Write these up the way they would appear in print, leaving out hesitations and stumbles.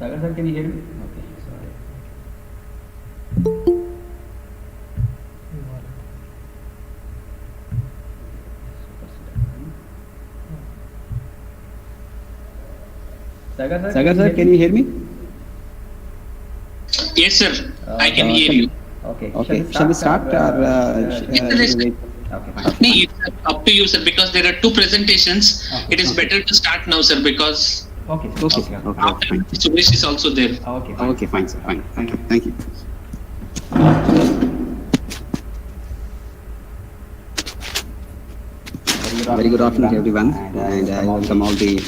Sagar sir, can you hear me? Okay, sorry. Sagar sir, can you hear me? Yes, sir. I can hear you. Okay. Shall we start? Okay. It's up to you, sir, because there are two presentations. Okay. It is better to start now, sir, because Okay. after Suresh is also there. Okay, fine, sir. Fine. Okay, thank you. Very good afternoon, everyone, and I welcome all the.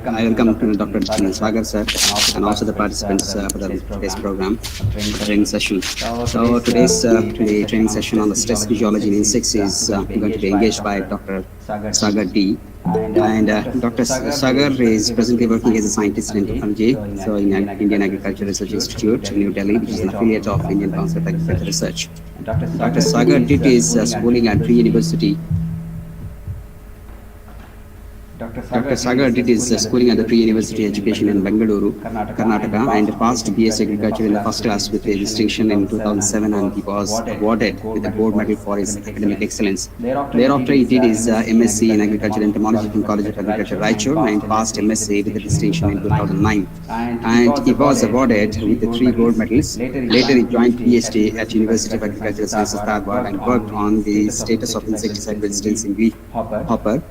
I welcome Dr. Sagar sir and also the participants for today's program training session. So today's the training session on the stress physiology in insects is going to be engaged by Dr. Sagar D. And Dr. Sagar is presently working as a scientist in entomology, so in Indian Agricultural Research Institute in New Delhi, which is an affiliate of Indian Council of Agricultural Research. Dr. Sagar did his schooling at pre-university. Dr. Sagar did his schooling at the pre-university education in Bengaluru, Karnataka, and passed BS Agriculture in the first class with a distinction in 2007, and he was awarded with a gold medal for his academic excellence. Thereafter, he did his MSc in Agriculture Entomology from College of Agriculture, Raichur, and passed MSc with a distinction in 2009. And he was awarded with 3 gold medals. Later, he joined PhD at University of Agricultural Sciences, Dharwad, and worked on the status of insecticide resistance in bee hopper.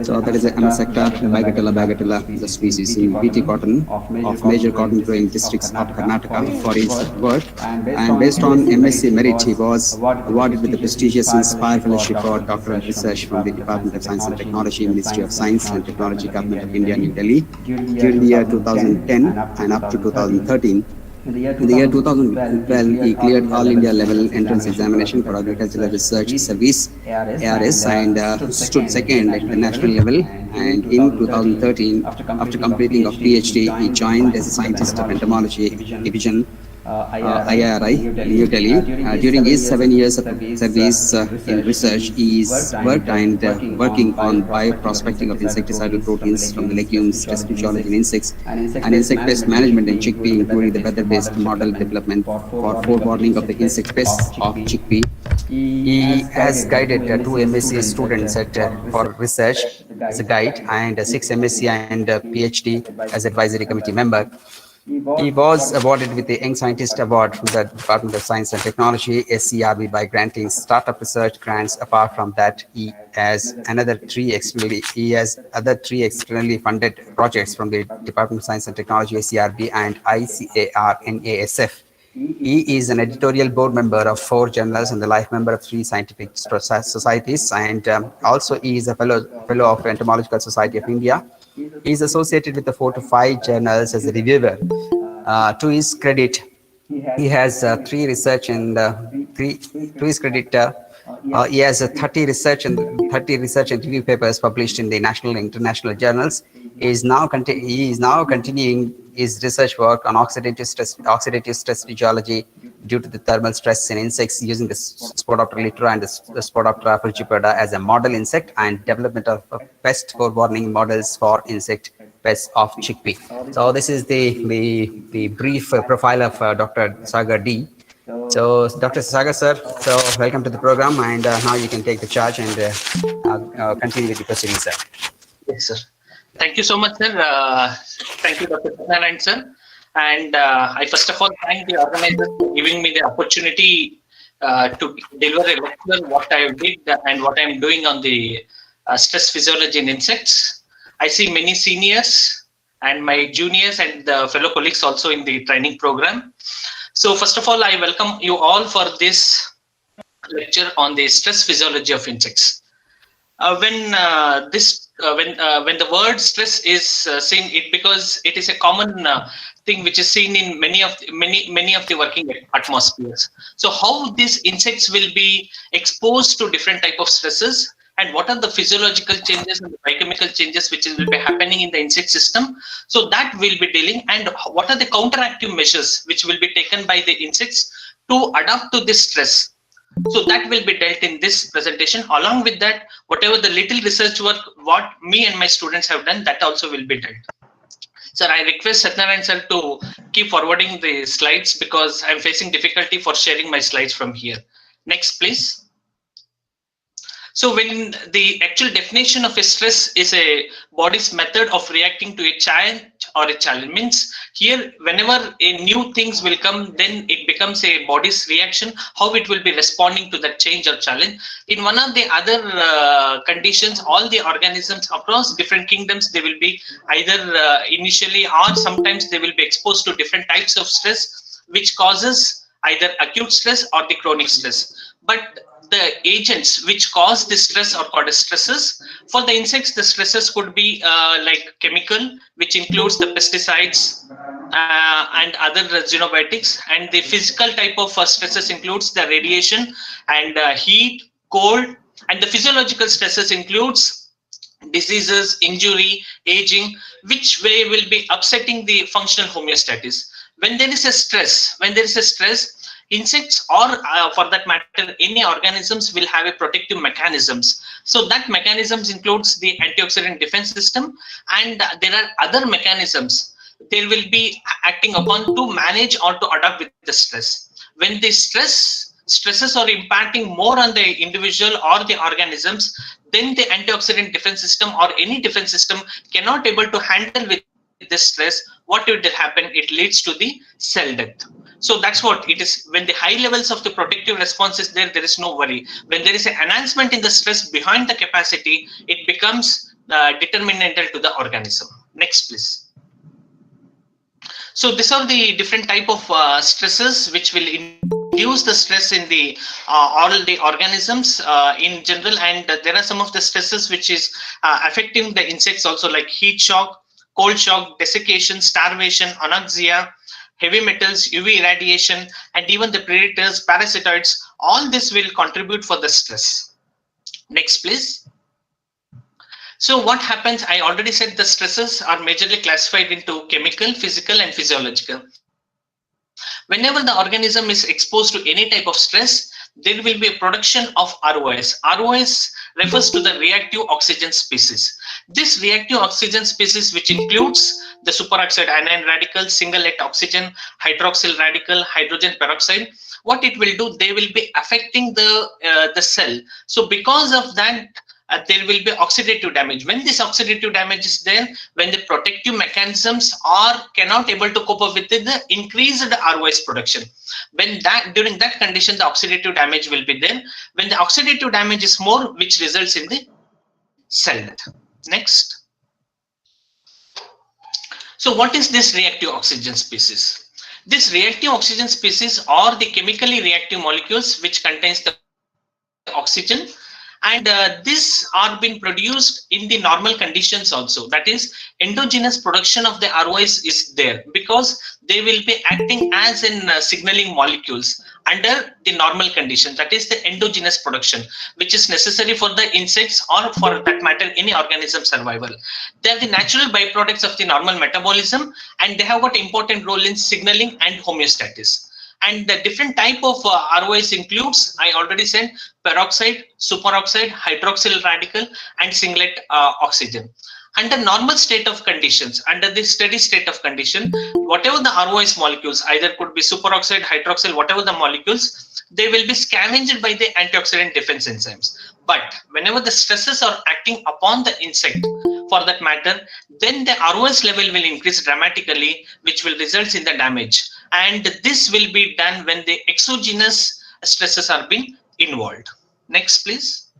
So that is a sector Bagatella, the species in BT cotton of major cotton growing districts of Karnataka for his work. And based on MSc merit, he was awarded with the prestigious Inspire Fellowship for doctoral research from the Department of Science and Technology, Ministry of Science and Technology, Government of India, New Delhi, during the year 2010 and up to 2013. In the year 2012, he cleared all India level entrance examination for Agricultural Research Service (ARS) and stood second at the national level. And in 2013, after completing of PhD, he joined as a scientist of Entomology Division, IARI, New Delhi. During his 7 years of service in research, he is worked and working on bioprospecting of insecticidal proteins from the legumes, stress physiology in insects, and insect pest management in chickpea, including the weather-based model development for forewarning of the insect pests of chickpea. He has guided 2 MSc students for research as a guide, and 6 MSc and PhD as advisory committee member. He was awarded with the Young Scientist Award from the Department of Science and Technology, SCRB, by granting startup research grants. Apart from that, he has other three externally funded projects from the Department of Science and Technology, SCRB, and ICAR-NASF. He is an editorial board member of 4 journals and the life member of 3 scientific societies, and also he is a fellow of Entomological Society of India. He is associated with the 4 to 5 journals as a reviewer. To his credit, he has 3 research and three. To his credit, he has 30 research and review papers published in the national and international journals. He is now continuing his research work on oxidative stress physiology due to the thermal stress in insects using the Spodoptera litera and the Spodoptera frugiperda as a model insect, and development of pest forewarning models for insect pests of chickpea. So this is the brief profile of Dr. Sagar D. So Dr. Sagar sir, so welcome to the program, and now you can take the charge and continue with the proceedings, sir. Yes, sir. Thank you so much, sir. Thank you, Dr. Satyanarayan, sir. And I first of all thank the organizers for giving me the opportunity to deliver a lecture, what I did and what I'm doing on the stress physiology in insects. I see many seniors and my juniors and the fellow colleagues also in the training program. So first of all, I welcome you all for this lecture on the stress physiology of insects. When the word stress is seen, because it is a common thing which is seen in many of the working atmospheres. So how these insects will be exposed to different type of stresses, and what are the physiological changes and the biochemical changes which will be happening in the insect system. So that will be dealing, and what are the counteractive measures which will be taken by the insects to adapt to this stress. So that will be dealt in this presentation. Along with that, whatever the little research work, what me and my students have done, that also will be dealt. Sir, I request Satyanarayan sir to keep forwarding the slides because I'm facing difficulty for sharing my slides from here. Next, please. So when the actual definition of a stress is a body's method of reacting to a challenge or a challenge, means here whenever a new things will come, then it becomes a body's reaction, how it will be responding to that change or challenge. In one of the other conditions, all the organisms across different kingdoms, they will be either initially or sometimes they will be exposed to different types of stress, which causes either acute stress or the chronic stress. But the agents which cause the stress are called as stresses. For the insects, the stresses could be like chemical, which includes the pesticides and other xenobiotics, and the physical type of stresses includes the radiation and heat, cold, and the physiological stresses includes diseases, injury, aging, which way will be upsetting the functional homeostasis. When there is a stress, insects or for that matter any organisms will have a protective mechanisms. So that mechanisms includes the antioxidant defense system, and there are other mechanisms they will be acting upon to manage or to adapt with the stress. When the stresses are impacting more on the individual or the organisms, then the antioxidant defense system or any defense system cannot able to handle with this stress. What will happen? It leads to the cell death. So that's what it is. When the high levels of the protective response is there, there is no worry. When there is an enhancement in the stress behind the capacity, it becomes determinantal to the organism. Next, please. So these are the different type of stresses which will induce the stress in the all the organisms in general, and there are some of the stresses which is affecting the insects also, like heat shock, cold shock, desiccation, starvation, anoxia, heavy metals, UV irradiation, and even the predators, parasitoids. All this will contribute for the stress. Next, please. So what happens? I already said the stresses are majorly classified into chemical, physical, and physiological. Whenever the organism is exposed to any type of stress, there will be a production of ROS. ROS refers to the reactive oxygen species. This reactive oxygen species, which includes the superoxide anion radical, singlet oxygen, hydroxyl radical, hydrogen peroxide, what it will do, they will be affecting the cell. So because of that, there will be oxidative damage. When this oxidative damage is there, when the protective mechanisms are cannot able to cope up with the increased ROS production, when that during that condition the oxidative damage will be there. When the oxidative damage is more, which results in the cell death. Next. So what is this reactive oxygen species? This reactive oxygen species are the chemically reactive molecules which contains the oxygen, and this are being produced in the normal conditions also. That is, endogenous production of the ROS is there because they will be acting as in signaling molecules under the normal conditions. That is the endogenous production, which is necessary for the insects or for that matter any organism survival. They are the natural byproducts of the normal metabolism, and they have got important role in signaling and homeostasis. And the different type of ROS includes, I already said, peroxide, superoxide, hydroxyl radical, and singlet oxygen. Under normal state of conditions, under the steady state of condition, whatever the ROS molecules, either could be superoxide, hydroxyl, whatever the molecules, they will be scavenged by the antioxidant defense enzymes. But whenever the stresses are acting upon the insect, for that matter, then the ROS level will increase dramatically, which will result in the damage. And this will be done when the exogenous stresses are being involved. Next, please.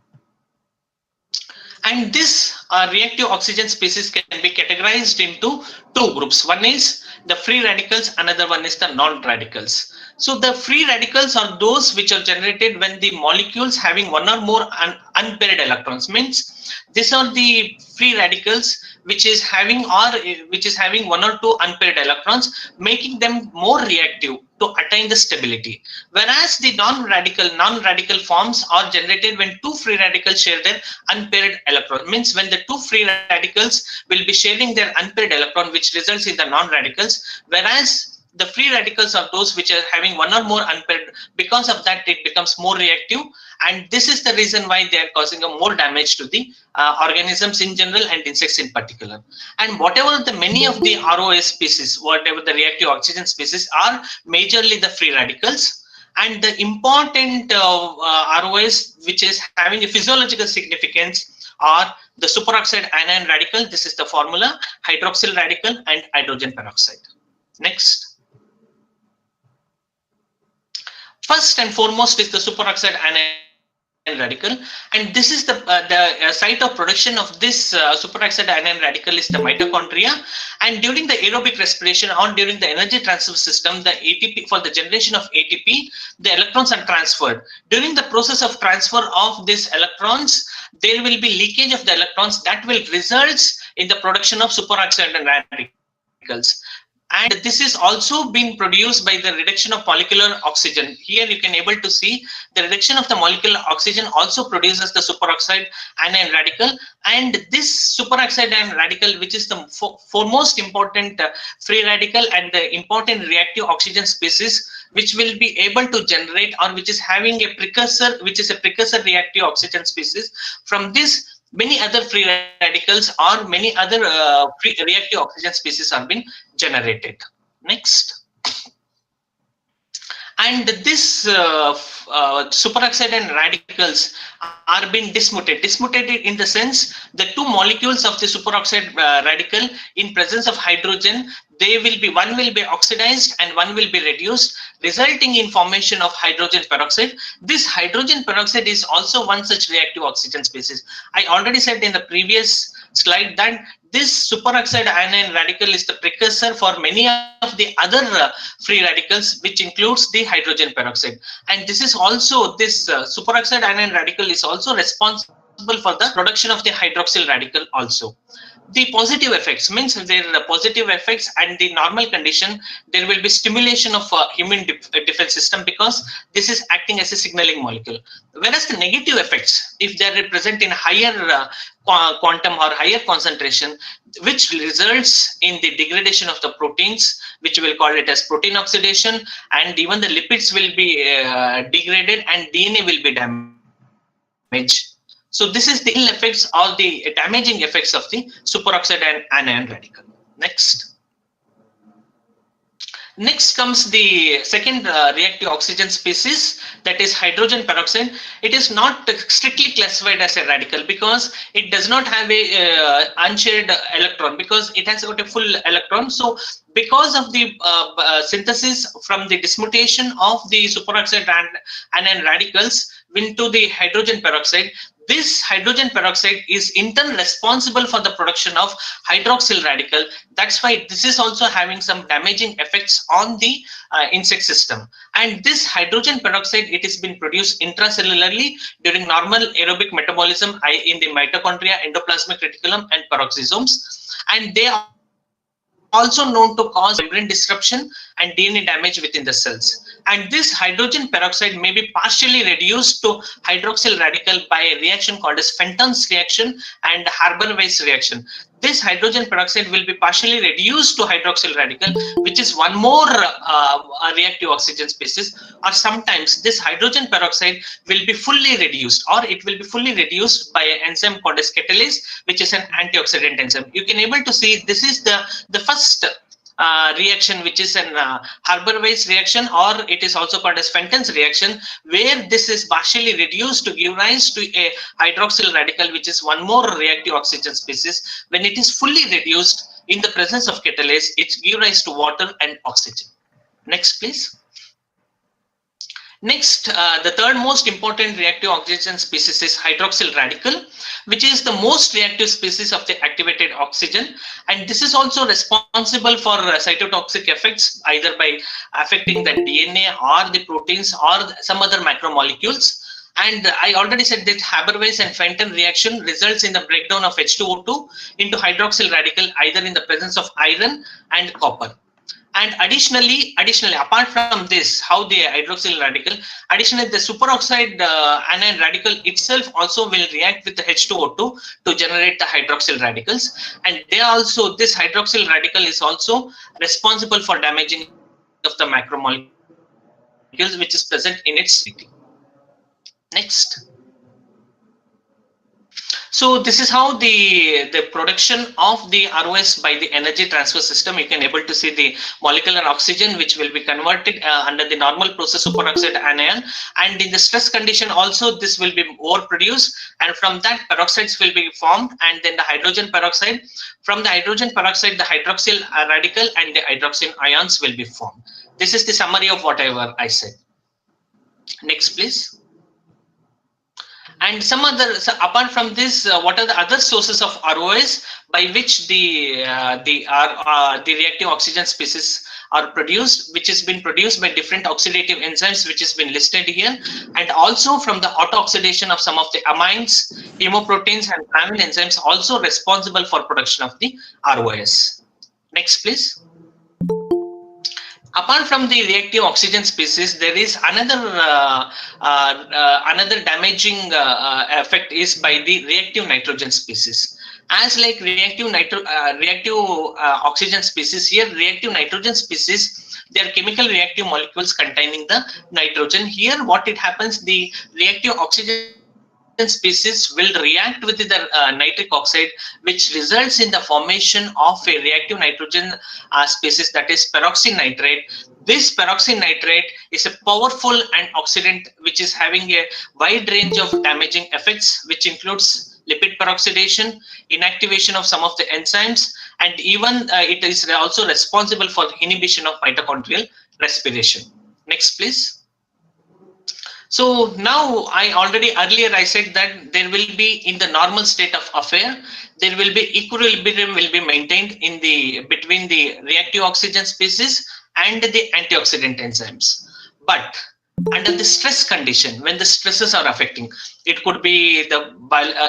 And this reactive oxygen species can be categorized into two groups. One is the free radicals, another one is the non-radicals. So the free radicals are those which are generated when the molecules having one or more unpaired electrons. Means these are the free radicals which is having one or two unpaired electrons, making them more reactive to attain the stability. Whereas the non-radical forms are generated when two free radicals share their unpaired electron. Means when the two free radicals will be sharing their unpaired electron, which results in the non-radicals, whereas the free radicals are those which are having one or more unpaired. Because of that, it becomes more reactive, and this is the reason why they are causing a more damage to the organisms in general and insects in particular. And whatever the many of the ROS species, whatever the reactive oxygen species are majorly the free radicals. And the important ROS which is having a physiological significance are the superoxide anion radical. This is the formula, hydroxyl radical, and hydrogen peroxide. Next. First and foremost is the superoxide anion radical, and this is the site of production of this superoxide anion radical is the mitochondria. And during the aerobic respiration or during the energy transfer system, the ATP, for the generation of ATP, the electrons are transferred. During the process of transfer of these electrons, there will be leakage of the electrons that will result in the production of superoxide radicals. And this is also being produced by the reduction of molecular oxygen. Here you can able to see the reduction of the molecular oxygen also produces the superoxide anion radical. And this superoxide anion radical, which is the foremost important free radical and the important reactive oxygen species, which will be able to generate, or which is having a precursor, which is a precursor reactive oxygen species. From this, many other free radicals or many other free reactive oxygen species are being generated. Next. And this superoxide and radicals are being dismutated. Dismutated in the sense the two molecules of the superoxide radical in presence of hydrogen, they will be, one will be oxidized and one will be reduced, resulting in formation of hydrogen peroxide. This hydrogen peroxide is also one such reactive oxygen species. I already said in the previous slide that this superoxide anion radical is the precursor for many of the other free radicals, which includes the hydrogen peroxide. And this is also, this superoxide anion radical is also responsible for the production of the hydroxyl radical also. The positive effects means there are positive effects, and the normal condition there will be stimulation of immune defense system because this is acting as a signaling molecule. Whereas the negative effects, if they are present in higher quantum or higher concentration, which results in the degradation of the proteins, which we'll call it as protein oxidation, and even the lipids will be degraded and DNA will be damaged. So this is the ill effects or the damaging effects of the superoxide anion radical. Next. Next comes the second reactive oxygen species, that is hydrogen peroxide. It is not strictly classified as a radical because it does not have a unshared electron, because it has got a full electron. So because of the synthesis from the dismutation of the superoxide and anion radicals into the hydrogen peroxide, this hydrogen peroxide is in turn responsible for the production of hydroxyl radical. That's why this is also having some damaging effects on the insect system. And this hydrogen peroxide, it has been produced intracellularly during normal aerobic metabolism in the mitochondria, endoplasmic reticulum, and peroxisomes. And they are also known to cause membrane disruption and DNA damage within the cells. And this hydrogen peroxide may be partially reduced to hydroxyl radical by a reaction called as Fenton's reaction and Haber-Weiss reaction. This hydrogen peroxide will be partially reduced to hydroxyl radical, which is one more reactive oxygen species. Or sometimes this hydrogen peroxide will be fully reduced, or it will be fully reduced by an enzyme called as catalase, which is an antioxidant enzyme. You can able to see this is the first reaction, which is an Haber-Weiss reaction, or it is also called as Fenton's reaction, where this is partially reduced to give rise to a hydroxyl radical, which is one more reactive oxygen species. When it is fully reduced in the presence of catalase, it gives rise to water and oxygen. Next, please. Next, the third most important reactive oxygen species is hydroxyl radical, which is the most reactive species of the activated oxygen. And this is also responsible for cytotoxic effects, either by affecting the DNA or the proteins or some other macromolecules. And I already said that Haber-Weiss and Fenton reaction results in the breakdown of H2O2 into hydroxyl radical, either in the presence of iron and copper. And additionally, apart from this, how the hydroxyl radical, additionally the superoxide anion radical itself also will react with the H2O2 to generate the hydroxyl radicals. And they also, this hydroxyl radical is also responsible for damaging of the macromolecules which is present in its city. Next. So this is how the production of the ROS by the energy transfer system. You can able to see the molecular oxygen which will be converted under the normal process superoxide anion, and in the stress condition also this will be overproduced, and from that peroxides will be formed, and then the hydrogen peroxide. From the hydrogen peroxide, the hydroxyl radical and the hydroxyl ions will be formed. This is the summary of whatever I said. Next, please. And some other, so apart from this, what are the other sources of ROS by which the reactive oxygen species are produced, which has been produced by different oxidative enzymes, which has been listed here, and also from the auto-oxidation of some of the amines, hemoproteins, and amine enzymes also responsible for production of the ROS. Next, please. Apart from the reactive oxygen species, there is another damaging effect is by the reactive nitrogen species. As like reactive oxygen species, here reactive nitrogen species, they are chemical reactive molecules containing the nitrogen. Here, what it happens, the reactive oxygen species will react with the nitric oxide, which results in the formation of a reactive nitrogen species, that is peroxynitrate. This peroxynitrate is a powerful antioxidant which is having a wide range of damaging effects, which includes lipid peroxidation, inactivation of some of the enzymes, and even it is also responsible for inhibition of mitochondrial respiration. Next, please. So now earlier I said that there will be, in the normal state of affair, there will be equilibrium will be maintained in between the reactive oxygen species and the antioxidant enzymes. But under the stress condition, when the stresses are affecting, it could be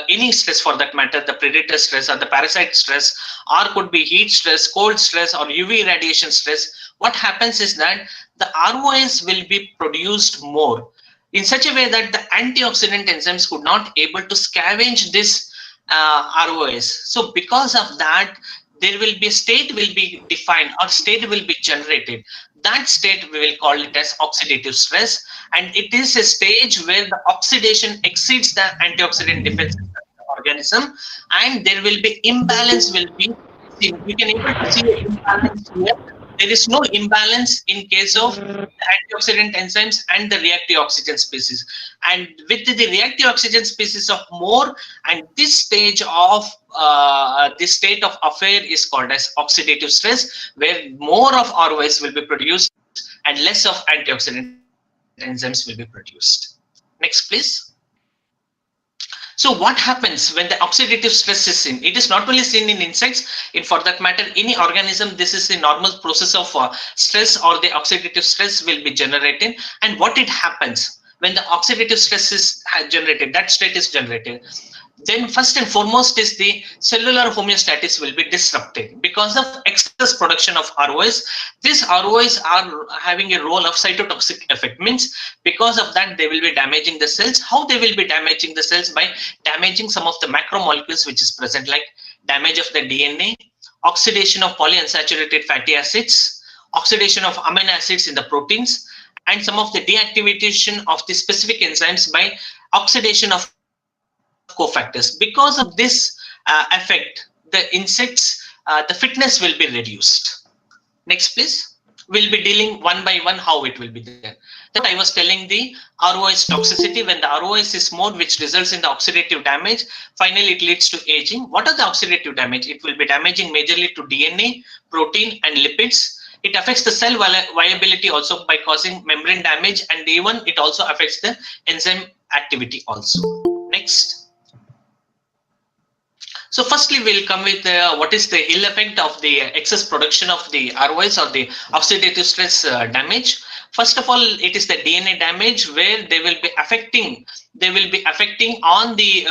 any stress for that matter, the predator stress or the parasite stress, or could be heat stress, cold stress, or UV radiation stress. What happens is that the ROS will be produced more, in such a way that the antioxidant enzymes could not able to scavenge this ROS. So because of that, there will be a state will be defined, or state will be generated. That state we will call it as oxidative stress, and it is a stage where the oxidation exceeds the antioxidant defense of the organism, and there will be imbalance will be seen. You can able to see an imbalance here there is no imbalance in case of the antioxidant enzymes and the reactive oxygen species. And with the reactive oxygen species of more, and this stage of this state of affair is called as oxidative stress, where more of ROS will be produced and less of antioxidant enzymes will be produced. Next, please. So what happens when the oxidative stress is seen? It is not only seen in insects, in for that matter, any organism, this is a normal process of stress, or the oxidative stress will be generated. And what it happens when the oxidative stress is generated, that state is generated, then first and foremost is the cellular homeostasis will be disrupted because of excess production of ROS. These ROS are having a role of cytotoxic effect, means because of that they will be damaging the cells. How they will be damaging the cells? By damaging some of the macromolecules which is present, like damage of the DNA, oxidation of polyunsaturated fatty acids, oxidation of amino acids in the proteins, and some of the deactivation of the specific enzymes by oxidation of cofactors. Because of this effect, the insects, the fitness will be reduced. Next, please. We'll be dealing one by one how it will be there. Then I was telling the ROS toxicity. When the ROS is more, which results in the oxidative damage, finally it leads to aging. What are the oxidative damage? It will be damaging majorly to DNA, protein, and lipids. It affects the cell viability also by causing membrane damage, and even it also affects the enzyme activity also. Next. So firstly, we'll come with what is the ill effect of the excess production of the ROS, or the oxidative stress damage. First of all, it is the DNA damage, where they will be affecting on the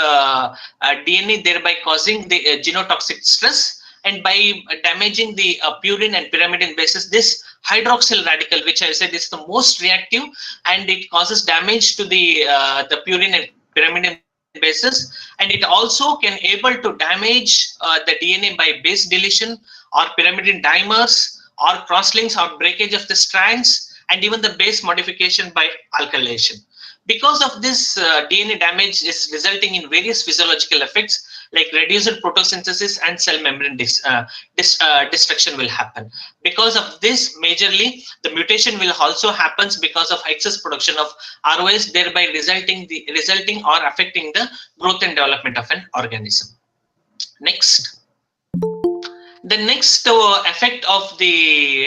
DNA, thereby causing the genotoxic stress. And by damaging the purine and pyrimidine bases, this hydroxyl radical, which I said is the most reactive, and it causes damage to the purine and pyrimidine bases, and it also can able to damage the DNA by base deletion, or pyrimidine dimers, or crosslinks, or breakage of the strands, and even the base modification by alkylation. Because of this, DNA damage is resulting in various physiological effects, like reduced photosynthesis and cell membrane destruction will happen. Because of this, majorly the mutation will also happens because of excess production of ROS, thereby resulting or affecting the growth and development of an organism. Next. The next effect of the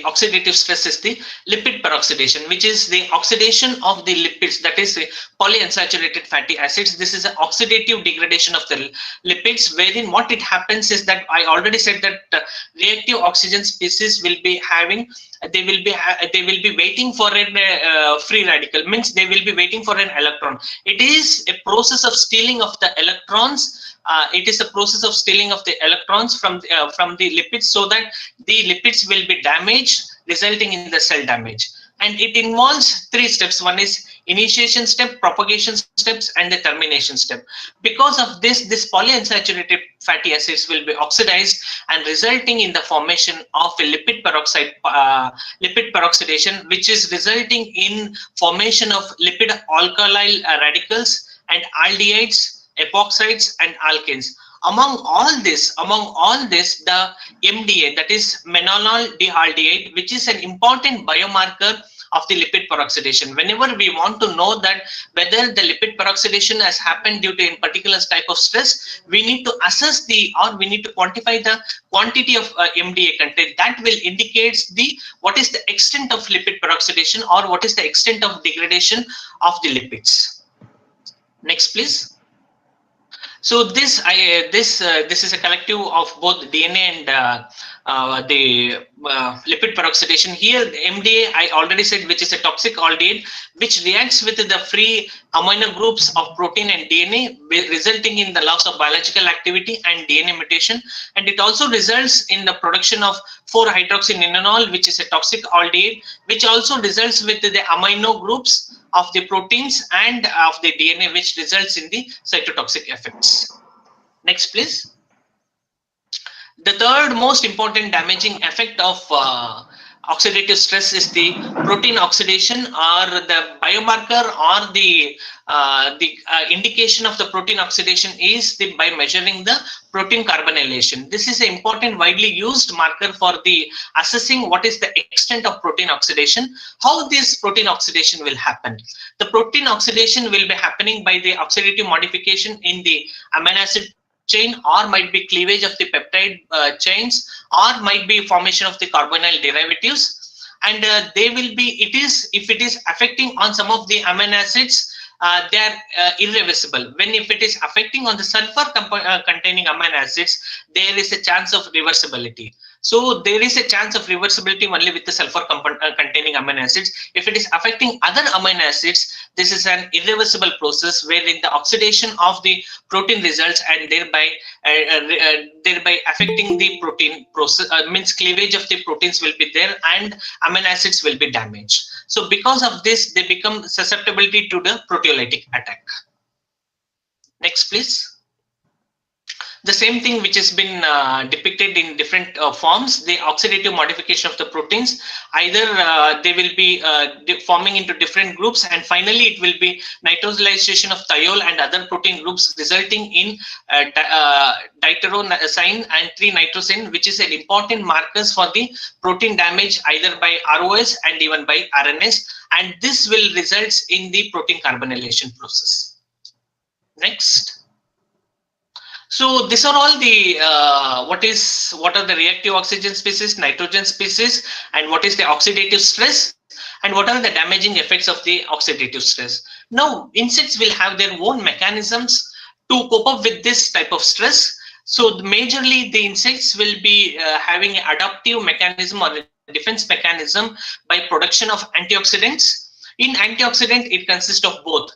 oxidative stress is the lipid peroxidation, which is the oxidation of the lipids, that is polyunsaturated fatty acids. This is an oxidative degradation of the lipids, wherein what it happens is that I already said that reactive oxygen species will be having, they will be waiting for a free radical, means they will be waiting for an electron. It is a process of stealing of the electrons. It is a process of stealing of the electrons from the lipids, so that the lipids will be damaged, resulting in the cell damage. And it involves three steps. One is initiation step, propagation steps, and the termination step. Because of this polyunsaturated fatty acids will be oxidized, and resulting in the formation of a lipid peroxidation, which is resulting in formation of lipid alkyl radicals and aldehydes, epoxides, and alkanes. Among all this, the MDA, that is manonyl dialdehyde, which is an important biomarker of the lipid peroxidation. Whenever we want to know that whether the lipid peroxidation has happened due to a particular type of stress, we need to assess we need to quantify the quantity of MDA content. That will indicate what is the extent of lipid peroxidation, or what is the extent of degradation of the lipids. Next, please. So this is a collective of both DNA and the lipid peroxidation. Here, the MDA I already said, which is a toxic aldehyde, which reacts with the free amino groups of protein and DNA, resulting in the loss of biological activity and DNA mutation. And it also results in the production of 4-hydroxyninnol, which is a toxic aldehyde, which also results with the amino groups of the proteins and of the DNA, which results in the cytotoxic effects. Next, please. The third most important damaging effect of oxidative stress is the protein oxidation, or the biomarker, or the indication of the protein oxidation is by measuring the protein carbonylation. This is an important widely used marker for the assessing what is the extent of protein oxidation. How this protein oxidation will happen? The protein oxidation will be happening by the oxidative modification in the amino acid chain, or might be cleavage of the peptide chains, or might be formation of the carbonyl derivatives. And they will be, if it is affecting on some of the amino acids, they are irreversible. When if it is affecting on the sulfur containing amino acids, there is a chance of reversibility. So there is a chance of reversibility only with the sulfur containing amino acids. If it is affecting other amino acids, this is an irreversible process wherein the oxidation of the protein results, and thereby affecting the protein process, means cleavage of the proteins will be there and amino acids will be damaged. So because of this, they become susceptibility to the proteolytic attack. Next, please. The same thing which has been depicted in different forms, the oxidative modification of the proteins. Either they will be forming into different groups, and finally it will be nitrosylation of thiol and other protein groups, resulting in diteronosine and 3-nitrosin, which is an important markers for the protein damage either by ROS and even by RNS, and this will result in the protein carbonylation process. Next. So these are all the what are the reactive oxygen species, nitrogen species, and what is the oxidative stress, and what are the damaging effects of the oxidative stress. Now insects will have their own mechanisms to cope up with this type of stress. So majorly the insects will be having an adaptive mechanism or a defense mechanism by production of antioxidants. In antioxidant, it consists of both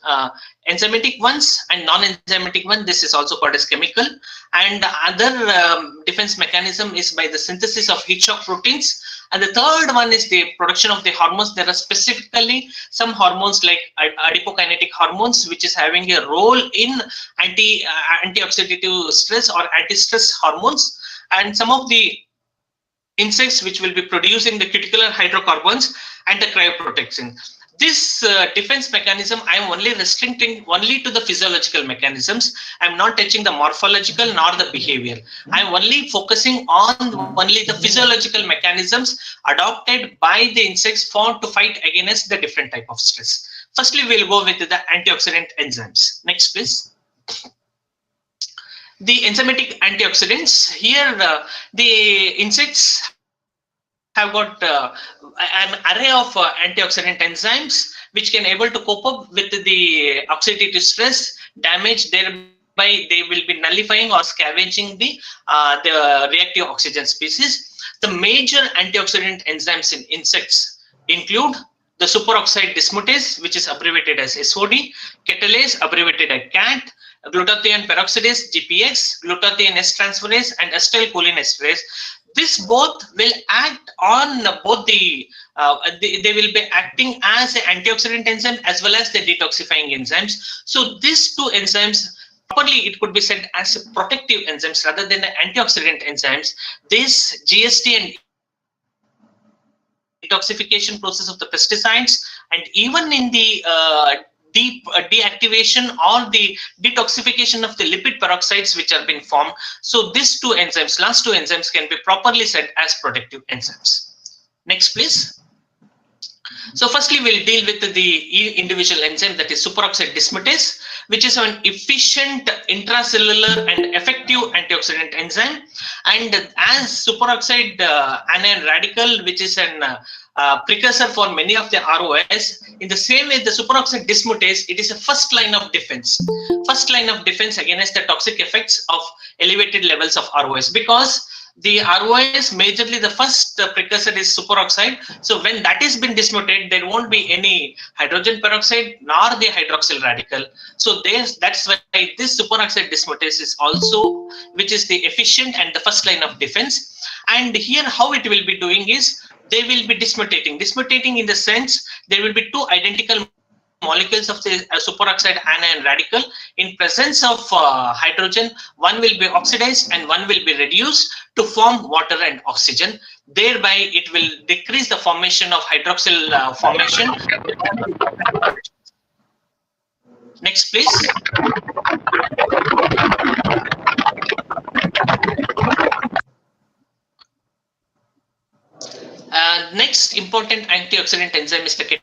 enzymatic ones and non-enzymatic one. This is also called as chemical. And the other defense mechanism is by the synthesis of heat shock proteins. And the third one is the production of the hormones. There are specifically some hormones like adipokinetic hormones, which is having a role in antioxidative stress or anti-stress hormones. And some of the insects which will be producing the cuticular hydrocarbons and the cryoprotection. This defense mechanism, I am only restricting only to the physiological mechanisms. I am not touching the morphological nor the behavior. I am only focusing on only the physiological mechanisms adopted by the insects to fight against the different type of stress. Firstly, we will go with the antioxidant enzymes. Next, please. The enzymatic antioxidants. Here, the insects have got an array of antioxidant enzymes which can able to cope up with the oxidative stress damage. Thereby, they will be nullifying or scavenging the reactive oxygen species. The major antioxidant enzymes in insects include the superoxide dismutase, which is abbreviated as SOD, catalase, abbreviated as CAT, glutathione peroxidase, GPX, glutathione S-transferase, and acetylcholine esterase. This both will act on both they will be acting as an antioxidant enzyme as well as the detoxifying enzymes. So these two enzymes, properly it could be said as protective enzymes rather than the antioxidant enzymes. This GST and detoxification process of the pesticides, and even in the deep deactivation or the detoxification of the lipid peroxides which have been formed. So these two enzymes, last two enzymes, can be properly said as protective enzymes. Next, please. So firstly, we'll deal with the individual enzyme, that is superoxide dismutase, which is an efficient intracellular and effective antioxidant enzyme. And as superoxide anion radical, which is an precursor for many of the ROS, in the same way the superoxide dismutase, it is a first line of defense. First line of defense against the toxic effects of elevated levels of ROS, because the ROS majorly the first precursor is superoxide. So when that is been dismutated, there won't be any hydrogen peroxide nor the hydroxyl radical. So that's why this superoxide dismutase is also, which is the efficient and the first line of defense. And here how it will be doing is, they will be dismutating in the sense there will be two identical molecules of the superoxide anion radical. In presence of hydrogen, one will be oxidized and one will be reduced to form water and oxygen. Thereby, it will decrease the formation of hydroxyl formation. Next, please. Next important antioxidant enzyme is the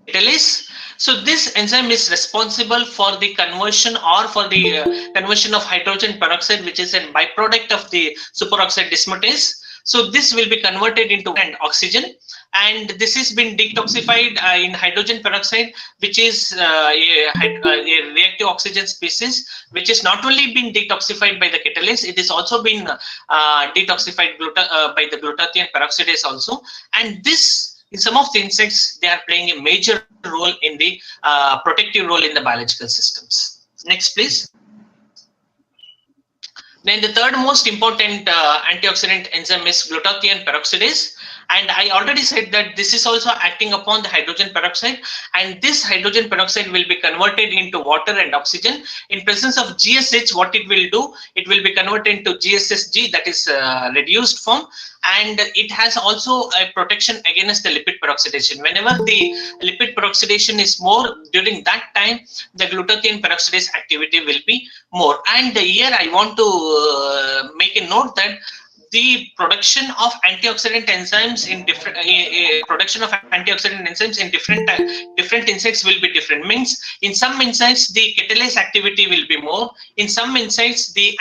catalase. So this enzyme is responsible for the conversion or for the conversion of hydrogen peroxide, which is a byproduct of the superoxide dismutase. So this will be converted into oxygen, and this has been detoxified in hydrogen peroxide, which is a reactive oxygen species, which is not only been detoxified by the catalase, it is also been detoxified by the glutathione peroxidase also. And this, in some of the insects, they are playing a major role in the protective role in the biological systems. Next, please. Then the third most important antioxidant enzyme is glutathione peroxidase. And I already said that this is also acting upon the hydrogen peroxide, and this hydrogen peroxide will be converted into water and oxygen. In presence of GSH, what it will do, it will be converted into GSSG, that is reduced form, and it has also a protection against the lipid peroxidation. Whenever the lipid peroxidation is more, during that time, the glutathione peroxidase activity will be more. And here I want to make a note that the production of antioxidant enzymes in different different insects will be different. Means in some insects the catalase activity will be more, in some insects the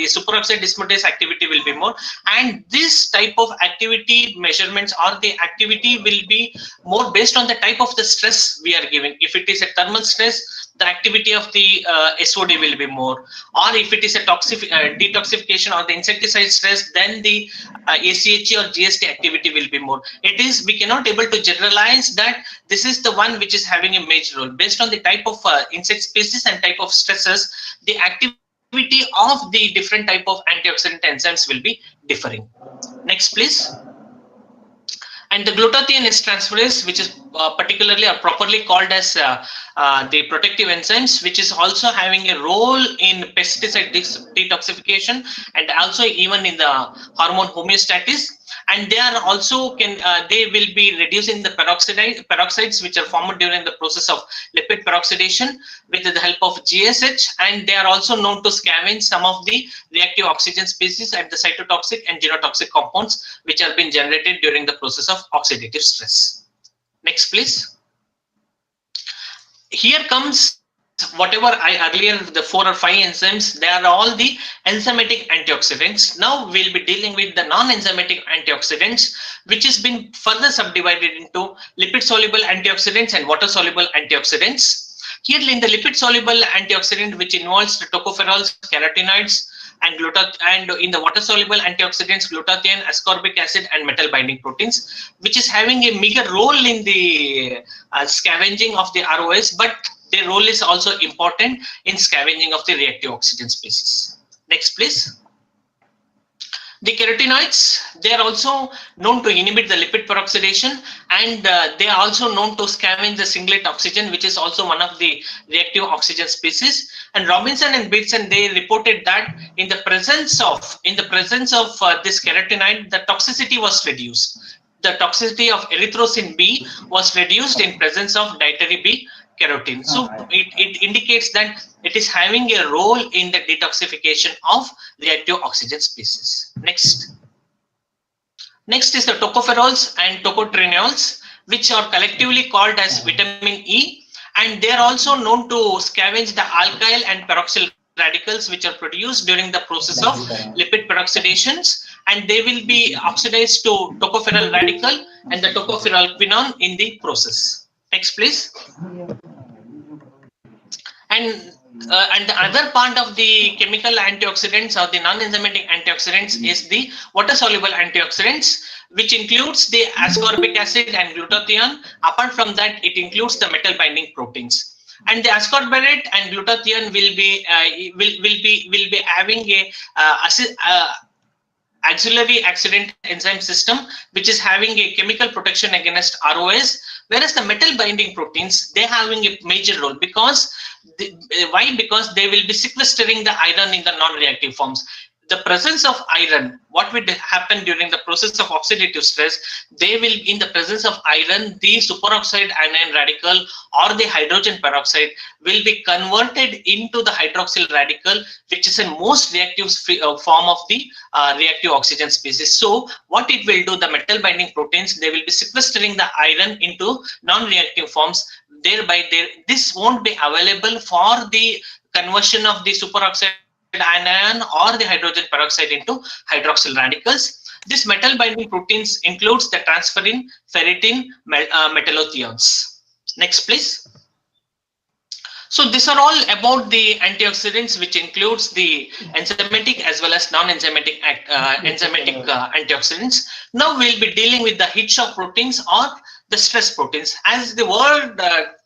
superoxide dismutase activity will be more, and this type of activity measurements or the activity will be more based on the type of the stress we are giving. If it is a thermal stress, the activity of the SOD will be more, or if it is a detoxification or the insecticide stress, then the ACH or GST activity will be more. It is, we cannot able to generalize that this is the one which is having a major role. Based on the type of insect species and type of stresses, the activity of the different type of antioxidant enzymes will be differing. Next, please. And the glutathione transferase, which is particularly or properly called as the protective enzymes, which is also having a role in pesticide detoxification and also even in the hormone homeostasis. And they are also they will be reducing the peroxides which are formed during the process of lipid peroxidation with the help of GSH, and they are also known to scavenge some of the reactive oxygen species and the cytotoxic and genotoxic compounds which have been generated during the process of oxidative stress. Next, please. Here comes whatever I earlier, the 4 or 5 enzymes, they are all the enzymatic antioxidants. Now we'll be dealing with the non-enzymatic antioxidants, which has been further subdivided into lipid soluble antioxidants and water soluble antioxidants. Here in the lipid soluble antioxidant, which involves the tocopherols, carotenoids, and in the water soluble antioxidants, glutathione, ascorbic acid, and metal binding proteins, which is having a meager role in the scavenging of the ROS, but their role is also important in scavenging of the reactive oxygen species. Next, please. The carotenoids, they are also known to inhibit the lipid peroxidation, and they are also known to scavenge the singlet oxygen, which is also one of the reactive oxygen species. And Robinson and Bateson, they reported that in the presence of this carotenoid, the toxicity was reduced. The toxicity of erythrocin B was reduced in presence of dietary B carotene. So it indicates that it is having a role in the detoxification of reactive oxygen species. Next. Next is the tocopherols and tocotrienols, which are collectively called as vitamin E, and they are also known to scavenge the alkyl and peroxyl radicals which are produced during the process of lipid peroxidations, and they will be oxidized to tocopherol radical and the tocopherol quinone in the process. Next, please. And the other part of the chemical antioxidants or the non-enzymatic antioxidants is the water-soluble antioxidants, which includes the ascorbic acid and glutathione. Apart from that, it includes the metal-binding proteins. And the ascorbate and glutathione will be having a auxiliary accident enzyme system, which is having a chemical protection against ROS, Whereas the metal binding proteins, they having a major role because why? Because they will be sequestering the iron in the non-reactive forms. The presence of iron, what will happen during the process of oxidative stress, they will, in the presence of iron, the superoxide anion radical or the hydrogen peroxide will be converted into the hydroxyl radical, which is a most reactive form of the reactive oxygen species. So what it will do, the metal binding proteins, they will be sequestering the iron into non-reactive forms, thereby this won't be available for the conversion of the superoxide anion or the hydrogen peroxide into hydroxyl radicals. This metal binding proteins includes the transferrin, ferritin, metallothiones. Next, please. So these are all about the antioxidants, which includes the enzymatic as well as non-enzymatic antioxidants. Now we'll be dealing with the heat shock proteins or the stress proteins, as the word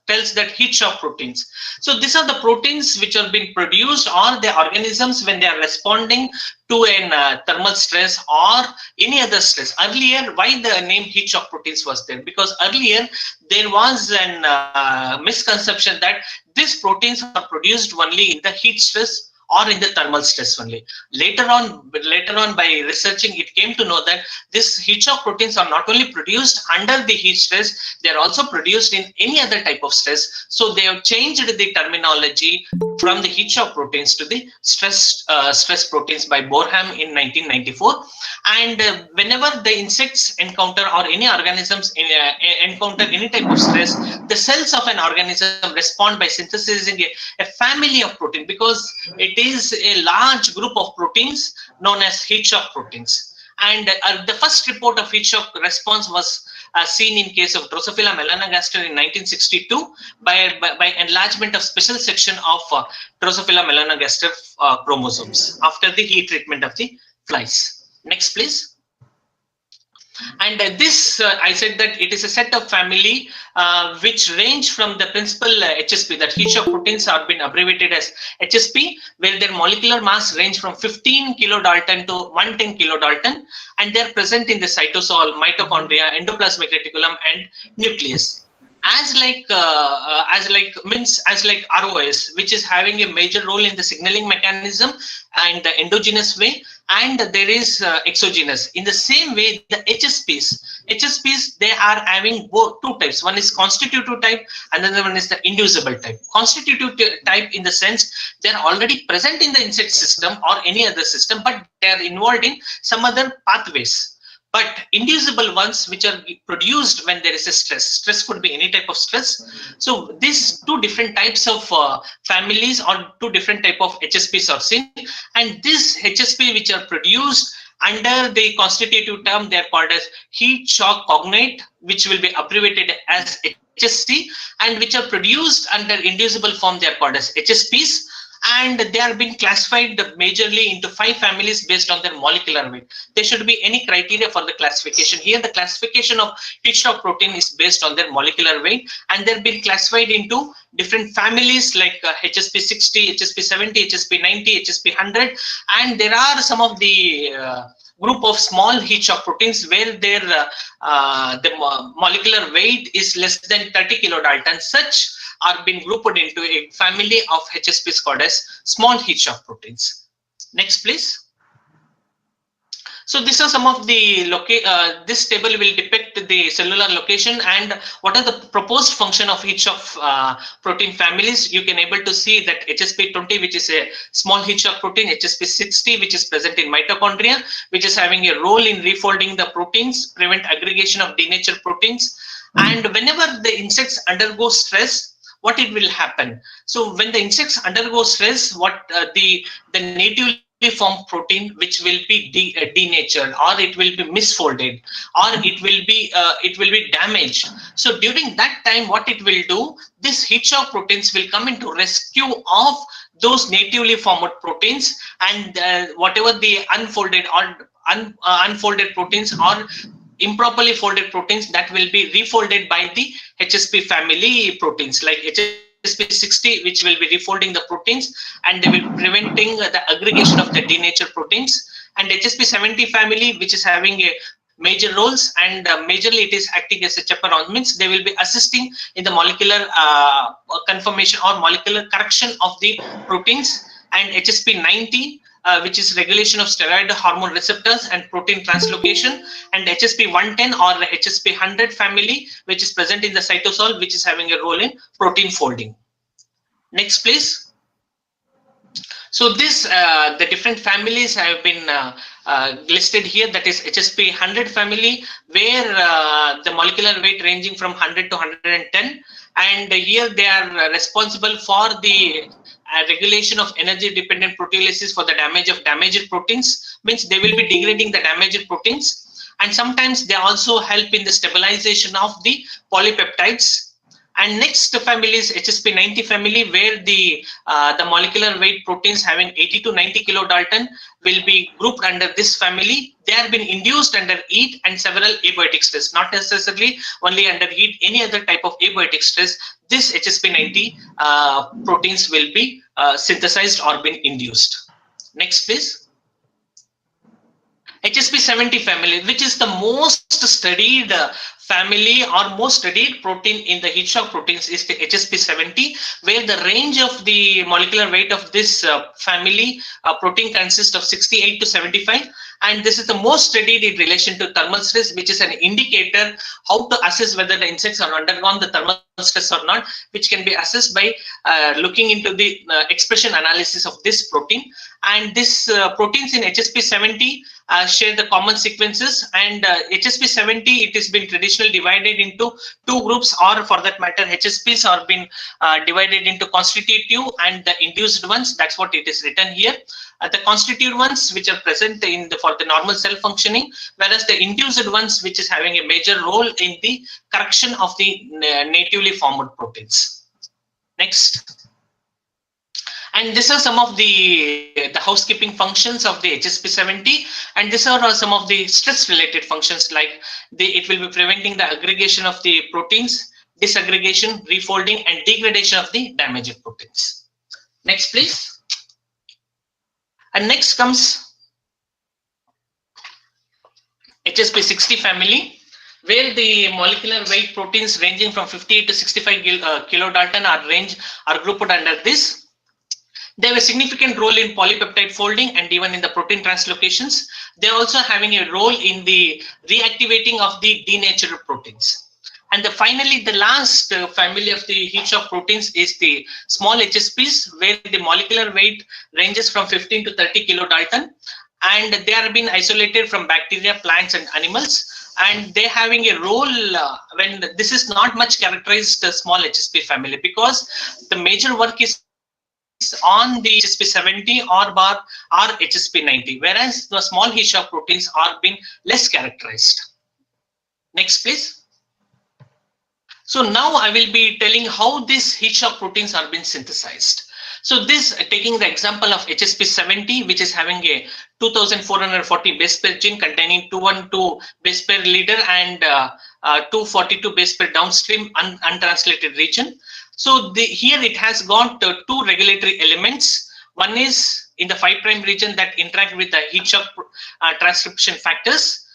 tells that heat shock proteins. So these are the proteins which are being produced, or the organisms when they are responding to an thermal stress or any other stress. Earlier, why the name heat shock proteins was there? Because earlier there was an misconception that these proteins are produced only in the heat stress or in the thermal stress only. Later on by researching, it came to know that these heat shock proteins are not only produced under the heat stress, they are also produced in any other type of stress. So they have changed the terminology from the heat shock proteins to the stress proteins by Borham in 1994. And whenever the insects encounter or any organisms encounter any type of stress, the cells of an organism respond by synthesizing a family of protein, because it is a large group of proteins known as heat shock proteins. And the first report of heat shock response was seen in case of Drosophila melanogaster in 1962 by enlargement of special section of Drosophila melanogaster chromosomes after the heat treatment of the flies. Next, please. And this, I said that it is a set of family which range from the principal HSP, that heat shock proteins are been abbreviated as HSP, where their molecular mass range from 15 kilodalton to 110 kilodalton, and they are present in the cytosol, mitochondria, endoplasmic reticulum, and nucleus. As like ROS, which is having a major role in the signaling mechanism and the endogenous way, and there is exogenous. In the same way, the HSPs, they are having both two types. One is constitutive type, and another one is the inducible type. Constitutive type, in the sense they are already present in the insect system or any other system, but they are involved in some other pathways. But inducible ones, which are produced when there is a stress could be any type of stress. So these two different types of families or two different type of HSPs are seen, and this HSP which are produced under the constitutive term, they are called as heat shock cognate, which will be abbreviated as HSC, and which are produced under inducible form, they are called as HSPs. And they are being classified majorly into 5 families based on their molecular weight. There should be any criteria for the classification. Here, the classification of heat shock protein is based on their molecular weight, and they're being classified into different families like HSP 60, HSP 70, HSP 90, HSP 100, and there are some of the group of small heat shock proteins where their the molecular weight is less than 30 kilodalton. Such are being grouped into a family of HSPs called as small heat shock proteins. Next, please. So these are some of the this table will depict the cellular location and what are the proposed function of each of protein families. You can able to see that HSP 20, which is a small heat shock protein, HSP 60, which is present in mitochondria, which is having a role in refolding the proteins, prevent aggregation of denatured proteins. And whenever the insects undergo stress, what it will happen? So when the insects undergo stress, what the natively formed protein, which will be denatured, or it will be misfolded, or it will be damaged. So during that time, what it will do, this heat shock proteins will come into rescue of those natively formed proteins, and whatever the unfolded or unfolded proteins or improperly folded proteins, that will be refolded by the HSP family proteins like HSP 60, which will be refolding the proteins and they will be preventing the aggregation of the denatured proteins, and HSP 70 family, which is having a major roles, and majorly it is acting as a chaperone, means they will be assisting in the molecular conformation or molecular correction of the proteins. And HSP90, which is regulation of steroid hormone receptors and protein translocation, and HSP110 or HSP100 family, which is present in the cytosol, which is having a role in protein folding. Next, please. So this, the different families have been listed here. That is HSP100 family, where the molecular weight ranging from 100 to 110, and here they are responsible for the regulation of energy dependent proteolysis for the damage of damaged proteins, means they will be degrading the damaged proteins, and sometimes they also help in the stabilization of the polypeptides. And next family is HSP90 family, where the molecular weight proteins having 80 to 90 kilodalton will be grouped under this family. They have been induced under heat and several abiotic stress, not necessarily only under heat, any other type of abiotic stress. This HSP90 proteins will be synthesized or been induced. Next, please. HSP70 family, which is the most studied family or most studied protein in the heat shock proteins, is the HSP70, where the range of the molecular weight of this family protein consists of 68 to 75. And this is the most studied in relation to thermal stress, which is an indicator how to assess whether the insects are undergone the thermal stress or not, which can be assessed by looking into the expression analysis of this protein. And this proteins in HSP70 share the common sequences, and HSP70, it has been traditionally divided into two groups, or for that matter HSPs are been divided into constitutive and the induced ones. That's what it is written here. The constitutive ones which are present in for the normal cell functioning, whereas the induced ones which is having a major role in the correction of the natively formed proteins. Next. And these are some of the housekeeping functions of the HSP70, and these are some of the stress related functions, like it will be preventing the aggregation of the proteins, disaggregation, refolding, and degradation of the damaged proteins. Next, please. And next comes HSP60 family, where the molecular weight proteins ranging from 58 to 65 kilodalton are grouped under this. They have a significant role in polypeptide folding and even in the protein translocations. They are also having a role in the reactivating of the denatured proteins. And finally, the last family of the heat shock proteins is the small HSPs, where the molecular weight ranges from 15 to 30 kilodalton, and they are being isolated from bacteria, plants, and animals. And they having a role when this is not much characterized the small HSP family, because the major work is on the HSP70 or HSP90, whereas the small heat shock proteins are being less characterized. Next, please. So now I will be telling how these heat shock proteins are being synthesized. So this, taking the example of HSP70, which is having a 2440 base pair gene containing 212 base pair leader and 242 base pair downstream untranslated region. So here it has got two regulatory elements. One is in the 5' region that interact with the heat shock transcription factors.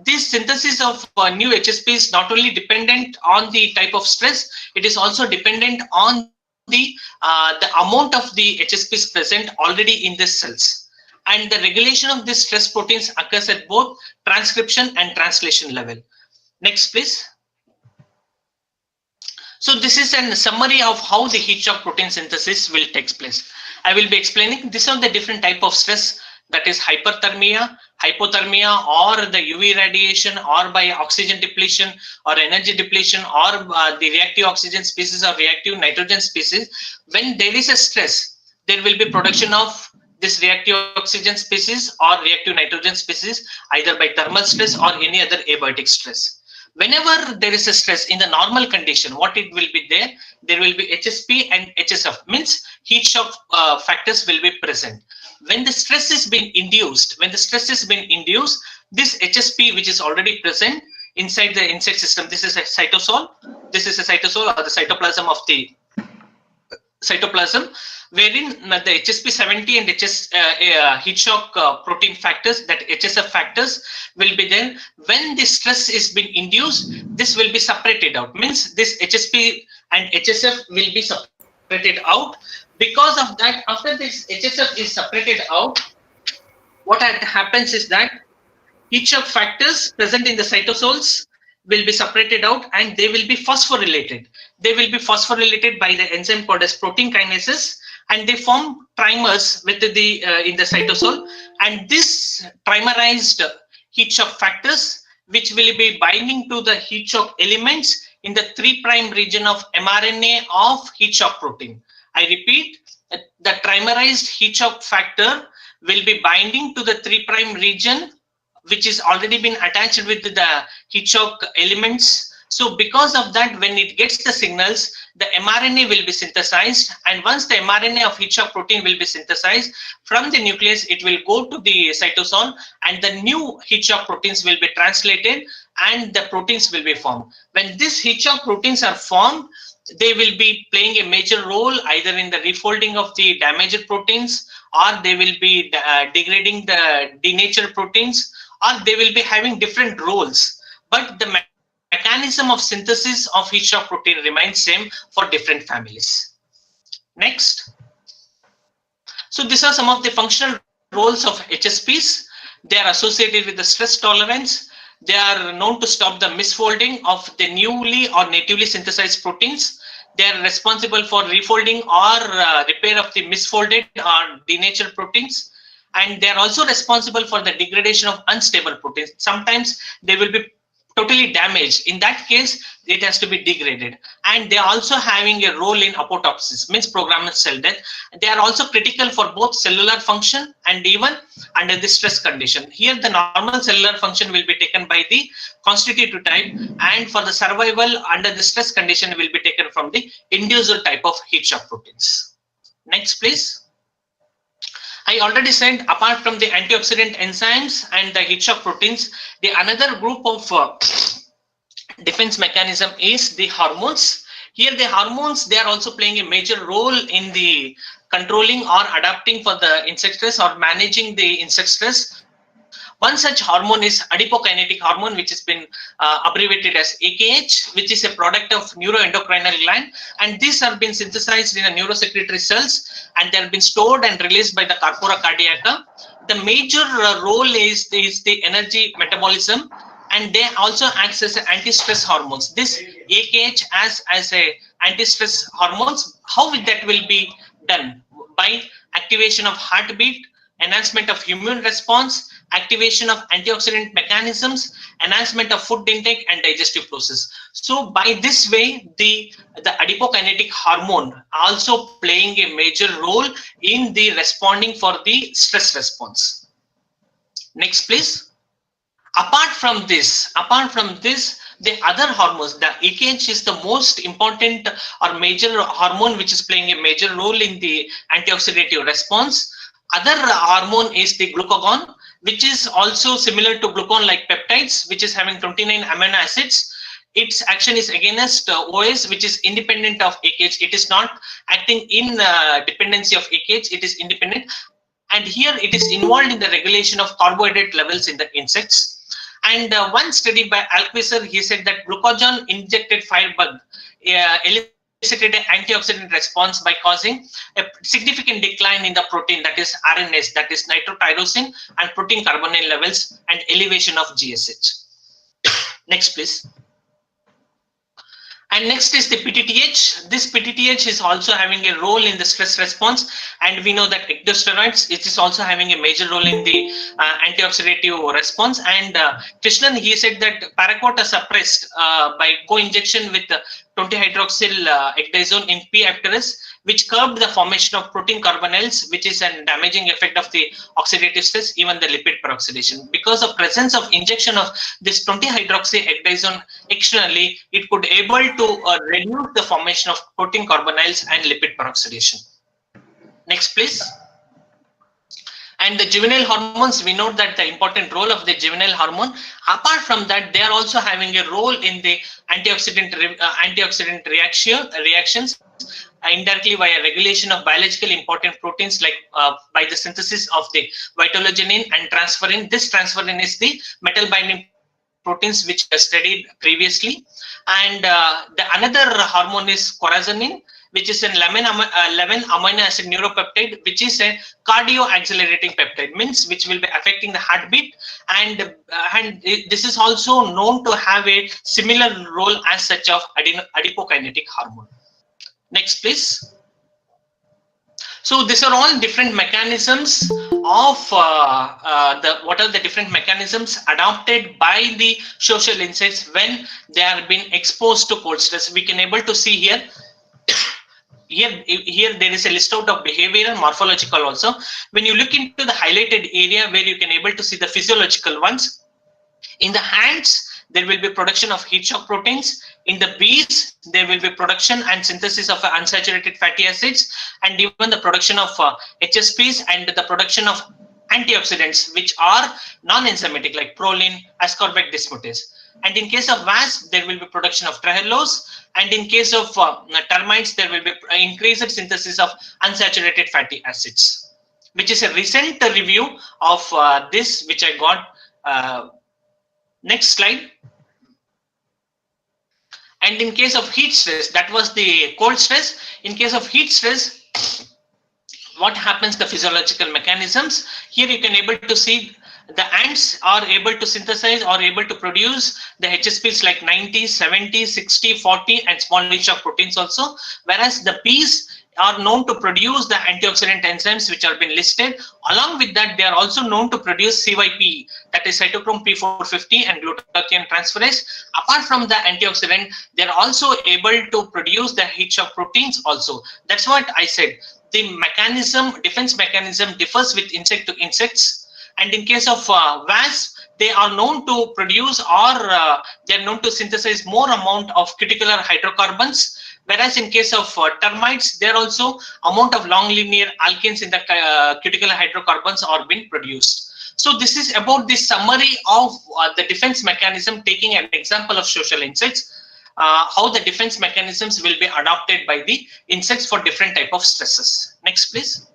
This synthesis of new HSP is not only dependent on the type of stress, it is also dependent on the amount of the HSPs present already in these cells. And the regulation of these stress proteins occurs at both transcription and translation level. Next, please. So this is a summary of how the heat shock protein synthesis will take place. I will be explaining these are the different type of stress, that is hyperthermia, hypothermia, or the UV radiation, or by oxygen depletion or energy depletion, or the reactive oxygen species or reactive nitrogen species. When there is a stress, there will be production of this reactive oxygen species or reactive nitrogen species, either by thermal stress or any other abiotic stress. Whenever there is a stress in the normal condition, what it will be there? There will be HSP and HSF, means heat shock factors will be present. When the stress is being induced, this HSP, which is already present inside the insect system, this is a cytosol. This is a cytosol or the cytoplasm of the cytoplasm, wherein the HSP70 and heat shock protein factors, that HSF factors, will be there. When the stress is being induced, this will be separated out. Means this HSP and HSF will be separated out. Because of that, after this HSF is separated out, what happens is that heat shock factors present in the cytosols will be separated out, and they will be phosphorylated. They will be phosphorylated by the enzyme called as protein kinases, and they form trimers with the in the cytosol. And this trimerized heat shock factors, which will be binding to the heat shock elements in the 3' region of mRNA of heat shock protein. I repeat, the trimerized heat shock factor will be binding to the 3' region, which is already been attached with the heat shock elements. So because of that, when it gets the signals, the mRNA will be synthesized, and once the mRNA of heat shock protein will be synthesized from the nucleus, it will go to the cytosol, and the new heat shock proteins will be translated, and the proteins will be formed. When these heat shock proteins are formed, they will be playing a major role either in the refolding of the damaged proteins, or they will be degrading the denatured proteins, or they will be having different roles. But the mechanism of synthesis of heat shock protein remains same for different families. Next. So these are some of the functional roles of HSPs. They are associated with the stress tolerance. They are known to stop the misfolding of the newly or natively synthesized proteins. They are responsible for refolding or repair of the misfolded or denatured proteins. And they are also responsible for the degradation of unstable proteins. Sometimes they will be totally damaged. In that case, it has to be degraded. And they are also having a role in apoptosis, means programmed cell death. They are also critical for both cellular function and even under the stress condition. Here, the normal cellular function will be taken by the constitutive type, and for the survival under the stress condition will be taken from the inducer type of heat shock proteins. Next, please. I already said, apart from the antioxidant enzymes and the heat shock proteins, the another group of defense mechanism is the hormones. Here the hormones, they are also playing a major role in the controlling or adapting for the insect stress or managing the insect stress. One such hormone is adipokinetic hormone, which has been abbreviated as AKH, which is a product of neuroendocrinal gland, and these have been synthesized in the neurosecretory cells, and they have been stored and released by the corpora cardiaca. The major role is the energy metabolism, and they also act as anti-stress hormones. This AKH as a anti-stress hormones. How that will be done? By activation of heartbeat, enhancement of immune response, activation of antioxidant mechanisms, enhancement of food intake and digestive process. So by this way, the adipokinetic hormone also playing a major role in the responding for the stress response. Next, please. Apart from this, the other hormones, the AKH is the most important or major hormone which is playing a major role in the antioxidative response. Other hormone is the glucagon, which is also similar to glucose-like peptides, which is having 29 amino acids. Its action is against OS, which is independent of AKH. It is not acting in dependency of AKH. It is independent. And here it is involved in the regulation of carbohydrate levels in the insects. And one study by Alquisser, he said that glucagon injected firebug elicited an antioxidant response by causing a significant decline in the protein, that is RNase, that is nitrotyrosine, and protein carbonyl levels, and elevation of GSH. Next, please. And next is the PTTH. This PTTH is also having a role in the stress response, and we know that ectosteroids, it is also having a major role in the antioxidative response. And Krishnan, he said that paraquat are suppressed by co-injection with 20-hydroxyl ecdizone in P. apteris, which curbed the formation of protein carbonyls, which is a damaging effect of the oxidative stress, even the lipid peroxidation. Because of presence of injection of this 20-hydroxy ecdizone externally, it could able to reduce the formation of protein carbonyls and lipid peroxidation. Next, please. And the juvenile hormones, we know that the important role of the juvenile hormone. Apart from that, they are also having a role in the antioxidant reactions. indirectly via regulation of biologically important proteins like by the synthesis of the vitellogenin and transferrin. This transferrin is the metal binding proteins which we studied previously. And the another hormone is corazonin, which is an 11 amino acid neuropeptide, which is a cardio accelerating peptide, means which will be affecting the heartbeat, and this is also known to have a similar role as such of adipokinetic hormone. Next, please. So these are all different mechanisms of what are the different mechanisms adopted by the social insects when they are being exposed to cold stress. We can able to see here. Here there is a list out of behavioral, morphological also. When you look into the highlighted area where you can able to see the physiological ones, in the ants there will be production of heat shock proteins. In the bees there will be production and synthesis of unsaturated fatty acids, and even the production of HSPs and the production of antioxidants which are non-enzymatic like proline, ascorbic dismutase. And in case of wasps there will be production of trehalose, and in case of termites there will be increased synthesis of unsaturated fatty acids, which is a recent review of this which I got. Next slide. And in case of heat stress, that was the cold stress. In case of heat stress, what happens, the physiological mechanisms. Here you can able to see the ants are able to synthesize or able to produce the HSPs like 90, 70, 60, 40 and small heat shock proteins also, whereas the bees are known to produce the antioxidant enzymes which have been listed. Along with that, they are also known to produce CYP, that is cytochrome P450 and glutathione transferase. Apart from the antioxidant, they are also able to produce the heat shock proteins also. That's what I said. The mechanism, defense mechanism differs with insect to insects. And in case of wasps, they are known to produce or they are known to synthesize more amount of cuticular hydrocarbons. Whereas in case of termites, there also amount of long linear alkanes in the cuticular hydrocarbons are being produced. So this is about the summary of the defense mechanism, taking an example of social insects, how the defense mechanisms will be adopted by the insects for different type of stresses. Next, please.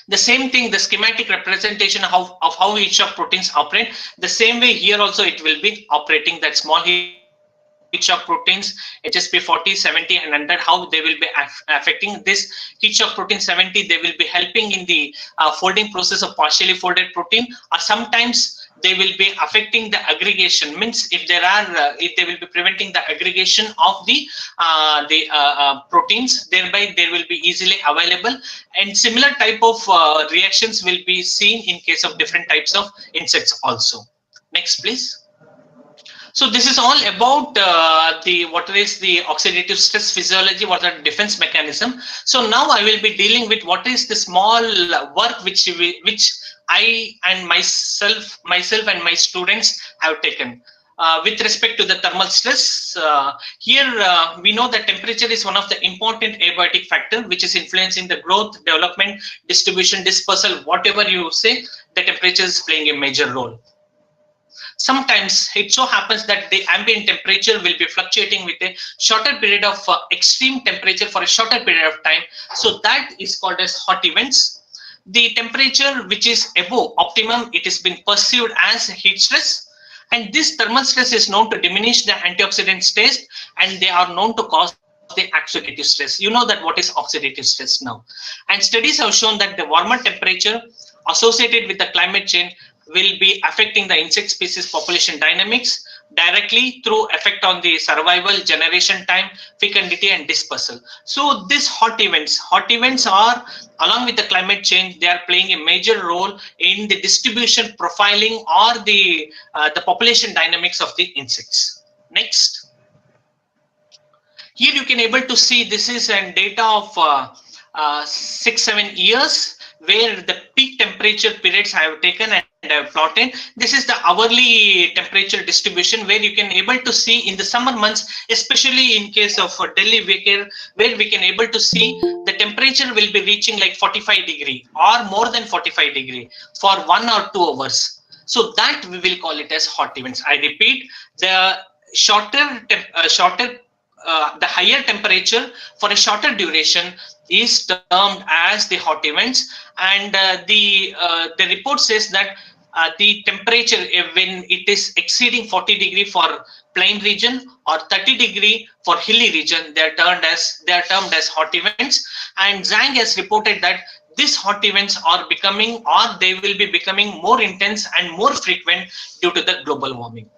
The same thing, the schematic representation of how heat shock proteins operate. The same way here also it will be operating, that small heat shock proteins, HSP 40, 70 and 100, how they will be affecting this heat shock protein 70. They will be helping in the folding process of partially folded protein, or sometimes they will be affecting the aggregation, means if there are if they will be preventing the aggregation of the proteins, thereby they will be easily available. And similar type of reactions will be seen in case of different types of insects also. Next, please. So this is all about what is the oxidative stress physiology, what are the defense mechanism. So now I will be dealing with what is the small work which I and myself and my students have taken. With respect to the thermal stress, here we know that temperature is one of the important abiotic factor which is influencing the growth, development, distribution, dispersal, whatever you say, the temperature is playing a major role. Sometimes it so happens that the ambient temperature will be fluctuating with a shorter period of extreme temperature for a shorter period of time. So that is called as hot events. The temperature which is above optimum, it is been perceived as heat stress. And this thermal stress is known to diminish the antioxidant state, and they are known to cause the oxidative stress. You know that what is oxidative stress now. And studies have shown that the warmer temperature associated with the climate change will be affecting the insect species population dynamics directly through effect on the survival, generation time, fecundity and dispersal. So these hot events are, along with the climate change, they are playing a major role in the distribution profiling or the population dynamics of the insects. Next. Here you can able to see this is a data of 6-7 years where the peak temperature periods I have taken and I have plotted. This is the hourly temperature distribution where you can able to see in the summer months, especially in case of Delhi where we can able to see the temperature will be reaching like 45 degree or more than 45 degree for 1 or 2 hours. So that we will call it as hot events. I repeat, the shorter the higher temperature for a shorter duration is termed as the hot events, and the report says that the temperature when it is exceeding 40 degree for plain region or 30 degree for hilly region, they are termed as hot events. And Zhang has reported that these hot events are becoming, or they will be becoming, more intense and more frequent due to the global warming.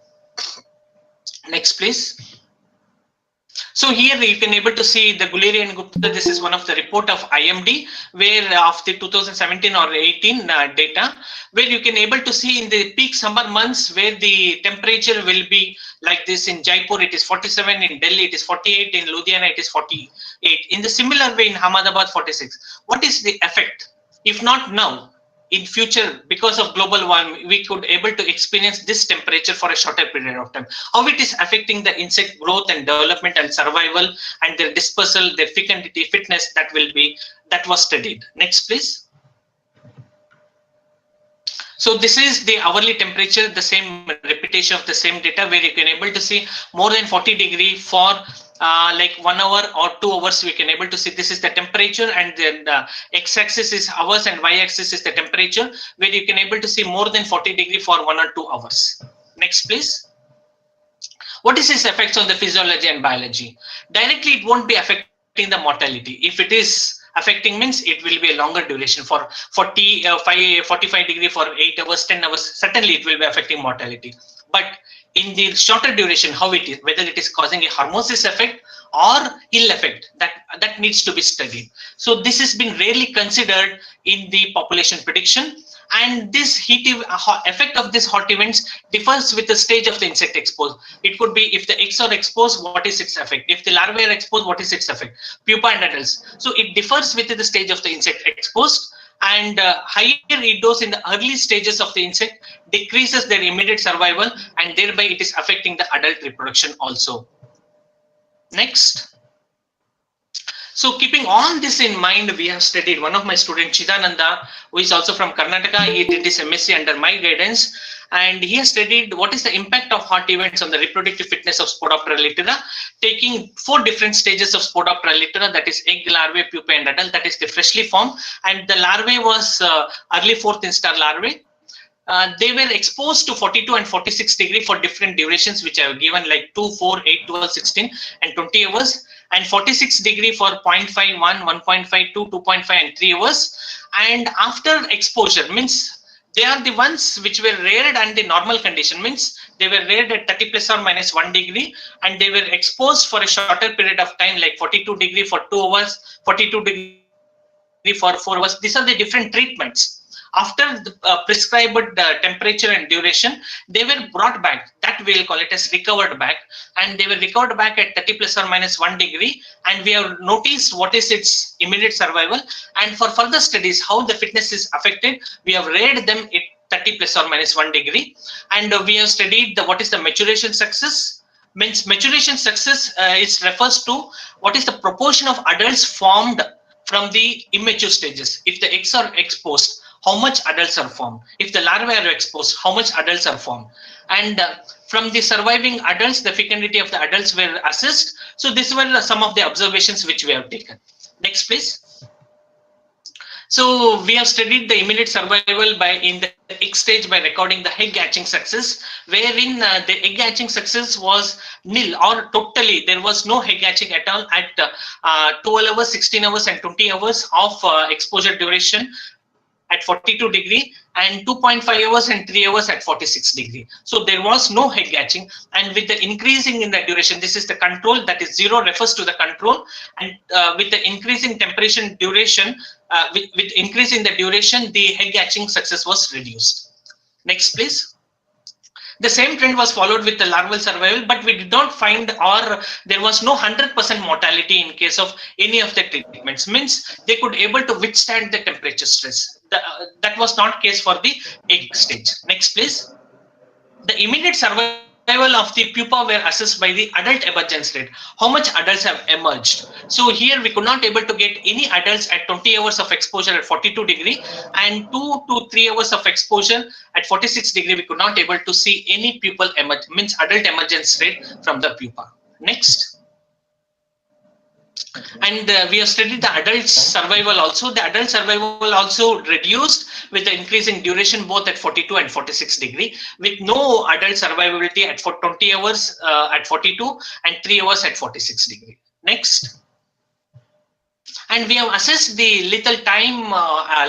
Next, please. So here you can able to see the Guleri and Gupta. This is one of the report of IMD, where of the 2017 or 18 data, where you can able to see in the peak summer months where the temperature will be like this. In Jaipur it is 47, in Delhi it is 48, in Ludhiana it is 48. In the similar way in Ahmedabad 46. What is the effect? If not now, in future, because of global warming, we could able to experience this temperature for a shorter period of time. How it is affecting the insect growth and development and survival and their dispersal, their fecundity, fitness, that was studied. Next, please. So this is the hourly temperature, the same repetition of the same data, where you can able to see more than 40 degree for like 1 hour or 2 hours. We can able to see this is the temperature, and then the x-axis is hours and y-axis is the temperature, where you can able to see more than 40 degree for 1 or 2 hours. Next, please. What is its effects on the physiology and biology? Directly, it won't be affecting the mortality. If it is affecting, means it will be a longer duration for 45 degree for 8 hours, 10 hours. Certainly, it will be affecting mortality. But in the shorter duration, how it is, whether it is causing a hormesis effect or ill effect, that needs to be studied. So this has been rarely considered in the population prediction. And this effect of this hot events differs with the stage of the insect exposed. It could be if the eggs are exposed, what is its effect? If the larvae are exposed, what is its effect? Pupa and adults. So it differs with the stage of the insect exposed. And higher heat dose in the early stages of the insect decreases their immediate survival, and thereby it is affecting the adult reproduction also. Next. So keeping all this in mind, we have studied one of my students, Chidananda, who is also from Karnataka. He did his MSc under my guidance, and he has studied what is the impact of hot events on the reproductive fitness of Spodoptera litera, taking 4 different stages of Spodoptera litera, that is egg, larvae, pupa, and adult, that is the freshly formed, and the larvae was early 4th instar larvae. They were exposed to 42 and 46 degree for different durations, which I have given, like 2, 4, 8, 12, 16, and 20 hours, and 46 degree for 0.5, 1, 1.5, 2, 2.5, and 3 hours. And after exposure, means they are the ones which were reared under the normal condition, means they were reared at 30 plus or minus 1 degree, and they were exposed for a shorter period of time, like 42 degree for 2 hours, 42 degree for 4 hours. These are the different treatments. After the prescribed temperature and duration, they were brought back. That we'll call it as recovered back, and they were recovered back at 30 plus or minus 1 degree. And we have noticed what is its immediate survival. And for further studies, how the fitness is affected, we have read them at 30 plus or minus 1 degree. And we have studied what is the maturation success. Means maturation success refers to what is the proportion of adults formed from the immature stages. If the eggs are exposed, how much adults are formed? If the larvae are exposed, how much adults are formed? And from the surviving adults, the fecundity of the adults were assessed. So these were some of the observations which we have taken. Next, please. So we have studied the immediate survival in the egg stage by recording the egg hatching success, wherein the egg hatching success was nil, or totally there was no egg hatching at all at 12 hours, 16 hours, and 20 hours of exposure duration at 42 degree, and 2.5 hours and 3 hours at 46 degree. So there was no egg hatching. And with the increasing in the duration, this is the control, that is 0 refers to the control, and with the increasing temperature duration, with increase in the duration, the egg hatching success was reduced. Next, please. The same trend was followed with the larval survival, but we did not find, or there was no 100% mortality in case of any of the treatments. Means they could able to withstand the temperature stress. That was not case for the egg stage. Next, please. The immediate survival of the pupa were assessed by the adult emergence rate. How much adults have emerged? So here we could not able to get any adults at 20 hours of exposure at 42 degree, and 2 to 3 hours of exposure at 46 degree. We could not able to see any pupal emerge, means adult emergence rate from the pupa. Next. And we have studied the adult survival also. The adult survival also reduced with the increasing duration both at 42 and 46 degree, with no adult survivability at for 20 hours at 42 and 3 hours at 46 degree. Next. And we have assessed the lethal time,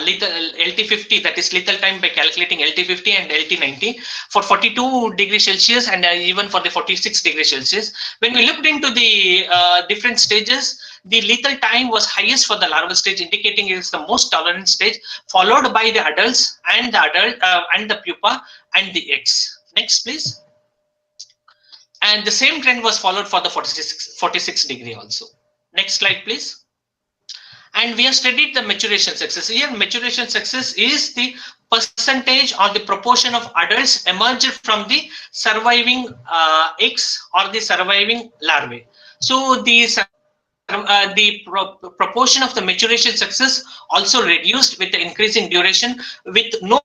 lethal LT50, that is lethal time by calculating LT50 and LT90 for 42 degrees Celsius and even for the 46 degrees Celsius. When we looked into the different stages, the lethal time was highest for the larval stage, indicating it is the most tolerant stage, followed by the adults and the pupa and the eggs. Next, please. And the same trend was followed for the 46 degree also. Next slide, please. And we have studied the maturation success. Here, maturation success is the percentage or the proportion of adults emerged from the surviving eggs or the surviving larvae. So the proportion of the maturation success also reduced with the increasing duration, with no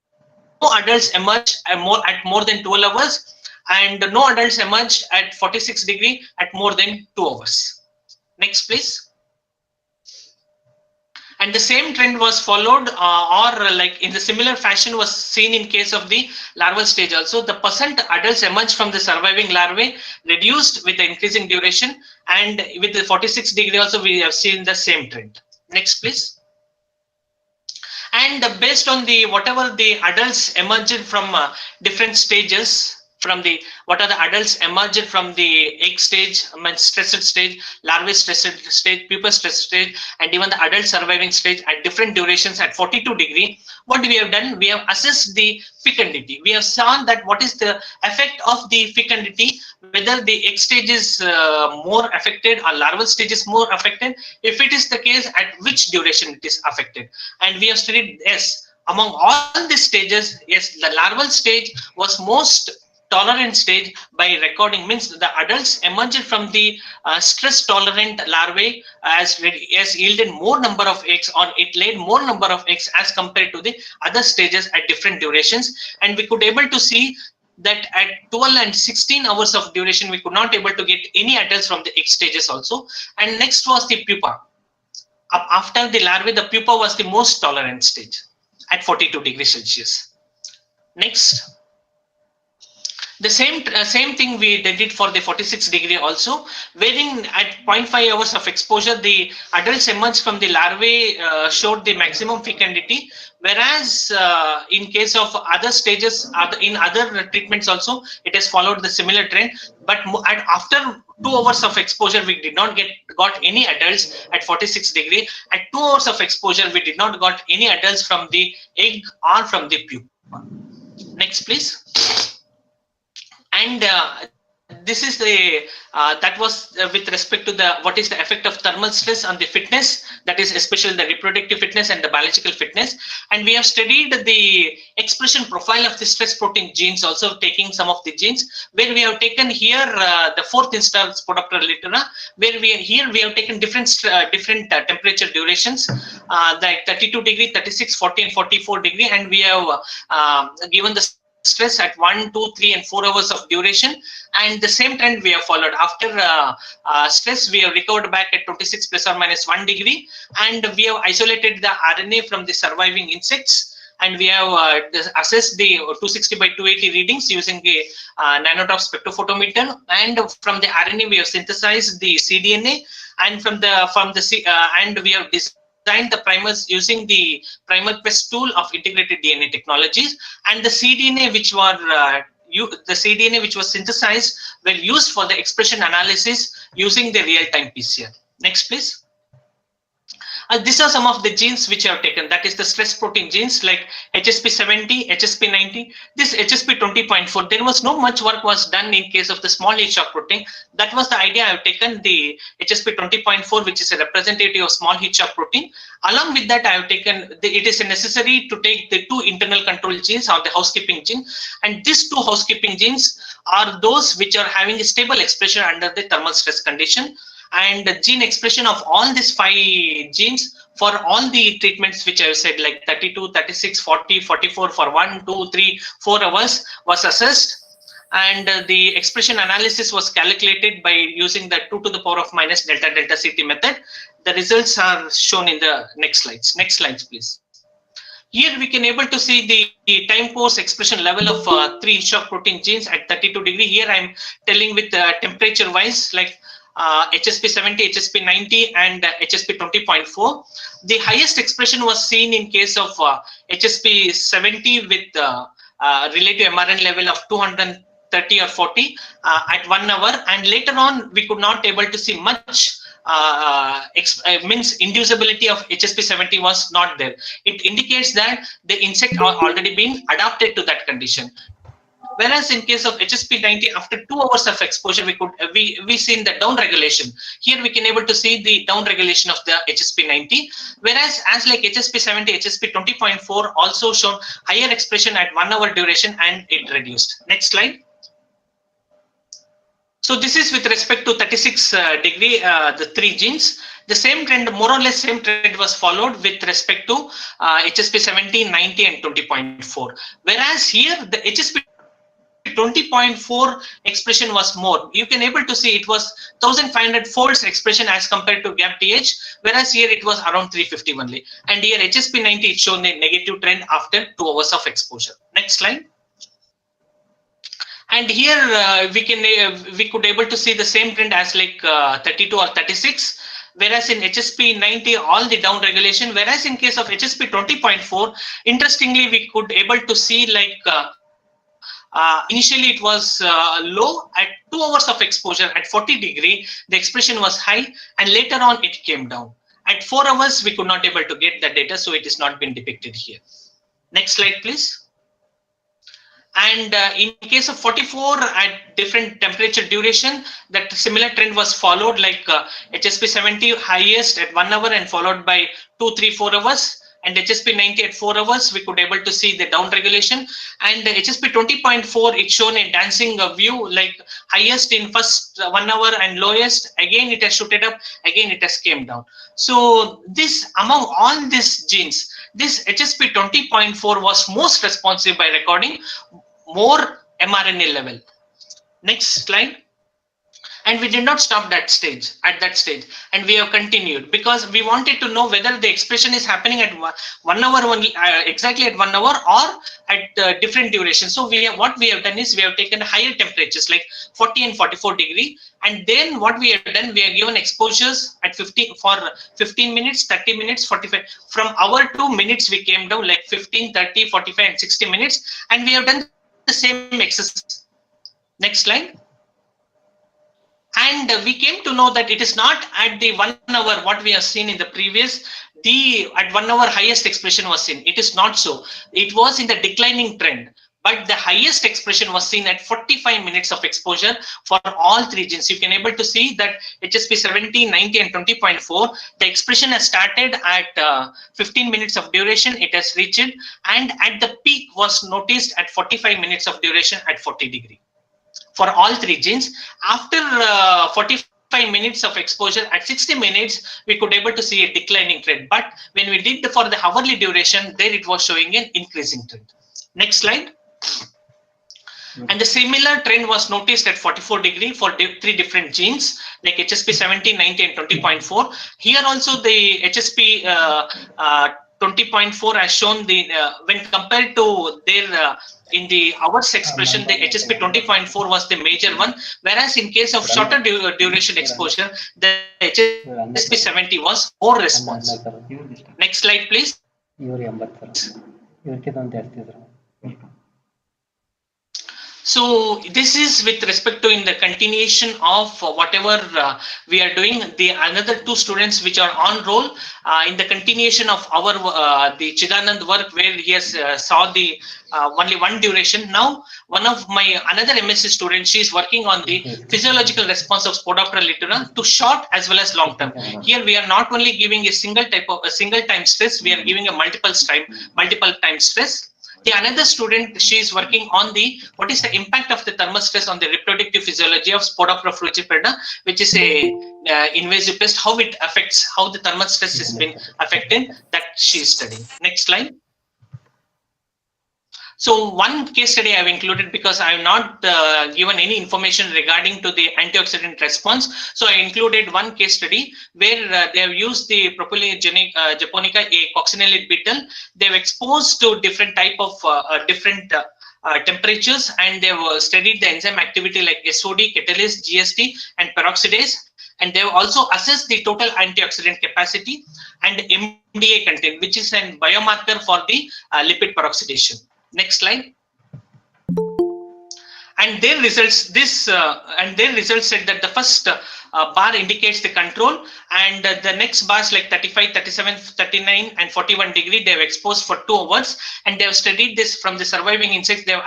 adults emerged at more than 12 hours, and no adults emerged at 46 degree at more than 2 hours. Next, please. And the same trend was followed or like in the similar fashion was seen in case of the larval stage also. The percent adults emerged from the surviving larvae reduced with the increasing duration, and with the 46 degree also we have seen the same trend. Next, please. And based on the whatever the adults emerged from different stages, from the what are the adults emerged from the egg stage, stressed stage, larvae stressed stage, pupa stressed stage, and even the adult surviving stage at different durations at 42 degree. What we have done, we have assessed the fecundity. We have seen that what is the effect of the fecundity, whether the egg stage is more affected or larval stage is more affected. If it is the case, at which duration it is affected. And we have studied, yes, among all these stages, yes, the larval stage was most tolerant stage by recording, means the adults emerged from the stress tolerant larvae as yielded more number of eggs, or it laid more number of eggs as compared to the other stages at different durations. And we could able to see that at 12 and 16 hours of duration we could not able to get any adults from the egg stages also. And next was the pupa. After the larvae, the pupa was the most tolerant stage at 42 degrees Celsius. Next. The same thing we did it for the 46 degree also, wherein at 0.5 hours of exposure, the adults emerged from the larvae showed the maximum fecundity, whereas in case of other stages, in other treatments also, it has followed the similar trend. But after 2 hours of exposure, we did not got any adults at 46 degree. At 2 hours of exposure, we did not got any adults from the egg or from the pupa. Next, please. And this is the that was with respect to the what is the effect of thermal stress on the fitness, that is especially the reproductive fitness and the biological fitness. And we have studied the expression profile of the stress protein genes, also taking some of the genes, where we have taken here the 4th instar Spodoptera litera, where we have taken different temperature durations, like 32 degree, 36, 40 and 44 degree, and we have given the stress at 1, 2, 3 and 4 hours of duration, and the same trend we have followed. After stress, we have recovered back at 26 plus or minus 1 degree, and we have isolated the RNA from the surviving insects, and we have assessed the 260 by 280 readings using the nanodrop spectrophotometer, and from the RNA we have synthesized the cDNA, and and we have designed the primers using the primer quest tool of integrated DNA technologies, and the cDNA which was synthesized were used for the expression analysis using the real-time PCR. Next, please. These are some of the genes which I have taken, that is the stress protein genes like HSP70, HSP90, this HSP20.4. There was no much work was done in case of the small heat shock protein. That was the idea. I have taken the HSP20.4, which is a representative of small heat shock protein. Along with that, I have taken, it is necessary to take the 2 internal control genes or the housekeeping gene. And these 2 housekeeping genes are those which are having a stable expression under the thermal stress condition. And the gene expression of all these 5 genes for all the treatments which I have said, like 32, 36, 40, 44 for 1, 2, 3, 4 hours was assessed. and the expression analysis was calculated by using the 2 to the power of minus delta delta CT method. The results are shown in the next slides. Next slides, please. Here we can able to see the time course expression level of 3 shock protein genes at 32 degree. Here I am telling with temperature wise, like HSP 70, HSP 90 and HSP 20.4. The highest expression was seen in case of HSP 70 with relative mRNA level of 230 or 40 at 1 hour, and later on we could not able to see much means inducibility of HSP 70 was not there. It indicates that the insect are already been adapted to that condition. Whereas in case of HSP 90, after 2 hours of exposure, we seen the down regulation. Here we can able to see the down regulation of the HSP 90. Whereas as like HSP 70, HSP 20.4 also shown higher expression at 1 hour duration and it reduced. Next slide. So this is with respect to 36 degree, the 3 genes. The same trend, more or less same trend was followed with respect to HSP 70, 90 and 20.4. Whereas here the HSP 20.4 expression was more. You can able to see it was 1500 folds expression as compared to gap TH, whereas here it was around 350 only. And here HSP 90 is shown a negative trend after 2 hours of exposure. Next slide. And here we could able to see the same trend as like 32 or 36. Whereas in HSP 90, all the down regulation. Whereas in case of HSP 20.4, interestingly, we could able to see like initially it was low at 2 hours of exposure at 40 degree. The expression was high, and later on it came down. At 4 hours, we could not able to get the data, so it is not been depicted here. Next slide, please. And in case of 44 at different temperature duration, that similar trend was followed, like HSP 70 highest at 1 hour and followed by 2, 3, 4 hours. And HSP 90 at 4 hours, we could able to see the down regulation. And HSP 20.4, it's shown a dancing view, like highest in first 1 hour and lowest. Again, it has shooted up. Again, it has came down. So this, among all these genes, this HSP 20.4 was most responsive by recording more mRNA level. Next slide. And we did not stop that stage at that stage, and we have continued because we wanted to know whether the expression is happening at 1 hour only, exactly at 1 hour, or at different duration. So what we have done is we have taken higher temperatures like 40 and 44 degree, and then what we have done, we have given exposures at 15 minutes, 30 minutes, 45. From hour to minutes, we came down like 15, 30, 45, and 60 minutes, and we have done the same exercise. Next slide. And we came to know that it is not at the 1 hour what we have seen in the previous, at 1 hour highest expression was seen. It is not so. It was in the declining trend, but the highest expression was seen at 45 minutes of exposure for all 3 genes. You can able to see that HSP 70, 90 and 20.4, the expression has started at 15 minutes of duration, it has reached, and at the peak was noticed at 45 minutes of duration at 40 degree. For all 3 genes, after 45 minutes of exposure at 60 minutes, we could able to see a declining trend. But when we did for the hourly duration, there it was showing an increasing trend. Next slide. And the similar trend was noticed at 44 degree for 3 different genes like HSP 70, 90 and 20.4. Here also the HSP 20.4 has shown the when compared to their in the hours expression, the HSP 20.4 was the major one, whereas in case of shorter duration exposure, the HSP 70 was more responsive. Next slide, please. So this is with respect to in the continuation of whatever we are doing. The another 2 students which are on roll in the continuation of our the Chidanand work, where he has saw the only 1 duration. Now one of my another MSc student, she is working on the physiological response of Spodoptera littera to short as well as long term. Here we are not only giving a single time stress, we are giving a multiple time stress. The another student, she is working on the what is the impact of the thermal stress on the reproductive physiology of Spodoptera frugipeda, which is a invasive pest, how it affects, how the thermal stress has been affected, that she is studying. Next slide. So one case study I've included because I have not given any information regarding to the antioxidant response. So I included one case study where they have used the Propylogenic japonica, a coccinellid beetle. They've exposed to different type of different temperatures, and they've studied the enzyme activity like SOD, catalase, GST, and peroxidase. And they've also assessed the total antioxidant capacity and MDA content, which is a biomarker for the lipid peroxidation. Next slide. And their results said that the first bar indicates the control, and the next bars like 35, 37, 39, and 41 degree they have exposed for 2 hours, and they have studied this from the surviving insects. They have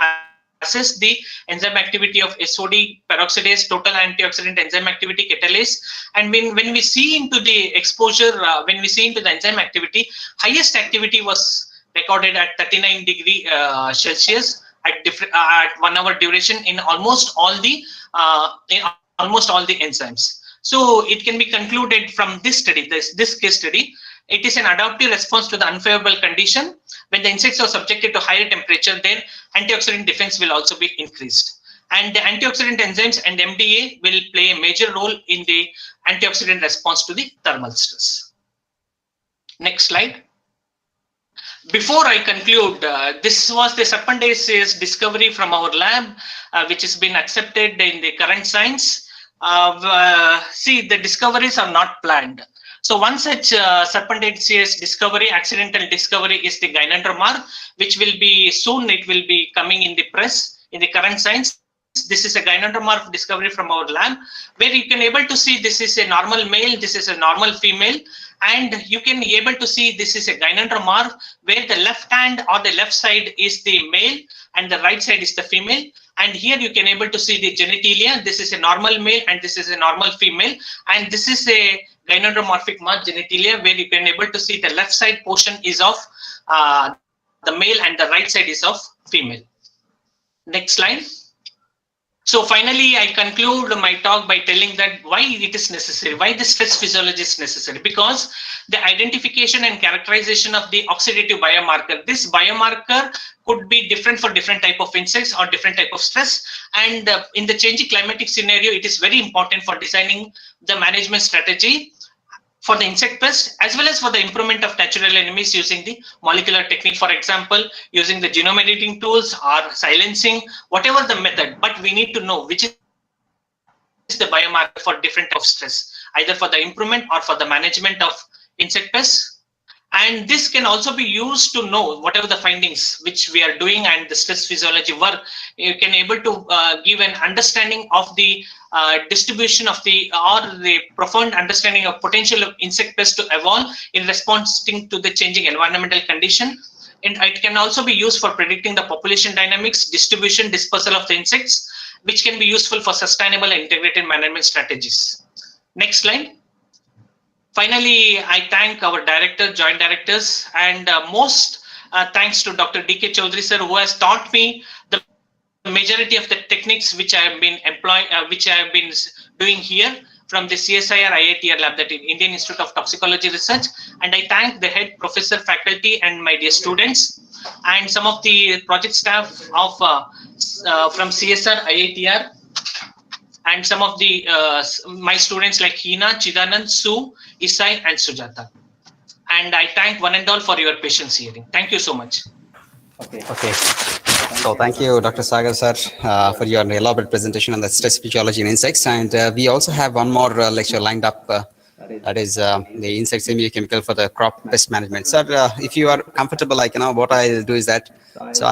assessed the enzyme activity of SOD, peroxidase, total antioxidant enzyme activity, catalase. And when we see into the exposure, when we see into the enzyme activity, highest activity was recorded at 39 degree Celsius at 1 hour duration in almost all the enzymes. So it can be concluded from this study, this case study, it is an adaptive response to the unfavorable condition. When the insects are subjected to higher temperature, their antioxidant defense will also be increased. And the antioxidant enzymes and MDA will play a major role in the antioxidant response to the thermal stress. Next slide. Before I conclude, this was the serpendaceous discovery from our lab, which has been accepted in the current science. See, the discoveries are not planned. So one such serpendaceous discovery, accidental discovery, is the gynandromorph, which will be soon, it will be coming in the press in the current science. This is a gynandromorph discovery from our lab, where you can able to see this is a normal male, this is a normal female, and you can be able to see this is a gynandromorph where the left hand or the left side is the male and the right side is the female. And here you can able to see the genitalia. This is a normal male and this is a normal female, and this is a gynandromorphic mark genitalia where you can able to see the left side portion is of the male and the right side is of female. Next slide. So finally, I conclude my talk by telling that why it is necessary, why the stress physiology is necessary, because the identification and characterization of the oxidative biomarker, this biomarker could be different for different type of insects or different type of stress. And in the changing climatic scenario, it is very important for designing the management strategy for the insect pest, as well as for the improvement of natural enemies using the molecular technique, for example, using the genome editing tools or silencing, whatever the method, but we need to know which is the biomarker for different type of stress, either for the improvement or for the management of insect pests. And this can also be used to know whatever the findings which we are doing and the stress physiology work, you can able to give an understanding of the distribution of the profound understanding of potential of insect pests to evolve in response to the changing environmental condition. And it can also be used for predicting the population dynamics, distribution, dispersal of the insects, which can be useful for sustainable and integrated management strategies. Next slide. Finally, I thank our director, joint directors, and most thanks to Dr. D.K. Chaudhary sir, who has taught me the majority of the techniques which I have been doing here from the CSIR IATR lab, that is Indian Institute of Toxicology Research. And I thank the head professor, faculty, and my dear students, and some of the project staff of from CSR IATR, and some of the my students like Hina, Chidanand, Sue, Isai, and Sujata. And I thank one and all for your patience hearing. Thank you so much. Okay. So thank you, Dr. Sagar sir, for your elaborate presentation on the stress physiology in insects. And we also have one more lecture lined up. That is the insect semiochemical for the crop pest management. Sir, if you are comfortable, what I'll do is that, so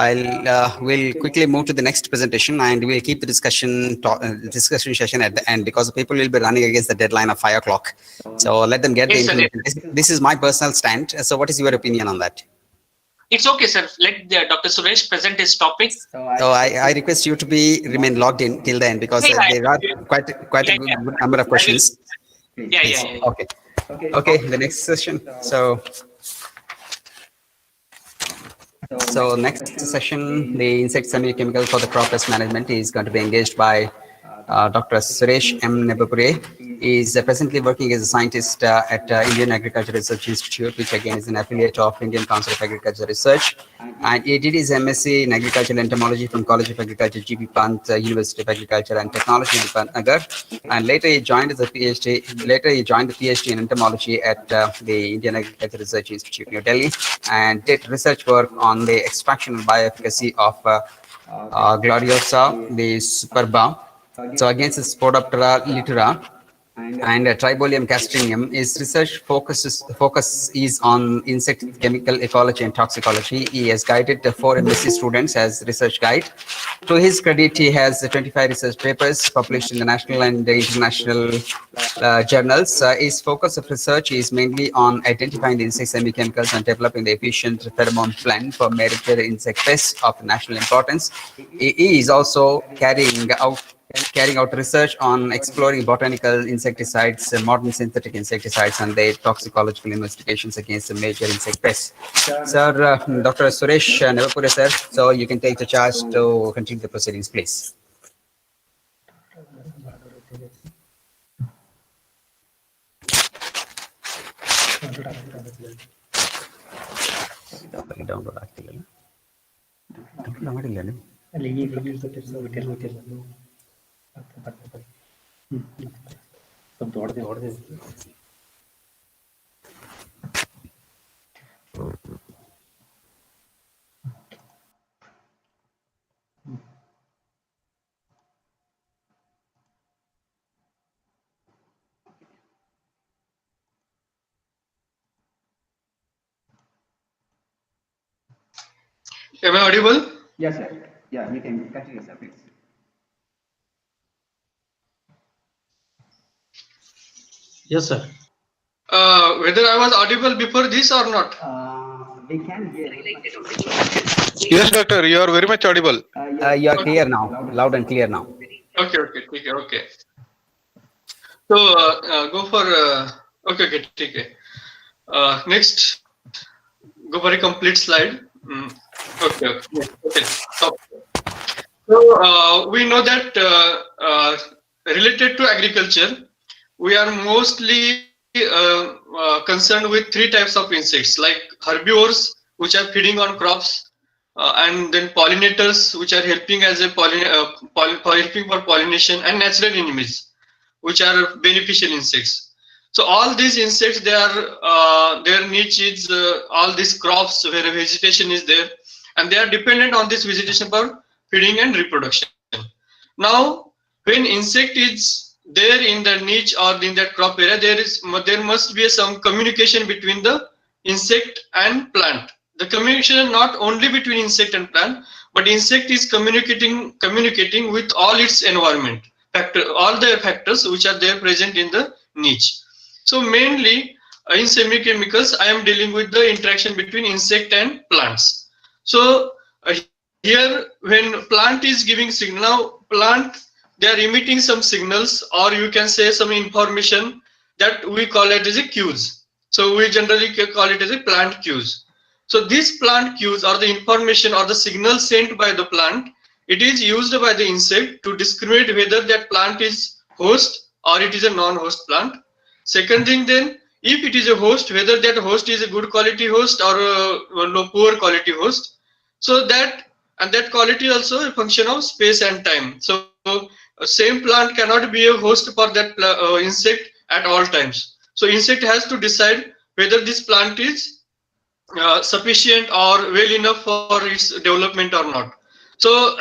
we'll quickly move to the next presentation, and we'll keep the discussion session at the end, because people will be running against the deadline of 5 o'clock. So let them get the information. This is my personal stand. So what is your opinion on that? It's okay, sir. Let Dr. Suresh present his topic. So I request you to remain logged in till then, because there are quite a good number of questions. Yeah. Okay. The next session. So next session, the insect semiochemical for the crop pest management is going to be engaged by Dr. Suresh M. Nebapure is presently working as a scientist at Indian Agriculture Research Institute, which again is an affiliate of Indian Council of Agriculture Research. And he did his MSc in Agricultural Entomology from College of Agriculture, G.B. Pant, University of Agriculture and Technology in Pantnagar. And later he joined the PhD in Entomology at the Indian Agriculture Research Institute, New Delhi, and did research work on the extraction and bioefficacy of Gloriosa, the superba. So against the Spodoptera litera and Tribolium castrinum, his research focus is on insect chemical ecology and toxicology. He has guided 4 MSc students as research guide. To his credit, he has 25 research papers published in the national and the international journals. His focus of research is mainly on identifying the insect semiochemicals and developing the efficient pheromone plan for major insect pests of national importance. He is also carrying out research on exploring botanical insecticides, modern synthetic insecticides, and their toxicological investigations against the major insect pests. Sir, Dr. Suresh Nebapure, sir, so you can take the charge to continue the proceedings, please. Download ಆಗ್ತಿಲ್ಲ ಮಾಡಿಲ್ಲ Am I audible? Yes, sir. Yeah, you can continue, sir, please. Yes, sir. Whether I was audible before this or not? We can hear. Yes, doctor, you are very much audible. You are clear now, loud and clear now. Okay. So go for okay. Next, go for a complete slide. Okay. Stop. So we know that related to agriculture, we are mostly concerned with 3 types of insects, like herbivores, which are feeding on crops, and then pollinators, which are helping as a helping for pollination, and natural enemies, which are beneficial insects. So all these insects, their niche is all these crops where vegetation is there, and they are dependent on this vegetation for feeding and reproduction. Now, when insect is there in the niche or in that crop area, there must be some communication between the insect and plant. The communication not only between insect and plant, but insect is communicating with all its environment all the factors which are there present in the niche. So mainly in semiochemicals, I am dealing with the interaction between insect and plants. So here, when plant is giving signal, now plant, they are emitting some signals, or you can say some information that we call it as a cues. So we generally call it as a plant cues. So these plant cues, or the information or the signal sent by the plant, it is used by the insect to discriminate whether that plant is host or it is a non-host plant. Second thing, then, if it is a host, whether that host is a good quality host or a poor quality host. So that quality also a function of space and time. So same plant cannot be a host for that insect at all times. So insect has to decide whether this plant is sufficient or well enough for its development or not. So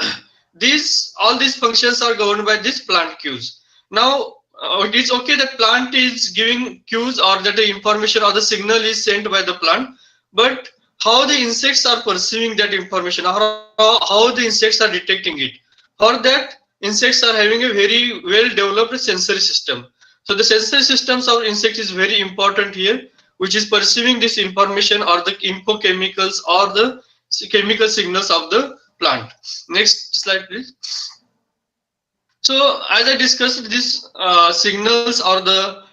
all these functions are governed by these plant cues. Now it is okay that plant is giving cues, or that the information or the signal is sent by the plant, but how the insects are perceiving that information, or how the insects are detecting it. For that, insects are having a very well developed sensory system. So the sensory systems of insects is very important here, which is perceiving this information or the infochemicals or the chemical signals of the plant. Next slide, please. So as I discussed, these signals or the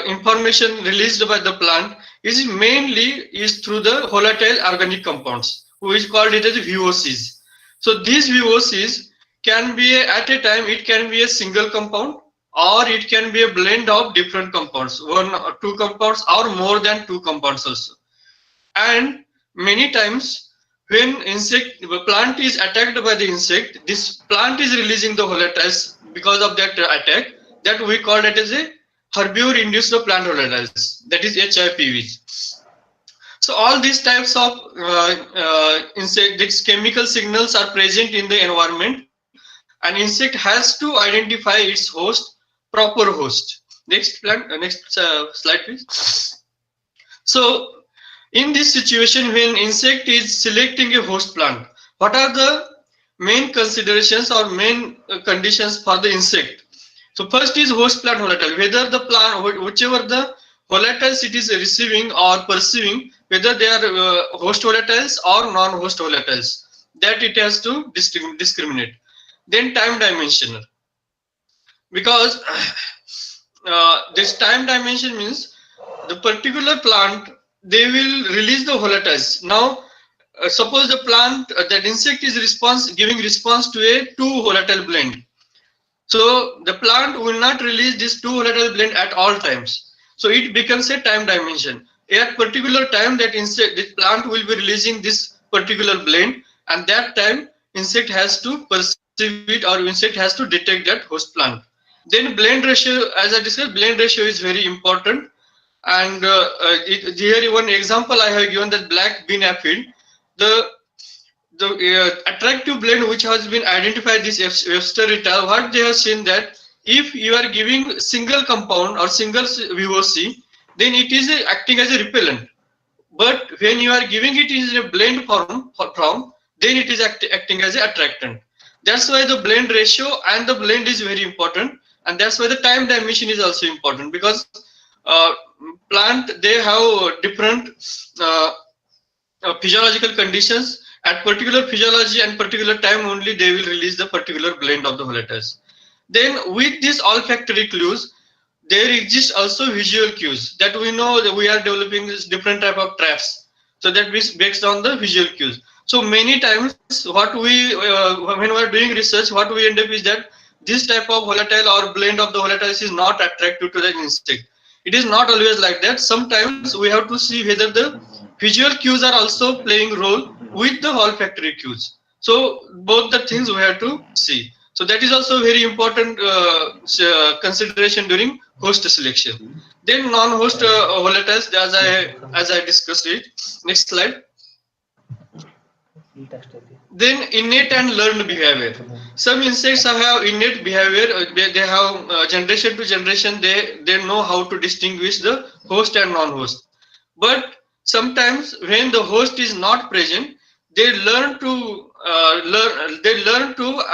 information released by the plant is mainly through the volatile organic compounds, which is called it as VOCs. So these VOCs can be at a time, it can be a single compound, or it can be a blend of different compounds, one or two compounds, or more than two compounds also. And many times when plant is attacked by the insect, this plant is releasing the volatiles because of that attack, that we call it as a herbivore induced plant volatiles, that is HIPVs. So all these types of insect, these chemical signals are present in the environment, and insect has to identify its host, proper host. Next slide please. So in this situation, when insect is selecting a host plant, what are the main considerations or main conditions for the insect? So first is host plant volatile, whether the plant, whichever the volatiles it is receiving or perceiving, whether they are host volatiles or non-host volatiles, that it has to discriminate. Then time dimension, because this time dimension means the particular plant, they will release the volatiles. Now suppose the plant, that insect is giving response to a 2 volatile blend. So the plant will not release this 2 volatile blend at all times. So it becomes a time dimension. At particular time, that this plant will be releasing this particular blend, and that time insect has to perceive it, or insect has to detect that host plant. Then blend ratio, as I discussed, blend ratio is very important. And here one example I have given, that black bean aphid, the attractive blend which has been identified, this Webster et al., what they have seen, that if you are giving single compound or single VOC, then it is acting as a repellent. But when you are giving it in a blend form, then it is acting as an attractant. That's why the blend ratio and the blend is very important, and that's why the time dimension is also important, because plant, they have different physiological conditions. At particular physiology and particular time only, they will release the particular blend of the volatiles. Then with these olfactory clues, there exist also visual cues, that we know that we are developing this different type of traps. So that is based on the visual cues. So many times what we, when we are doing research, what we end up is that this type of volatile or blend of the volatiles is not attractive to the insect. It is not always like that. Sometimes we have to see whether the visual cues are also playing role with the olfactory cues. So both the things we have to see. So that is also very important consideration during host selection. Then non-host volatiles, as I discussed it. Next slide. Then innate and learned behavior. Some insects have innate behavior. They have generation to generation, they know how to distinguish the host and non-host. But sometimes when the host is not present, they learn to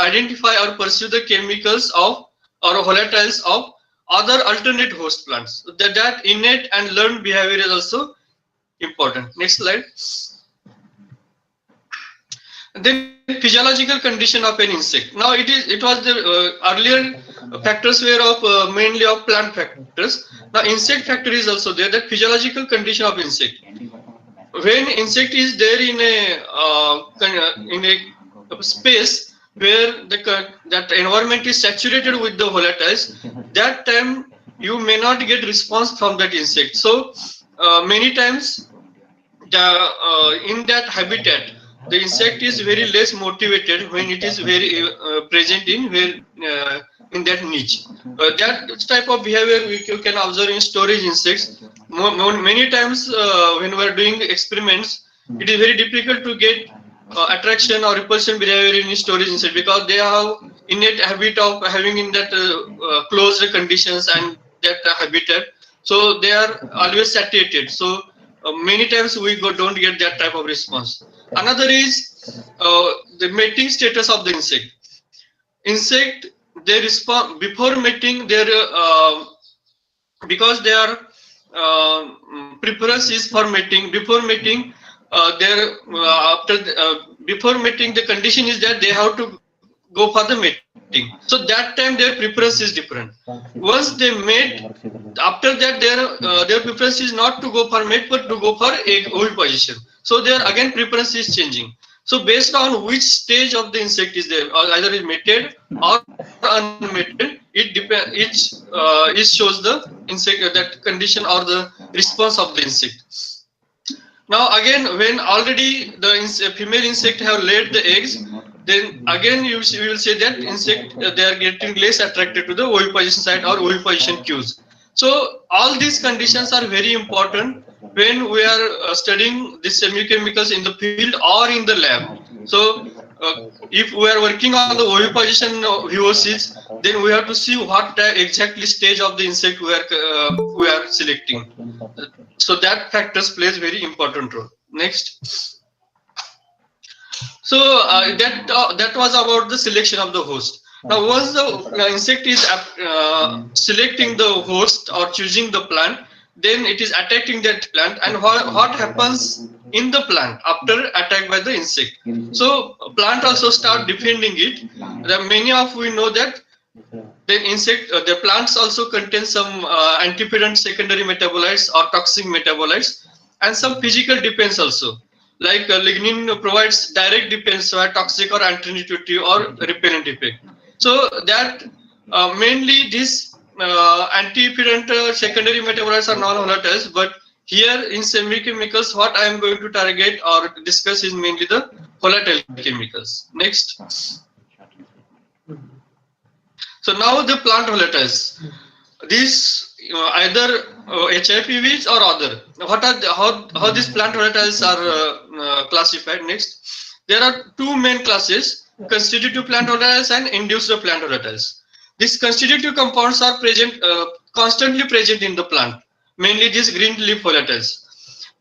identify or pursue the chemicals of or volatiles of other alternate host plants. So that innate and learned behavior is also important. Next slide. Then physiological condition of an insect. Now it was the earlier factors were of mainly of plant factors. Now insect factor is also there, that physiological condition of insect. When insect is there in a space where that environment is saturated with the volatiles, that time you may not get response from that insect. So many times in that habitat, the insect is very less motivated when it is very present in that niche. That type of behavior you can observe in storage insects. Many times when we are doing experiments, it is very difficult to get attraction or repulsion behavior in storage insects, because they have innate habit of having in that closed conditions and that habitat. So they are always satiated. So many times we don't get that type of response. Another is the mating status of the insect. Insect, they respond before mating. Because their preference is for mating. Before mating, before mating, the condition is that they have to go for the mating. So that time their preference is different. Once they mate, after that their preference is not to go for mate, but to go for oviposition. So their again preference is changing. So based on which stage of the insect is there, or either is mated or unmated, it shows the insect that condition or the response of the insect. Now again, when already the female insect have laid the eggs, then again we will say that insect they are getting less attracted to the oviposition site or oviposition cues. So all these conditions are very important when we are studying the semiochemicals in the field or in the lab. So if we are working on the oviposition VOCs, then we have to see what exactly stage of the insect we are selecting. So that factors plays very important role. Next. So that was about the selection of the host. Now once the insect is selecting the host or choosing the plant, then it is attacking that plant, and what happens in the plant after attack by the insect. So plant also start defending it. There are many of we know that the plants also contain some antioxidant secondary metabolites or toxic metabolites, and some physical defense also. Like lignin provides direct defense where toxic or anti-nutritive or repellent effect. So that mainly these antioxidant secondary metabolites are non-volatiles, but here in semiochemicals, what I am going to target or discuss is mainly the volatile chemicals. Next. So now the plant volatiles. These either HIPVs or other. What are how these plant volatiles are classified? Next, there are two main classes: constitutive plant volatiles and induced plant volatiles. These constitutive compounds are constantly present in the plant, mainly these green leaf volatiles.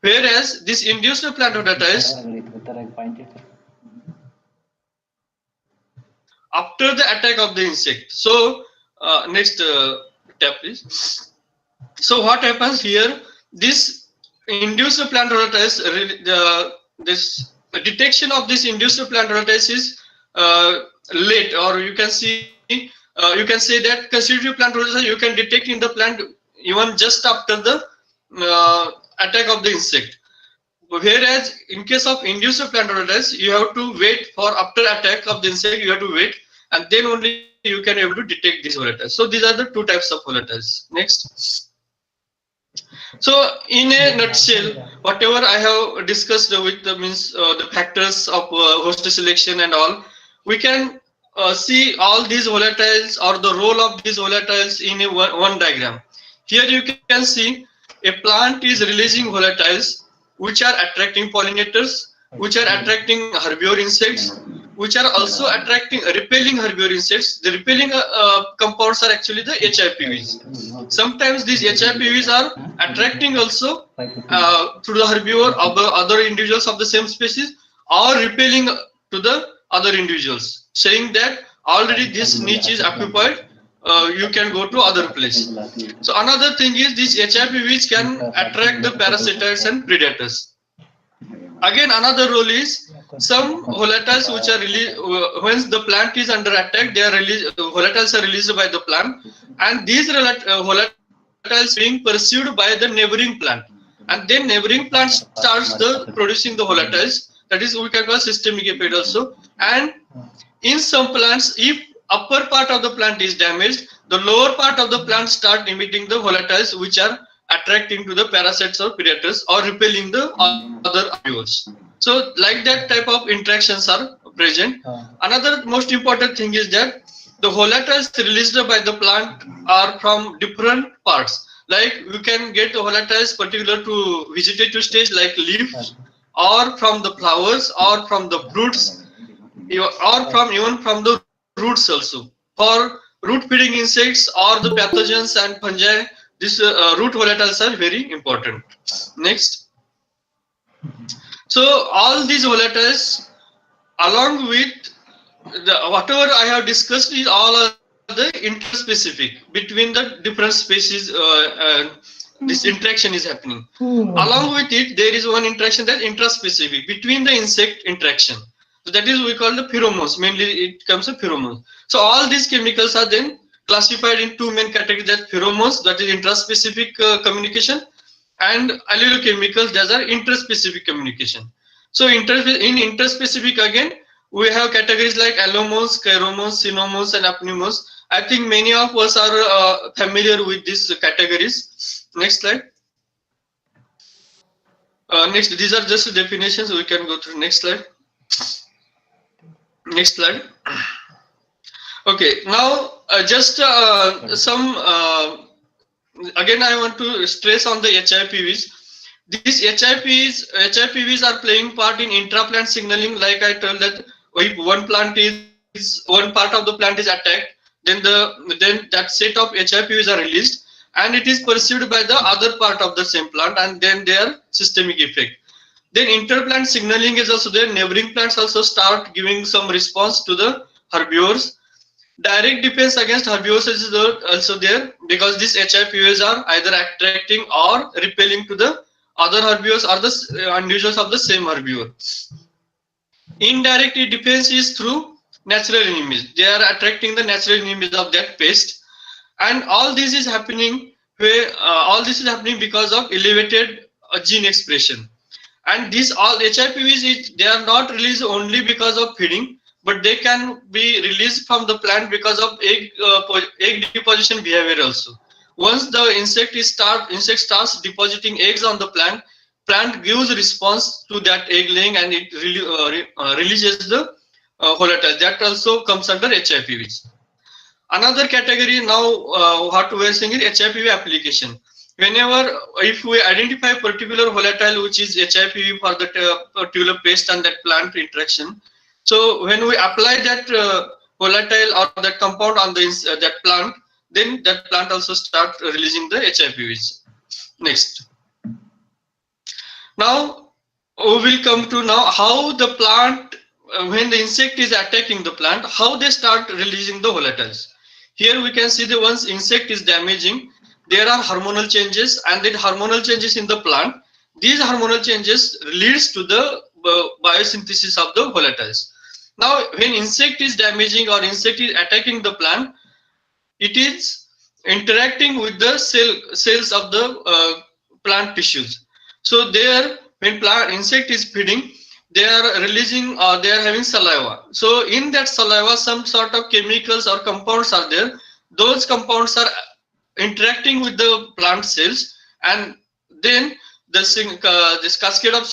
Whereas these induced plant volatiles, after the attack of the insect. So next tab please. So what happens here? This induced plant volatiles, this detection of this induced plant volatiles is late, or you can see you can say that constitutive plant volatiles you can detect in the plant even just after the attack of the insect. Whereas in case of induced plant volatiles, you have to wait for after attack of the insect. You have to wait, and then only you can able to detect these volatiles. So these are the two types of volatiles. Next. So in a nutshell, whatever I have discussed with the factors of host selection and all, we can see all these volatiles or the role of these volatiles in a one diagram. Here you can see a plant is releasing volatiles which are attracting pollinators, which are attracting herbivore insects, which are also repelling herbivore insects. The repelling compounds are actually the HIPVs. Sometimes these HIPVs are attracting also to the herbivore of other individuals of the same species, or repelling to the other individuals, saying that already this niche is occupied, you can go to other place. So another thing is these HIPVs can attract the parasitoids and predators. Again, another role is some volatiles which are released when the plant is under attack. They are released. Volatiles are released by the plant, and these volatiles being pursued by the neighboring plant, and then neighboring plant starts producing the volatiles. That is, we can call systemic effect also. And in some plants, if upper part of the plant is damaged, the lower part of the plant start emitting the volatiles which are attracting to the parasites or predators or repelling the other herbivores. So like that type of interactions are present. Another most important thing is that the volatiles released by the plant are from different parts. Like you can get the volatiles particular to vegetative stage like leaves, or from the flowers, or from the fruits, or from even from the roots also. For root feeding insects or the pathogens and fungi, these root volatiles are very important. Next. So all these volatiles, along with whatever I have discussed, is all are the interspecific between the different species. This interaction is happening. Along with it, there is one interaction that intraspecific between the insect interaction. So that is we call the pheromones. Mainly it comes to pheromones. So all these chemicals are then classified in two main categories: that pheromones, that is intraspecific communication, and allelochemicals, that are interspecific communication. So in interspecific again, we have categories like allomos, chiromos, cynomos, and apneumos. I think many of us are familiar with these categories. Next slide. Next, these are just definitions. We can go through next slide. Next slide. Okay, now just some again I want to stress on the HIPVs. These HIPVs are playing part in intraplant signaling. Like I told that if one part of the plant is attacked, then that set of HIPVs are released, and it is perceived by the other part of the same plant, and then their systemic effect. Then interplant signaling is also there. Neighboring plants also start giving some response to the herbivores. Direct defense against herbivores is also there, because these HIPVs are either attracting or repelling to the other herbivores or the individuals of the same herbivore. Indirect defense is through natural enemies. They are attracting the natural enemies of that pest, and all this is happening because of elevated gene expression. And these all HIPVs, they are not released only because of feeding, but they can be released from the plant because of egg deposition behavior also. Once the insect starts depositing eggs on the plant gives response to that egg laying, and it releases the volatile. That also comes under HIPVs. Another category now, what we are saying is HIPV application. Whenever, if we identify a particular volatile which is HIPV for that particular pest and that plant interaction, so when we apply that volatile or that compound on that plant, then that plant also start releasing the HIPVs. Next. Now we will come to now how the plant, when the insect is attacking the plant, how they start releasing the volatiles. Here we can see that once insect is damaging, there are hormonal changes, and then hormonal changes in the plant. These hormonal changes leads to the biosynthesis of the volatiles. Now, when insect is damaging or insect is attacking the plant, it is interacting with the cells of the plant tissues. So there, when insect is feeding, they are releasing or they are having saliva. So in that saliva, some sort of chemicals or compounds are there. Those compounds are interacting with the plant cells, and then this cascade of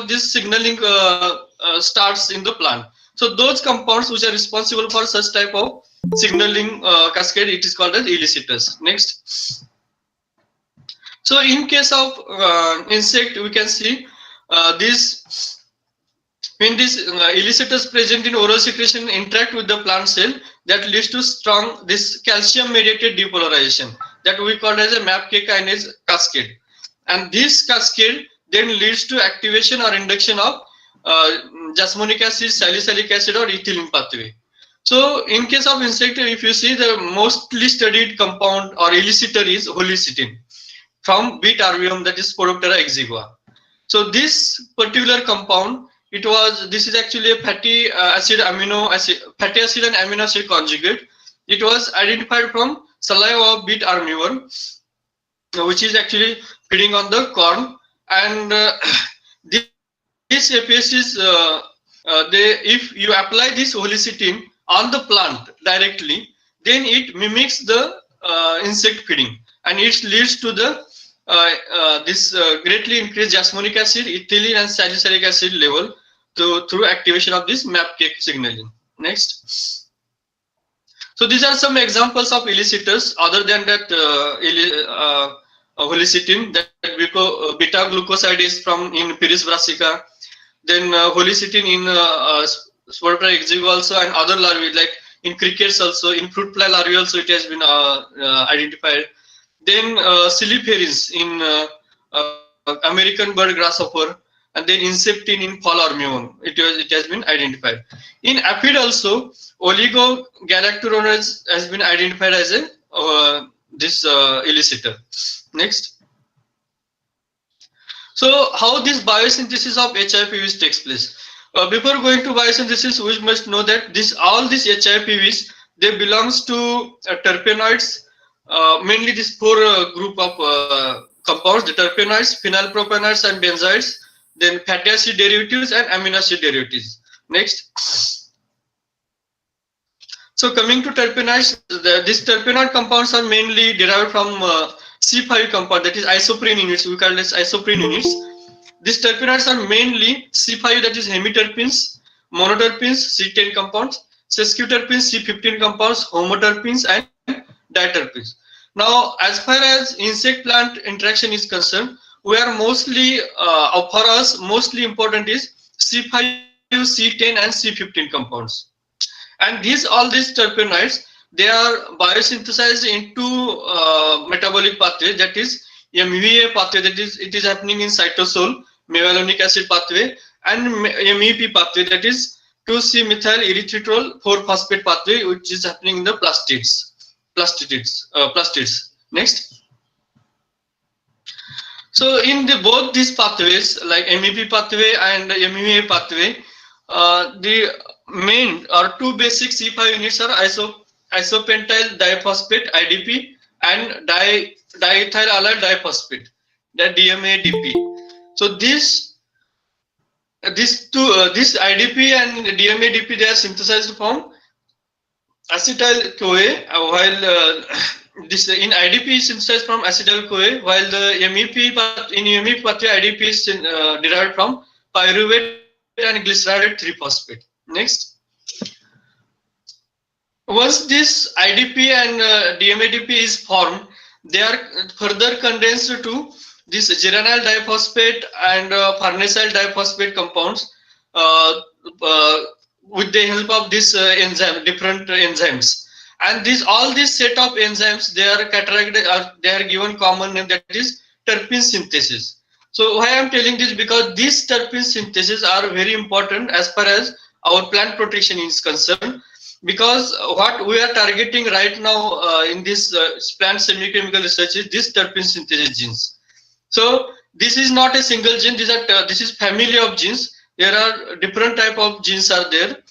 this signaling starts in the plant. So those compounds which are responsible for such type of signaling cascade, it is called as elicitors. Next. So in case of insect, we can see this, when these elicitors present in oral secretion interact with the plant cell, that leads to strong this calcium mediated depolarization that we call as a MAPK kinase cascade. And this cascade then leads to activation or induction of jasmonic acid, salicylic acid, or ethylene pathway. So in case of insect, if you see, the mostly studied compound or elicitor is holicitine from beet arvium, that is Sporoptera exigua. So this particular compound, this is actually a fatty acid and amino acid conjugate. It was identified from saliva of beet armivore, which is actually feeding on the corn. And this APS is, if you apply this holicitine on the plant directly, then it mimics the insect feeding, and it leads to the greatly increased jasmonic acid, ethylene, and salicylic acid level through activation of this MAPK signaling. Next. So these are some examples of elicitors other than that holicitine. That beta glucoside is from in Pyrrhus brassica. Then holicitine in Sporoptera exigua also, and other larvae like in crickets also, in fruit fly larvae also it has been identified. Then siliferins in American bird grasshopper, and then inceptine in fall armyworm. It has been identified. In aphid also, oligogalacturonase has been identified as a this elicitor. Next. So how this biosynthesis of HIPVs takes place? Before going to biosynthesis, we must know that all these HIPVs, they belongs to terpenoids. Mainly this four group of compounds: the terpenoids, phenylpropanoids, and benzoids. then fatty acid derivatives and amino acid derivatives. Next. So coming to terpenoids, these terpenoid compounds are mainly derived from C5 compound, that is isoprene units. We call this isoprene units. These terpenoids are mainly C5, that is hemiterpenes, monoterpenes, C10 compounds, sesquiterpenes, C15 compounds, homoterpenes, and diterpenes. Now, as far as insect-plant interaction is concerned, we are mostly, for us, mostly important is C5, C10, and C15 compounds. And all these terpenoids, they are biosynthesized into metabolic pathway, that is MVA pathway, that is it is happening in cytosol, mevalonic acid pathway, and MEP pathway, that is 2-C-methyl erythritol 4-phosphate pathway, which is happening in the plastids. Next. So in both these pathways, like MEP pathway and MEA pathway, the main or two basic C5 units are isopentyl diphosphate (IDP) and diethyl allyl diphosphate, that DMA-DP. So this IDP and DMA-DP, they are synthesized from acetyl-CoA, while this in IDP is synthesized from acetyl-CoA, while the MEP pathway IDP is derived from pyruvate and glyceride 3-phosphate. Next. Once this IDP and DMA-DP is formed, they are further condensed to this geranyl diphosphate and farnesyl diphosphate compounds with the help of this different enzymes. And all these set of enzymes, they are categorized, they are given common name, that is terpene synthesis. So why I am telling this, because these terpene synthesis are very important as far as our plant protection is concerned, because what we are targeting right now in this plant semiochemical research is this terpene synthesis genes. So this is not a single gene, this is family of genes. There are different type of genes are there,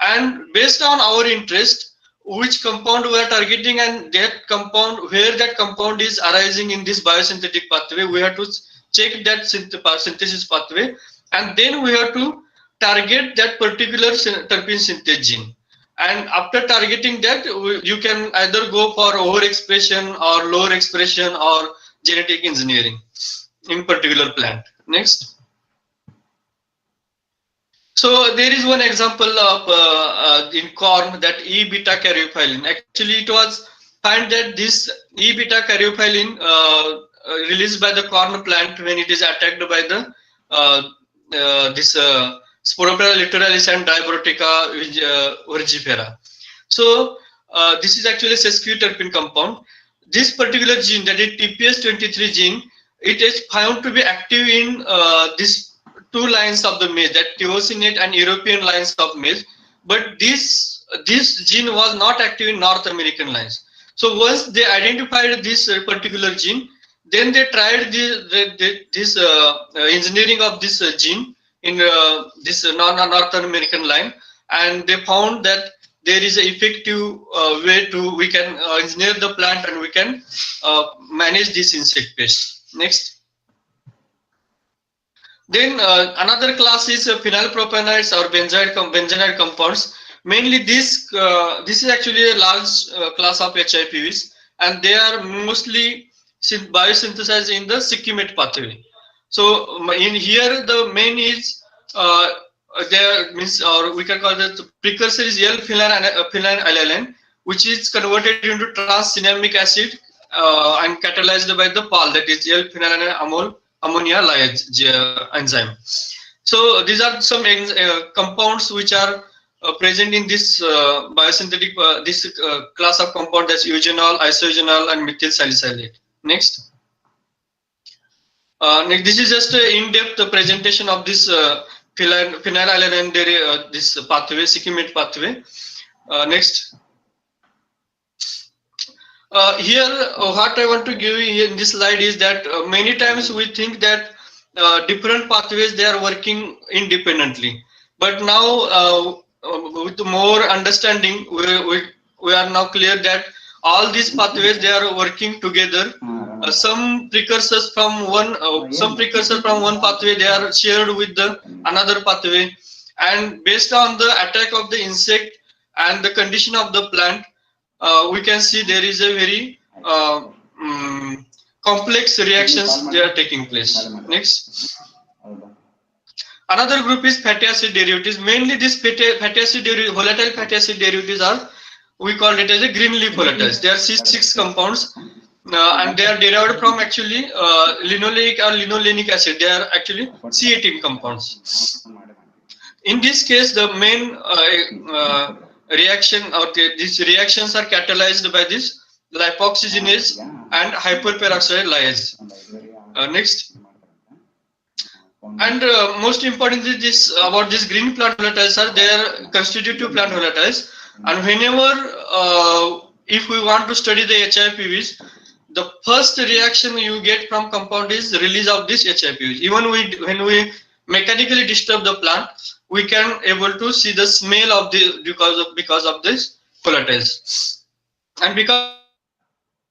and based on our interest, which compound we are targeting, and that compound, where that compound is arising in this biosynthetic pathway, we have to check that synthesis pathway, and then we have to target that particular terpene synthase gene. And after targeting that, you can either go for overexpression or lower expression or genetic engineering in particular plant. Next. So there is one example of in corn, that E-beta caryophyllene. Actually, it was found that this E-beta caryophyllene released by the corn plant when it is attacked by the Sporoptera littoralis and Dibrotica virgifera. So this is actually a sesquiterpene compound. This particular gene, that is TPS23 gene, it is found to be active in these two lines of the maize, that Teoscinate and European lines of maize. But this gene was not active in North American lines. So once they identified this particular gene, then they tried this engineering of this gene in this North American line, and they found that there is an effective way we can engineer the plant, and we can manage this insect pest. Next. Then another class is phenylpropanoids or benzenide compounds. Mainly this is actually a large class of HIPVs, and they are mostly biosynthesized in the Sikimate pathway. So in here the main is there means, or we can call it, the precursor is L-phenylalanine, which is converted into trans-cinnamic acid and catalyzed by the PAL, that is L-phenylalanine ammonia lyase enzyme. So these are some compounds which are present in this biosynthetic class of compound, that's eugenol, isogenol, and methyl salicylate. Next. This is just an in-depth presentation of this phenylalanine this pathway, Sikimate pathway. Next. Here, what I want to give you in this slide is that many times we think that different pathways, they are working independently. But now, with more understanding, we are now clear that all these pathways, they are working together some precursors from one pathway, they are shared with the another pathway, and based on the attack of the insect and the condition of the plant, we can see there is a very complex reactions they are taking place. Next. Another group is fatty acid derivatives. Mainly these volatile fatty acid derivatives are, we call it as a green leaf volatiles. They are C6 compounds, and they are derived from actually linoleic or linolenic acid. They are actually C18 compounds. In this case, the main reaction, these reactions are catalyzed by this lipoxygenase and hyperperoxide lyase. Next. And most importantly, this about these green plant volatiles are their constitutive plant volatiles. And whenever if we want to study the HIPVs, the first reaction you get from compound is release of this HIPVs. Even when we mechanically disturb the plant, we can able to see the smell of the because of this volatiles. And because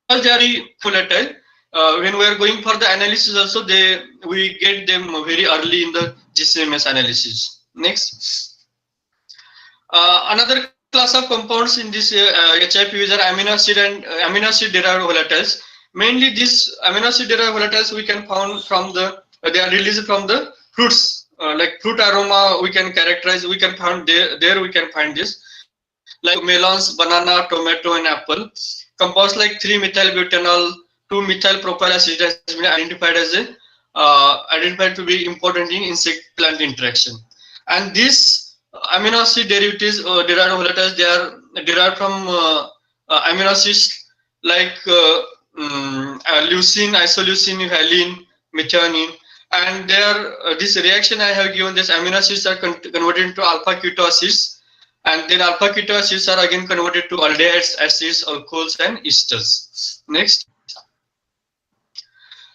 they are volatile, when we are going for the analysis also, we get them very early in the GCMS analysis. Next. Another class of compounds in this HIPVs are amino acid derived volatiles. Mainly these amino acid derived volatiles we can found from they are released from the fruits, like fruit aroma we can characterize, we can find there we can find this, like melons, banana, tomato and apple. Compounds like 3-methylbutanol, 2-methylpropyl acid has been identified as identified to be important in insect plant interaction. And these amino acid derivatives derived volatiles, they are derived from amino acids like leucine, isoleucine, valine, methionine, and this reaction I have given, this amino acids are converted into alpha keto acids, and then alpha keto acids are again converted to aldehydes, acids, alcohols and esters. Next.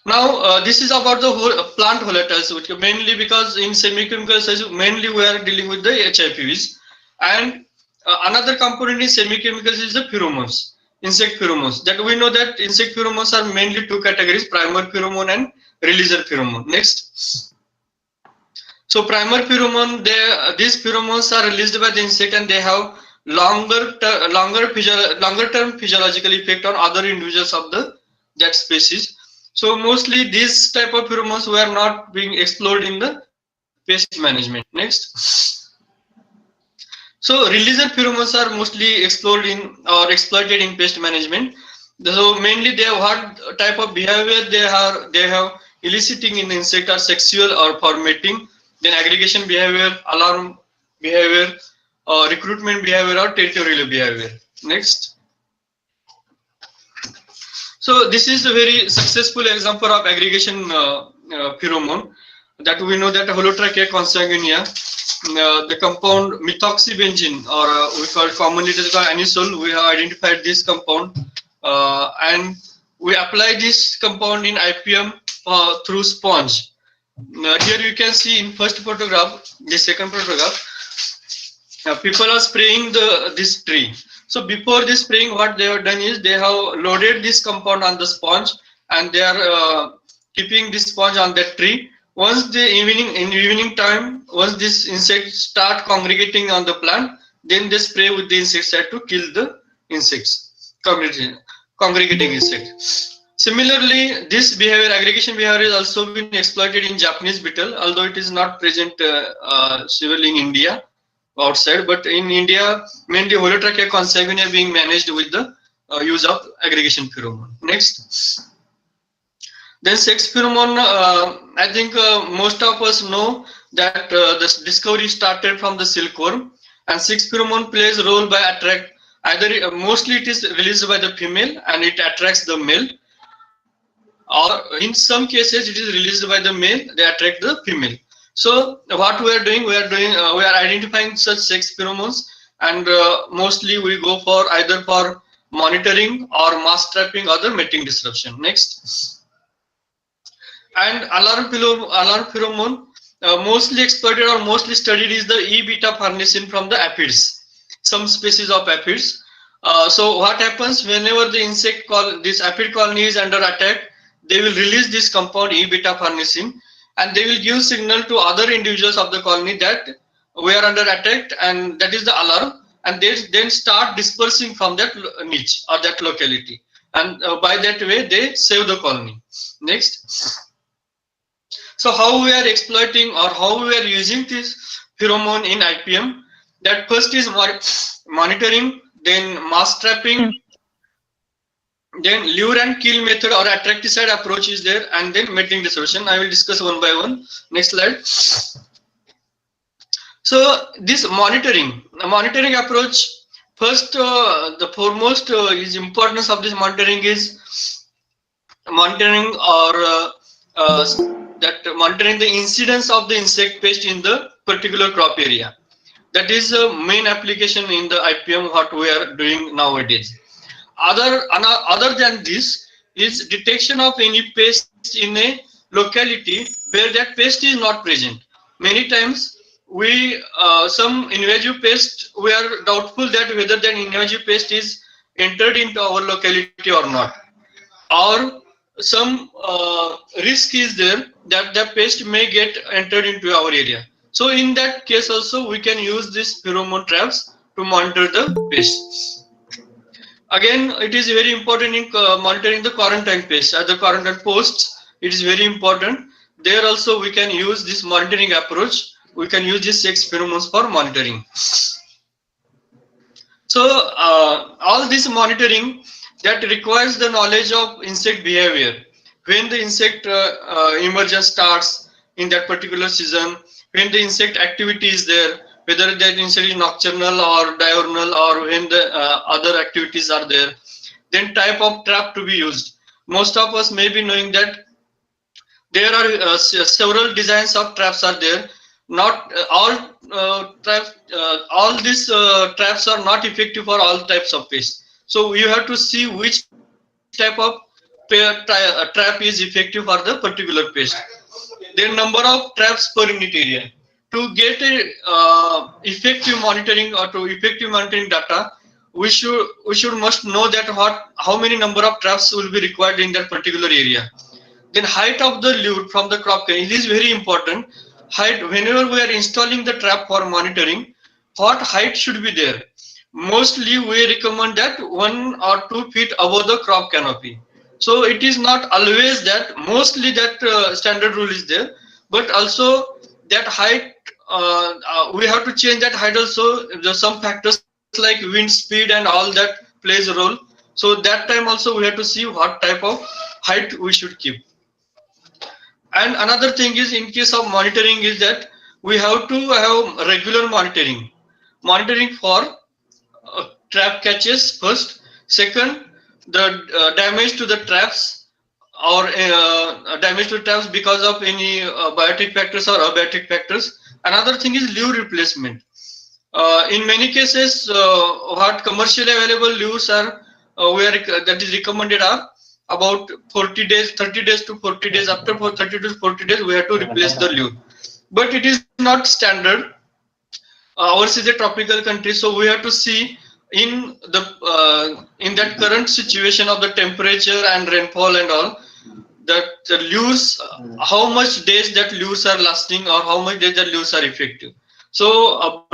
Now this is about the whole plant volatiles, which mainly because in semiochemicals mainly we are dealing with the HIPVs, and another component in semiochemicals is the pheromones, insect pheromones. That we know that insect pheromones are mainly two categories: primer pheromone and releaser pheromone. Next. So primer pheromone, these pheromones are released by the insect and they have longer term physiological effect on other individuals of that species. So mostly these type of pheromones were not being explored in the pest management. Next. So releaser pheromones are mostly explored in or exploited in pest management. So mainly they have what type of behavior they have eliciting in the insect are sexual or for mating, then aggregation behavior, alarm behavior, recruitment behavior or territorial behavior. Next. So this is a very successful example of aggregation pheromone that we know that Holotrachea consanguinea, the compound methoxybenzene, or we call commonly it is called anisole. We have identified this compound and we apply this compound in IPM through sponge. Here you can see in first photograph, the second photograph, people are spraying this tree. So before this spraying, what they have done is they have loaded this compound on the sponge and they are keeping this sponge on that tree. Once in evening time, once this insects start congregating on the plant, then they spray with the insecticide to kill the insects, congregating insects. Similarly, this behavior, aggregation behavior, is also been exploited in Japanese beetle, although it is not present severely in India, outside, but in India, mainly Holotrachea consanguinea being managed with the use of aggregation pheromone. Next. Then sex pheromone, I think most of us know that this discovery started from the silkworm, and sex pheromone plays a role by mostly it is released by the female and it attracts the male, or in some cases it is released by the male, they attract the female. So what we are doing, we are identifying such sex pheromones, and mostly we go for either for monitoring or mass trapping or the mating disruption. Next. And alarm pheromone, mostly exploited or mostly studied is the E-beta farnesin from the aphids, some species of aphids. So what happens whenever the this aphid colony is under attack, they will release this compound E-beta farnesin, and they will give signal to other individuals of the colony that we are under attack, and that is the alarm, and they then start dispersing from that niche or that locality, and by that way they save the colony. Next. So how we are exploiting or how we are using this pheromone in IPM? That first is monitoring, then mass trapping, then lure and kill method or attracticide approach is there, and then mating disruption. I will discuss one by one. Next slide. So this monitoring approach, first the foremost is importance of this monitoring is monitoring or monitoring the incidence of the insect pest in the particular crop area. That is the main application in the IPM what we are doing nowadays. Other than this is detection of any pest in a locality where that pest is not present. Many times we some invasive pest, we are doubtful that whether that invasive pest is entered into our locality or not, or some risk is there that the pest may get entered into our area. So in that case also we can use this pheromone traps to monitor the pests. Again, it is very important in monitoring the quarantine pests. At the quarantine posts, it is very important. There also we can use this monitoring approach. We can use these 6 pheromones for monitoring. So all this monitoring that requires the knowledge of insect behavior. When the insect emergence starts in that particular season, when the insect activity is there, whether that insect is nocturnal or diurnal, or when the other activities are there, then type of trap to be used. Most of us may be knowing that there are several designs of traps are there. Not all traps, all these traps are not effective for all types of pests. So you have to see which type of trap is effective for the particular pest. Then number of traps per unit area. To get a effective monitoring or to effective monitoring data, we should must know that how many number of traps will be required in that particular area. Then height of the lure from the crop cane, it is very important. Height, whenever we are installing the trap for monitoring, what height should be there? Mostly we recommend that 1 or 2 feet above the crop canopy. So it is not always that, mostly that standard rule is there, but also that height, we have to change that height also. There are some factors like wind speed and all that plays a role. So that time also we have to see what type of height we should keep. And another thing is, in case of monitoring, is that we have to have regular monitoring for trap catches first. Second, the damage to the traps or damage to traps because of any biotic factors or abiotic factors. Another thing is lure replacement. In many cases, what commercially available lures are that is recommended are about 40 days, 30 days to 40 days. After 30 to 40 days, we have to replace the lure. But it is not standard. Ours is a tropical country, so we have to see in that current situation of the temperature and rainfall and all, that the lures, how much days that lures are lasting or how much days that lures are effective. So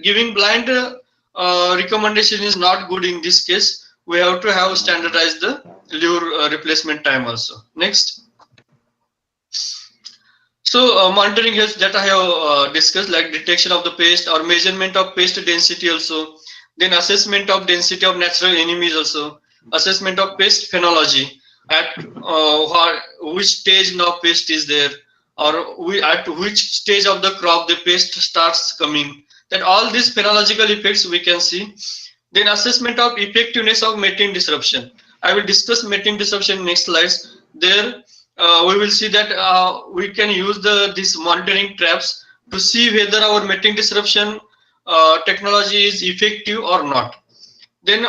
giving blind recommendation is not good in this case. We have to have standardized the lure replacement time also. Next. So monitoring is that I have discussed, like detection of the pest or measurement of pest density also. Then assessment of density of natural enemies also. Assessment of pest phenology, at which stage now pest is there, or at which stage of the crop the pest starts coming. That all these phenological effects we can see. Then assessment of effectiveness of mating disruption. I will discuss mating disruption in next slides. There we will see that we can use these monitoring traps to see whether our mating disruption technology is effective or not. Then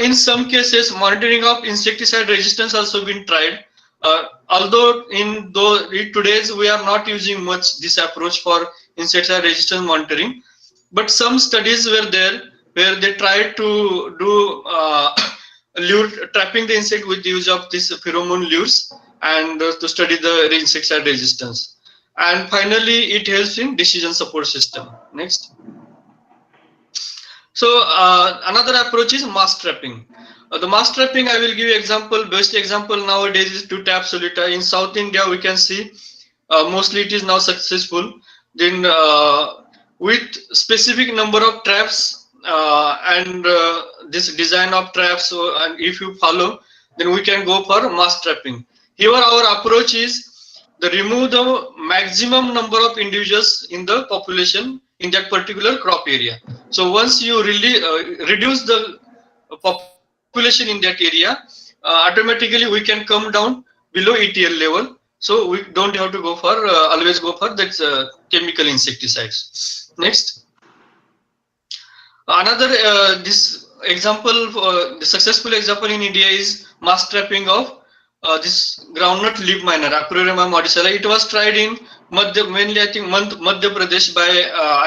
in some cases, monitoring of insecticide resistance also been tried. Although today's we are not using much this approach for insecticide resistance monitoring, but some studies were there where they tried to do lure trapping the insect with the use of these pheromone lures, and to study the insecticide resistance. And finally, it helps in decision support system. Next. So another approach is mass trapping. The mass trapping, I will give you example. Best example nowadays is two-tap solitaire. In South India, we can see mostly it is now successful. Then with specific number of traps and this design of traps, and if you follow, then we can go for mass trapping. Here our approach is to remove the maximum number of individuals in the population in that particular crop area. So once you really reduce the population in that area, automatically we can come down below ETL level. So we don't have to go for always go for that chemical insecticides. Next. Another this example, the successful example in India is mass trapping of this groundnut leaf miner, Acrorema modicella. It was tried in mainly I think Madhya Pradesh by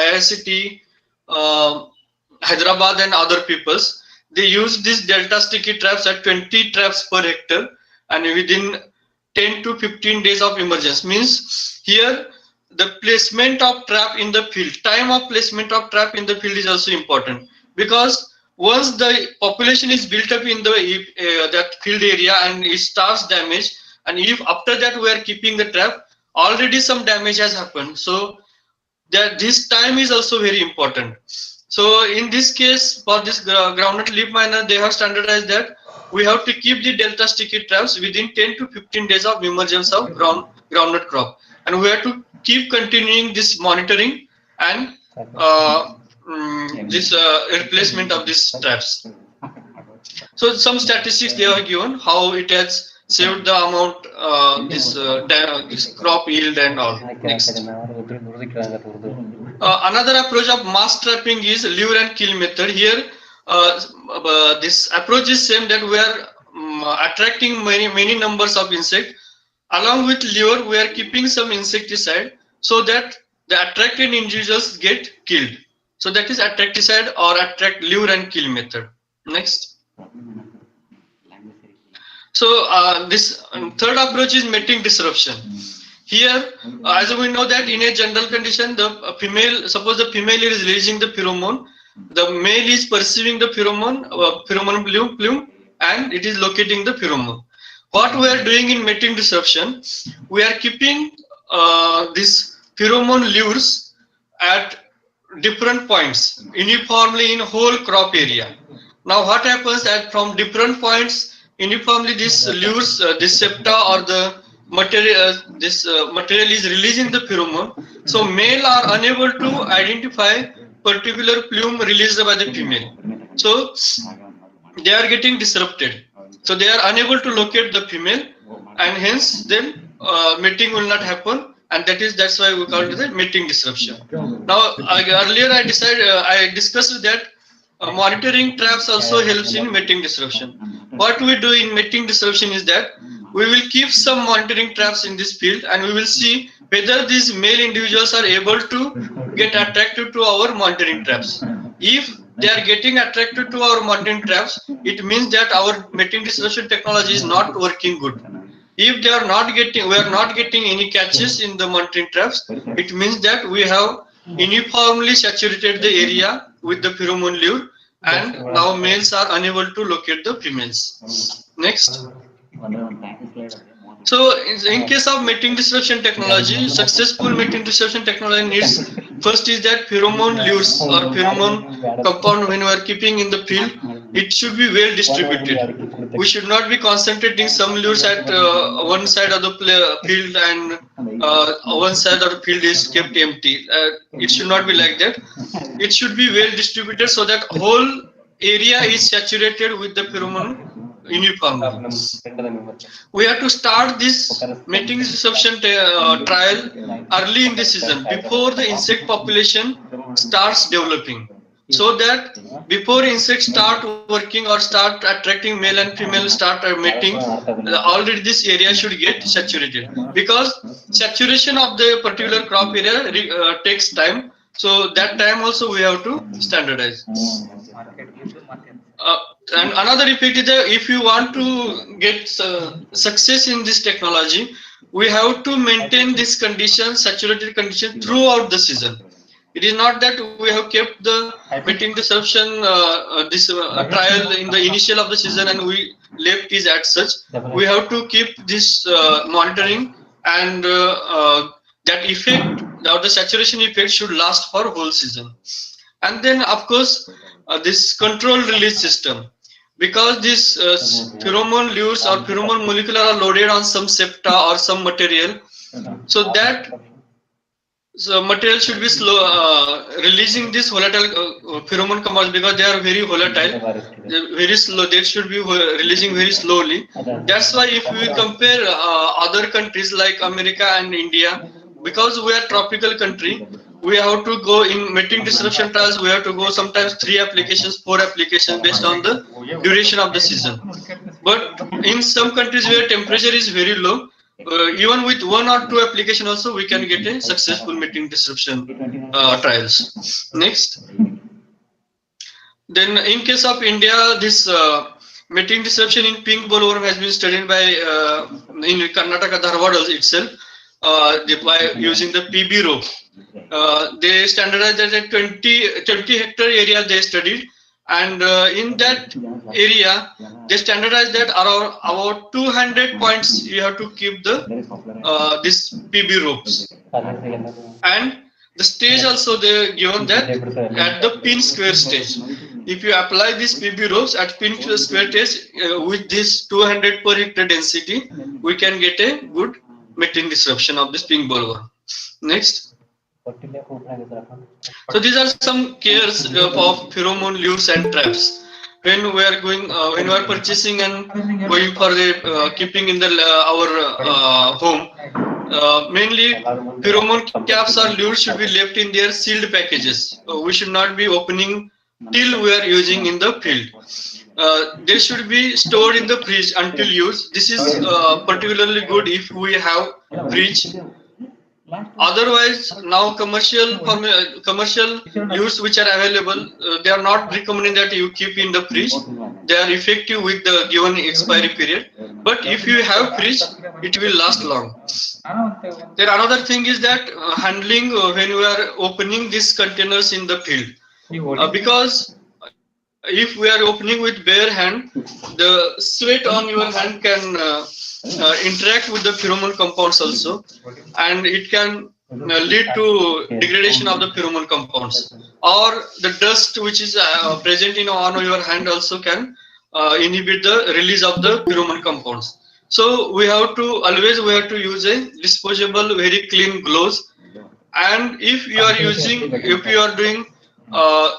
IICT, Hyderabad and other peoples. They used these delta sticky traps at 20 traps per hectare, and within 10 to 15 days of emergence. Means here the placement of trap in the field, time of placement of trap in the field is also important, because once the population is built up in the that field area and it starts damage, and if after that we are keeping the trap, already some damage has happened. So that this time is also very important. So in this case, for this groundnut leaf miner, they have standardized that we have to keep the delta sticky traps within 10 to 15 days of emergence of groundnut crop, and we have to keep continuing this monitoring and this replacement of these traps. So some statistics they are given how it has saved the amount this crop yield and all. Next. Another approach of mass trapping is lure and kill method. Here this approach is same, that we are attracting many numbers of insects. Along with lure, we are keeping some insecticide so that the attracted individuals get killed. So that is attracticide or attract lure and kill method. Next. So this third approach is mating disruption. Here, as we know that in a general condition, the female, suppose the female is releasing the pheromone, the male is perceiving the pheromone plume, and it is locating the pheromone. What we are doing in mating disruption, we are keeping these pheromone lures at different points uniformly in whole crop area. Now what happens that from different points uniformly this lures, this septa or the material, material is releasing the pheromone. So male are unable to identify particular plume released by the female. So they are getting disrupted. So they are unable to locate the female, and hence then mating will not happen, and that's why we call it the mating disruption. Now earlier I discussed that monitoring traps also helps in mating disruption. What we do in mating disruption is that we will keep some monitoring traps in this field, and we will see whether these male individuals are able to get attracted to our monitoring traps. If they are getting attracted to our monitoring traps, it means that our mating disruption technology is not working good. If they are not getting, we are not getting any catches in the monitoring traps, it means that we have uniformly saturated the area with the pheromone lure, and now males are unable to locate the females. Next. So in case of mating disruption technology, successful mating disruption technology needs, first is that pheromone lures or pheromone compound when we are keeping in the field, it should be well distributed. We should not be concentrating some lures at one side of the field and one side of the field is kept empty. It should not be like that. It should be well distributed so that whole area is saturated with the pheromone uniformly. We have to start this mating disruption trial early in the season, before the insect population starts developing, so that before insects start working or start attracting male and female start mating, already this area should get saturated, because saturation of the particular crop area takes time. So that time also we have to standardize. And another effect is that if you want to get success in this technology, we have to maintain this condition, saturated condition throughout the season. It is not that we have kept the mating disruption trial in the initial of the season and we left it as such. We have to keep this monitoring, and that effect, the saturation effect, should last for whole season. And then of course this control release system, because this pheromone lures or pheromone molecule are loaded on some septa or some material, so that material should be slow releasing this volatile pheromone compounds, because they are very volatile, very slow. They should be releasing very slowly. That's why if we compare other countries like America and India, because we are tropical country, we have to go in mating disruption trials. We have to go sometimes 3 applications, 4 applications based on the duration of the season. But in some countries where temperature is very low, even with 1 or 2 application also we can get a successful mating disruption trials. Next. Then in case of India, this mating disruption in pink bollworm has been studied by in Karnataka, Dharwad itself, by using the PB rope. They standardized that at 20 hectare area they studied, and in that area they standardized that around about 200 points you have to keep the this PB ropes, and the stage also they given that at the pin square stage. If you apply this PB ropes at pin square stage with this 200 per hectare density, we can get a good mating disruption of this pink bollworm. Next. So these are some cares of pheromone lures and traps. When we are going, when we are purchasing and going for the keeping in the our home, mainly pheromone caps or lures should be left in their sealed packages. We should not be opening till we are using in the field. They should be stored in the fridge until use. This is particularly good if we have fridge. Otherwise, now commercial lures which are available, they are not recommending that you keep in the fridge. They are effective with the given expiry period. But if you have fridge, it will last long. Then another thing is that handling when you are opening these containers in the field, because if we are opening with bare hand, the sweat on your hand can interact with the pheromone compounds also, and it can lead to degradation of the pheromone compounds, or the dust which is present on your hand also can inhibit the release of the pheromone compounds. So we have to use a disposable, very clean gloves. And if you are doing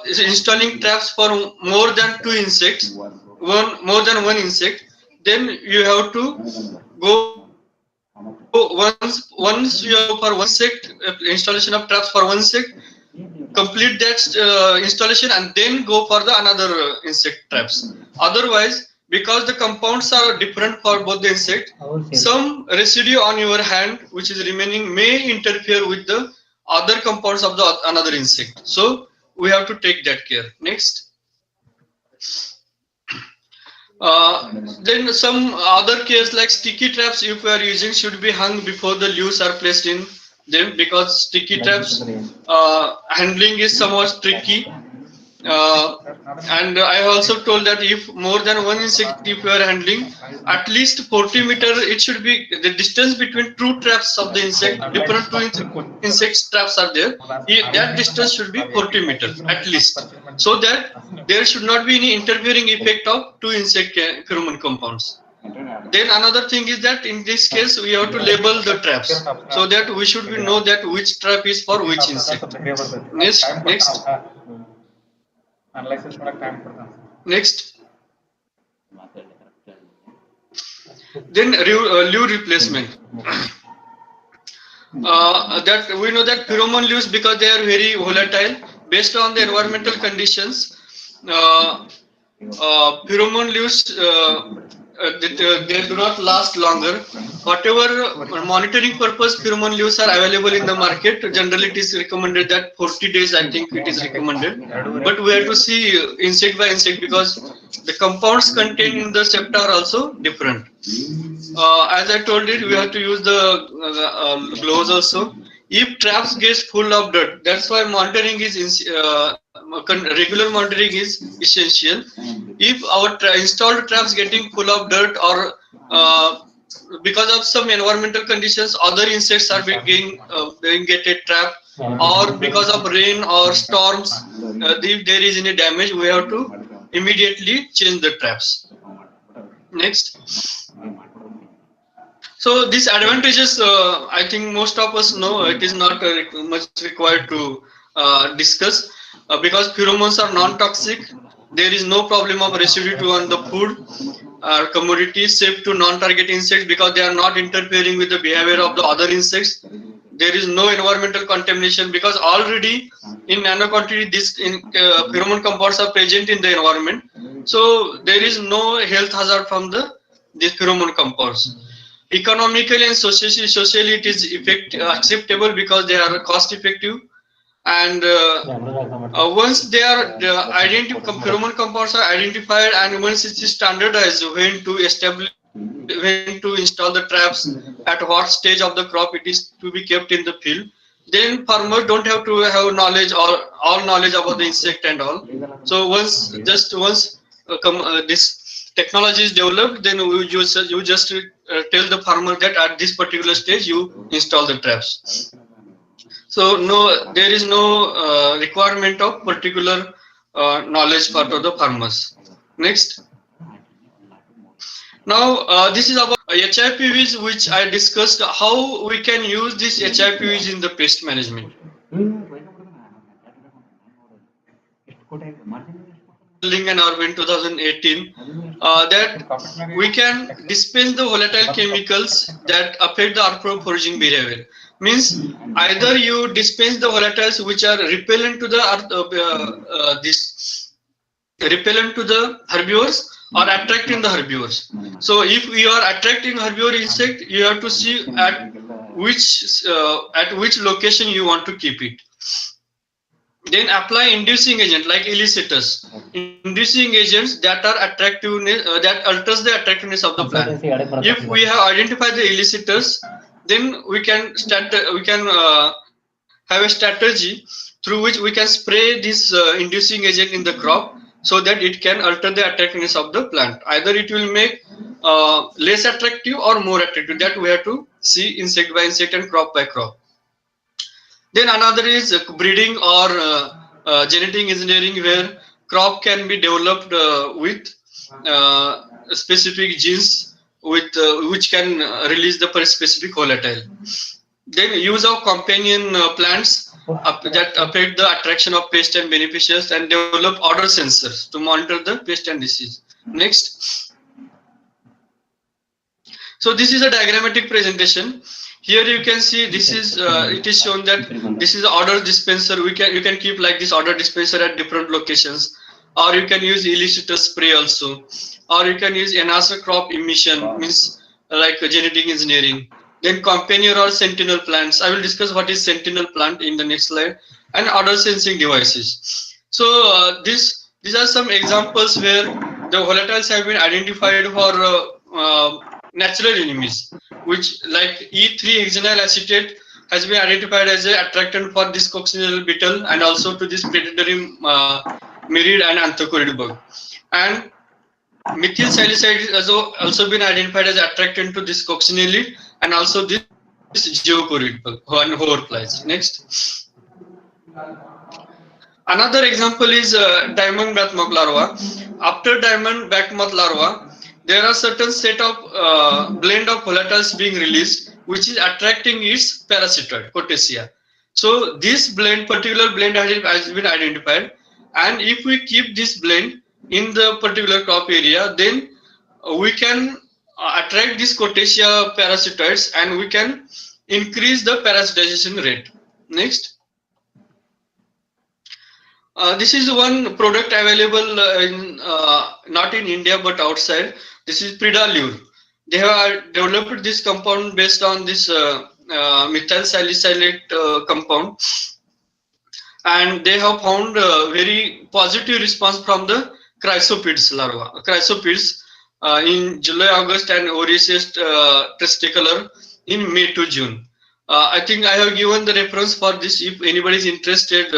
installing traps for more than 2 insects, more than one insect, then you have to go once you have for one insect, installation of traps for one insect, complete that installation and then go for the another insect traps. Otherwise, because the compounds are different for both the insect, some residue on your hand which is remaining may interfere with the other compounds of the another insect. So we have to take that care. Next. Then some other cases like sticky traps, if we are using, should be hung before the lures are placed in them, because sticky traps handling is somewhat tricky. And I also told that if more than one insect if you are handling, at least 40 meter, it should be the distance between 2 traps of the insect, different 2 insect traps are there. That distance should be 40 meters at least, so that there should not be any interfering effect of 2 insect pheromone compounds. Then another thing is that in this case we have to label the traps, so that we should know that which trap is for which insect. Next. Next. Then lure replacement. That we know that pheromone lures, because they are very volatile based on the environmental conditions, pheromone lures they do not last longer. Whatever monitoring purpose pheromone leaves are available in the market, generally it is recommended that 40 days, I think it is recommended. But we have to see insect by insect because the compounds contained in the septa are also different. As I told you, we have to use the gloves also. If traps get full of dirt, that's why monitoring is regular monitoring is essential. If our installed traps getting full of dirt or because of some environmental conditions, other insects are being get a trap, or because of rain or storms, if there is any damage, we have to immediately change the traps. Next. So these advantages, I think most of us know. It is not much required to discuss because pheromones are non-toxic. There is no problem of residue on the food or commodity, safe to non-target insects because they are not interfering with the behavior of the other insects. There is no environmental contamination because already in nano quantity these pheromone compounds are present in the environment. So there is no health hazard from these pheromone compounds. Economically and socially it is acceptable because they are cost effective, and once they are pheromone compounds are identified, and once it is standardized when to install the traps, at what stage of the crop it is to be kept in the field, then farmers don't have to have knowledge or all knowledge about the insect and all. So once this technology is developed, then you just tell the farmer that at this particular stage you install the traps. So there is no requirement of particular knowledge for the farmers. Next. Now this is about HIPVs, which I discussed how we can use this HIPVs in the pest management. And Urban 2018 that we can dispense the volatile chemicals that affect the arthroforaging behavior. Means either you dispense the volatiles which are repellent to the repellent to the herbivores or attracting the herbivores. So if we are attracting herbivore insect, you have to see at which location you want to keep it. Then apply inducing agent like elicitors, inducing agents that are attractiveness that alters the attractiveness of the plant. If we have identified the elicitors, then we can have a strategy through which we can spray this inducing agent in the crop so that it can alter the attractiveness of the plant. Either it will make less attractive or more attractive. That we have to see insect by insect and crop by crop. Then another is breeding or genetic engineering, where crop can be developed with specific genes which can release the specific volatile. Then use of companion plants that affect the attraction of pests and beneficiaries, and develop odor sensors to monitor the pest and disease. Next. So this is a diagrammatic presentation. Here you can see this is it is shown that this is an odor dispenser. You can keep like this odor dispenser at different locations, or you can use elicitor spray also, or you can use enhancer crop emission, means like genetic engineering. Then companion or sentinel plants. I will discuss what is sentinel plant in the next slide, and odor sensing devices. So these are some examples where the volatiles have been identified for natural enemies, which like E3-hexanyl acetate has been identified as an attractant for this coccinelle beetle and also to this predatory mirid and anthocorid bug. And methyl salicylate has also been identified as attractant to this coccinelle and also this geocorid bug and hoverflies. Next. Another example is diamond bath moth larva. After diamond bath moth larva, there are certain set of blend of volatiles being released, which is attracting its parasitoid, Cotesia. So this particular blend has been identified, and if we keep this blend in the particular crop area, then we can attract these Cotesia parasitoids and we can increase the parasitization rate. Next. This is one product available in not in India but outside. This is Pridalure. They have developed this compound based on this methyl salicylate compound, and they have found very positive response from the chrysopids larva. Chrysopids in July, August, and Oriaceous testicular in May to June. I think I have given the reference for this. If anybody is interested,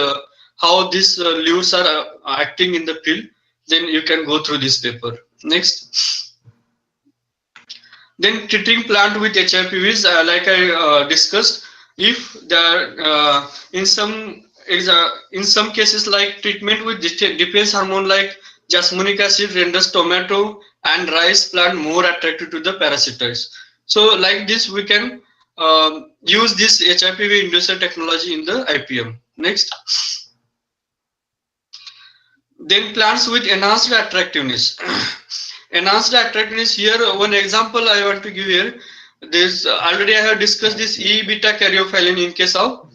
how these lures are acting in the field, then you can go through this paper. Next. Then treating plant with HIPVs, like I discussed, if there in some cases like treatment with defense hormone like jasmonic acid renders tomato and rice plant more attractive to the parasitoids. So like this we can use this HIPV inducer technology in the IPM. Next. Then plants with enhanced attractiveness. Enhanced attractiveness, here one example I want to give here. This already I have discussed this E beta caryophyllene in case of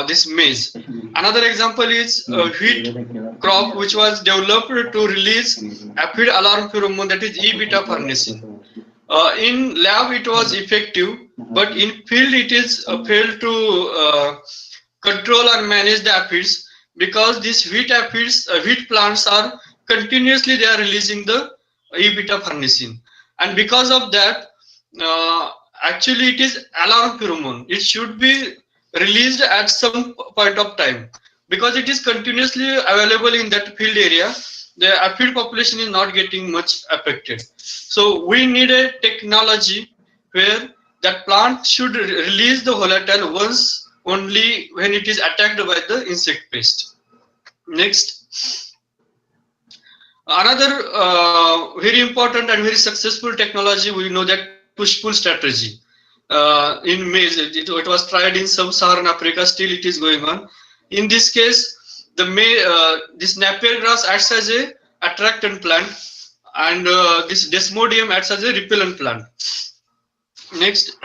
this maize. Another example is wheat crop which was developed to release aphid alarm pheromone, that is E beta farnesene. In lab it was effective, but in field it is failed to control and manage the aphids, because these wheat aphids, wheat plants are continuously they are releasing the E beta farnesene, and because of that, actually it is alarm pheromone. It should be released at some point of time, because it is continuously available in that field area. The aphid population is not getting much affected. So we need a technology where that plant should release the volatile once only when it is attacked by the insect pest. Next. Another very important and very successful technology, we know that push-pull strategy. In maize, it was tried in sub-Saharan Africa, still it is going on. In this case, this Napier grass acts as a attractant plant, and this Desmodium acts as a repellent plant. Next.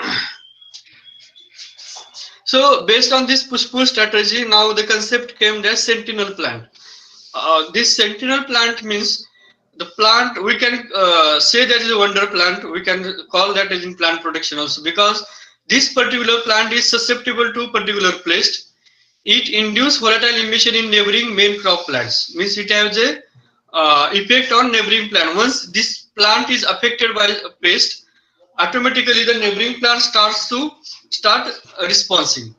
So based on this push-pull strategy, now the concept came as sentinel plant. This sentinel plant means the plant, we can say that is a wonder plant. We can call that as in plant protection also, because this particular plant is susceptible to particular pest. It induces volatile emission in neighboring main crop plants. Means it has a effect on neighboring plant. Once this plant is affected by a pest, automatically the neighboring plant starts responding.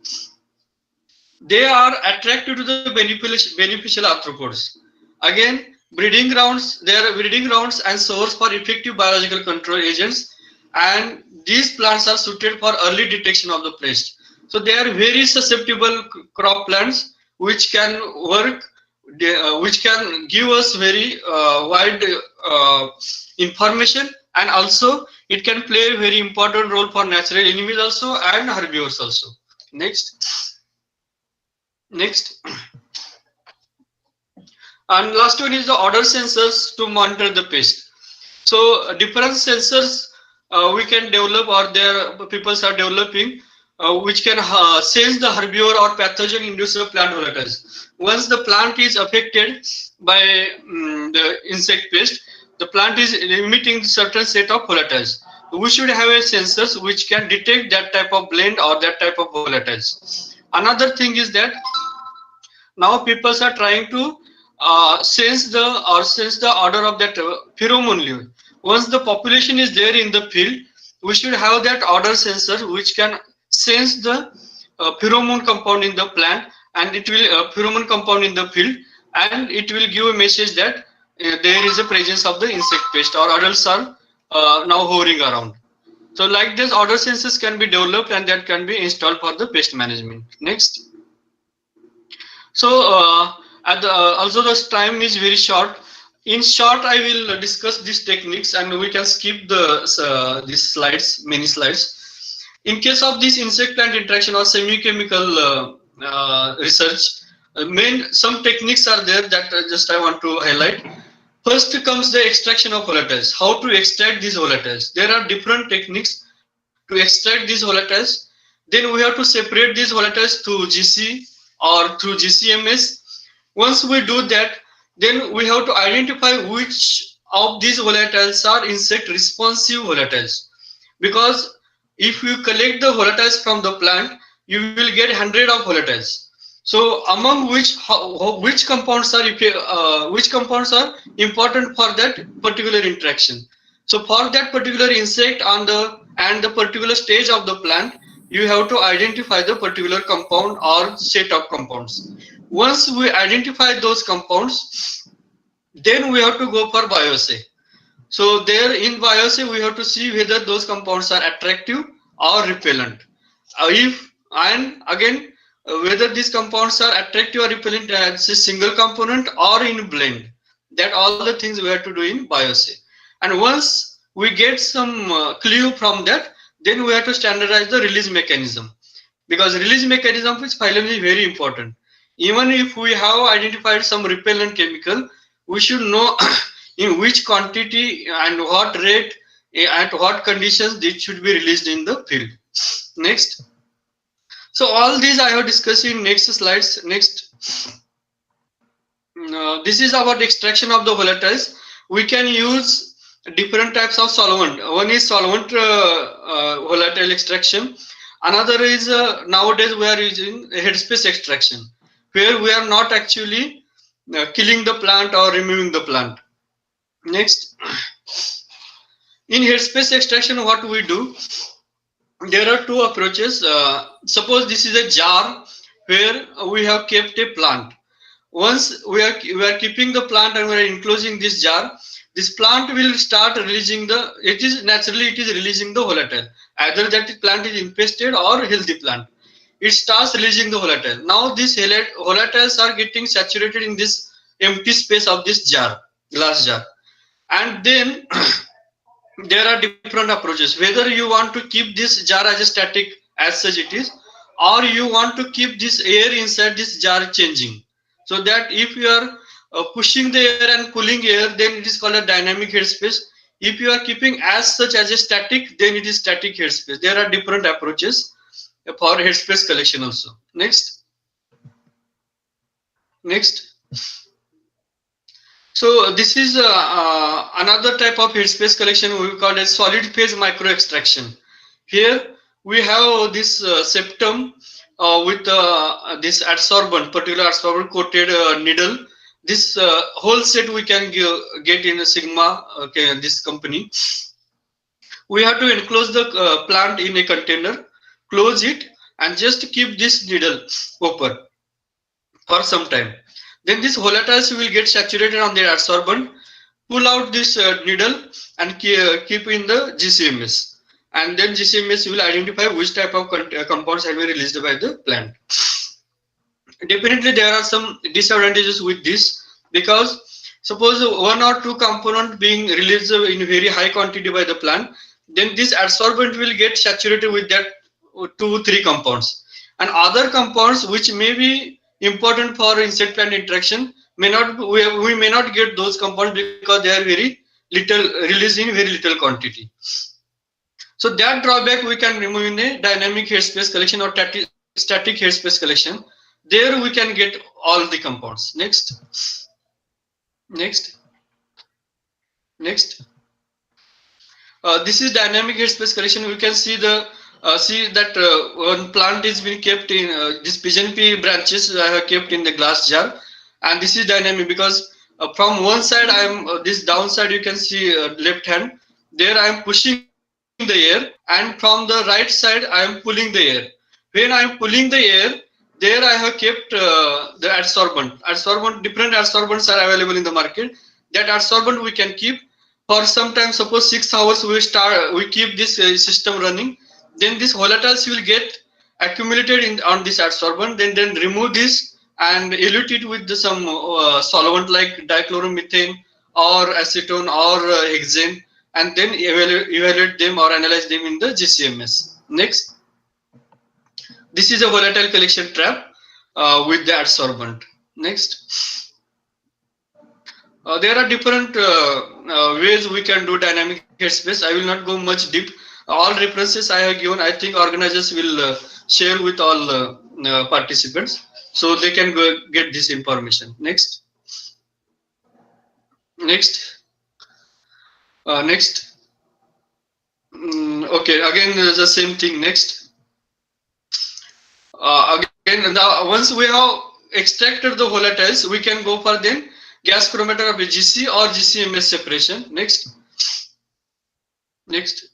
They are attracted to the beneficial arthropods. Again, breeding grounds, they are breeding grounds and source for effective biological control agents, and these plants are suited for early detection of the pest. So they are very susceptible crop plants which can work, which can give us very wide information, and also it can play a very important role for natural enemies also and herbivores also. Next. And last one is the odor sensors to monitor the pest. So different sensors we can develop, or there people are developing, which can sense the herbivore or pathogen induced plant volatiles. Once the plant is affected by the insect pest, the plant is emitting certain set of volatiles. We should have a sensors which can detect that type of blend or that type of volatiles. Another thing is that now people are trying to sense the odor of that pheromone lure. Once the population is there in the field, we should have that odor sensor which can sense the pheromone compound in the plant, and it will pheromone compound in the field, and it will give a message that there is a presence of the insect pest or adults are now hovering around. So like this, odor sensors can be developed and that can be installed for the pest management. Next. So also the time is very short. In short, I will discuss these techniques, and we can skip these slides, many slides. In case of this insect plant interaction or semiochemical research, some techniques are there that just I want to highlight. First comes the extraction of volatiles. How to extract these volatiles? There are different techniques to extract these volatiles. Then we have to separate these volatiles through GC or through GCMS. Once we do that, then we have to identify which of these volatiles are insect responsive volatiles. Because if you collect the volatiles from the plant, you will get 100 of volatiles. So among which compounds are important for that particular interaction. So for that particular insect and the particular stage of the plant, you have to identify the particular compound or set of compounds. Once we identify those compounds, then we have to go for bioassay. So there in bioassay, we have to see whether those compounds are attractive or repellent. Whether these compounds are attractive or repellent as a single component or in blend. That all the things we have to do in bioassay. And once we get some clue from that, then we have to standardize the release mechanism. Because release mechanism is finally very important. Even if we have identified some repellent chemical, we should know in which quantity and what rate, at what conditions it should be released in the field. Next. So all these I have discussed in next slides. Next. This is about extraction of the volatiles. We can use different types of solvent. One is solvent volatile extraction. Another is nowadays we are using headspace extraction, where we are not actually killing the plant or removing the plant. Next, in headspace extraction, what we do? There are two approaches. Suppose this is a jar where we have kept a plant. Once we are keeping the plant and we are enclosing this jar, this plant will start releasing it is releasing the volatile. Either that plant is infested or healthy plant. It starts releasing the volatile. Now these volatiles are getting saturated in this empty space of this jar, glass jar. And then there are different approaches. Whether you want to keep this jar as a static as such it is, or you want to keep this air inside this jar changing. So that if you are pushing the air and pulling air, then it is called a dynamic headspace. If you are keeping as such as a static, then it is static headspace. There are different approaches for headspace collection also. Next. So this is another type of headspace collection we call as solid phase micro extraction. Here we have this septum with this adsorbent, particular adsorbent coated needle. This whole set we can get in a Sigma, this company. We have to enclose the plant in a container, close it, and just keep this needle open for some time. Then these volatiles will get saturated on the adsorbent, pull out this needle and keep in the GCMS. And then GCMS will identify which type of compounds have been released by the plant. Definitely there are some disadvantages with this, because suppose one or two component being released in very high quantity by the plant, then this adsorbent will get saturated with that 2-3 compounds. And other compounds which may be important for insect plant interaction we may not get those compounds because they are very little released in very little quantity. So that drawback we can remove in a dynamic headspace collection or static headspace collection. There we can get all the compounds. Next. This is dynamic headspace collection. We can see that one plant is being kept in this pigeon pea branches I have kept in the glass jar, and this is dynamic because from one side I am this downside you can see left hand there I am pushing the air, and from the right side I am pulling the air. When I am pulling the air, there I have kept the adsorbent. Different adsorbents are available in the market. That adsorbent we can keep for some time. Suppose 6 hours we keep this system running. Then these volatiles will get accumulated on this adsorbent. Then remove this and elute it with some solvent like dichloromethane or acetone or hexane, and then evaluate them or analyze them in the GCMS. Next. This is a volatile collection trap with the adsorbent. Next. There are different ways we can do dynamic headspace. I will not go much deep. All references I have given, I think organizers will share with all participants. so they can go get this information. Next. Next. Next. Okay, again the same thing. Next. Again, now once we have extracted the volatiles, we can go for then gas chromatography, GC or GCMS separation. Next. Next.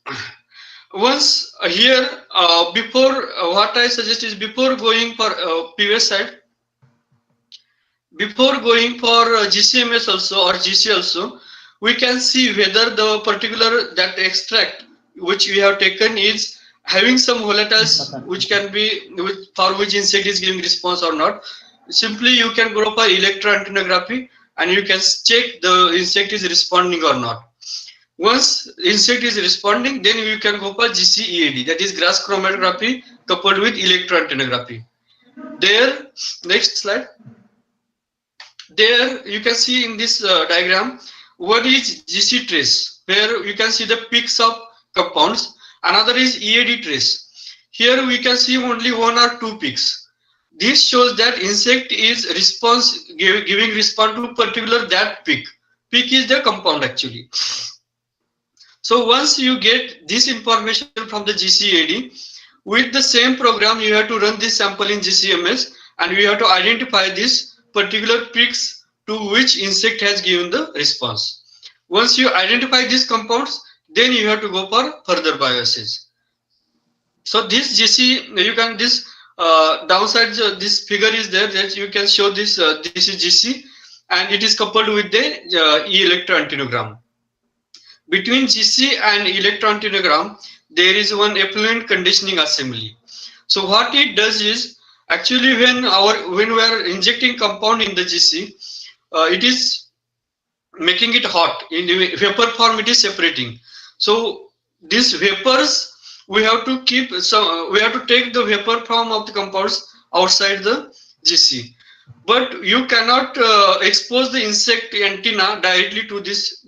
Once here, before what I suggest is before going for previous side, before going for GCMS also or GC also, we can see whether the particular that extract which we have taken is having some volatiles which can be for which insect is giving response or not. Simply you can go for electroantenography and you can check the insect is responding or not. Once insect is responding, then you can go for GCEAD, that is gas chromatography coupled with electroantenography. There, next slide. There you can see in this diagram what is GC trace, where you can see the peaks of compounds. Another is EAD trace. Here we can see only one or two peaks. This shows that insect is giving response to particular that peak. Peak is the compound actually. So once you get this information from the GCAD, with the same program you have to run this sample in GCMS and you have to identify this particular peaks to which insect has given the response. Once you identify these compounds, then you have to go for further bioassays. So this GC, you can this downside this figure is there that you can show this this is GC and it is coupled with the electroantenogram. Between GC and electroantenogram, there is one effluent conditioning assembly. So what it does is actually when we are injecting compound in the GC, it is making it hot. In the vapor form, it is separating. So these vapors we have to keep. So we have to take the vapor form of the compounds outside the GC. But you cannot expose the insect antenna directly to these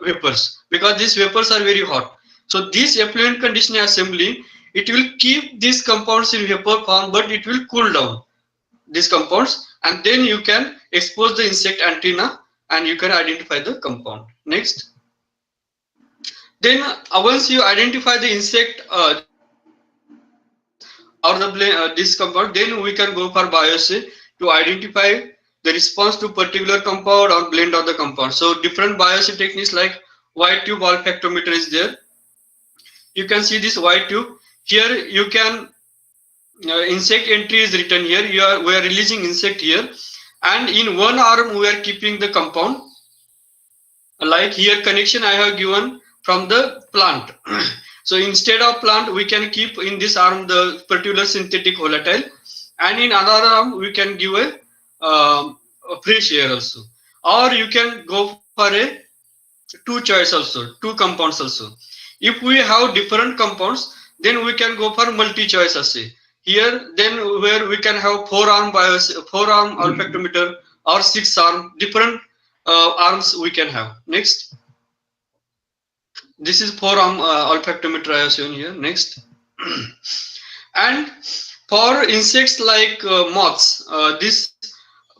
vapors because these vapors are very hot. So this effluent conditioning assembly, it will keep these compounds in vapor form, but it will cool down these compounds, and then you can expose the insect antenna and you can identify the compound. Next. Then once you identify the insect or the this compound, then we can go for bioassay to identify the response to particular compound or blend of the compound. So different bioassay techniques like white tube olfactometer is there. You can see this white tube. Here you can insect entry is written here. We are releasing insect here, and in one arm we are keeping the compound. Like here connection I have given from the plant. So instead of plant, we can keep in this arm the particular synthetic volatile, and in another arm we can give a fresh air also. Or you can go for a two choice also, two compounds also. If we have different compounds, then we can go for multi-choice assay. Here, then where we can have four-arm olfactometer or six-arm, different arms we can have. Next. This is four-arm olfactometer I have shown here. Next. And for insects like moths, insects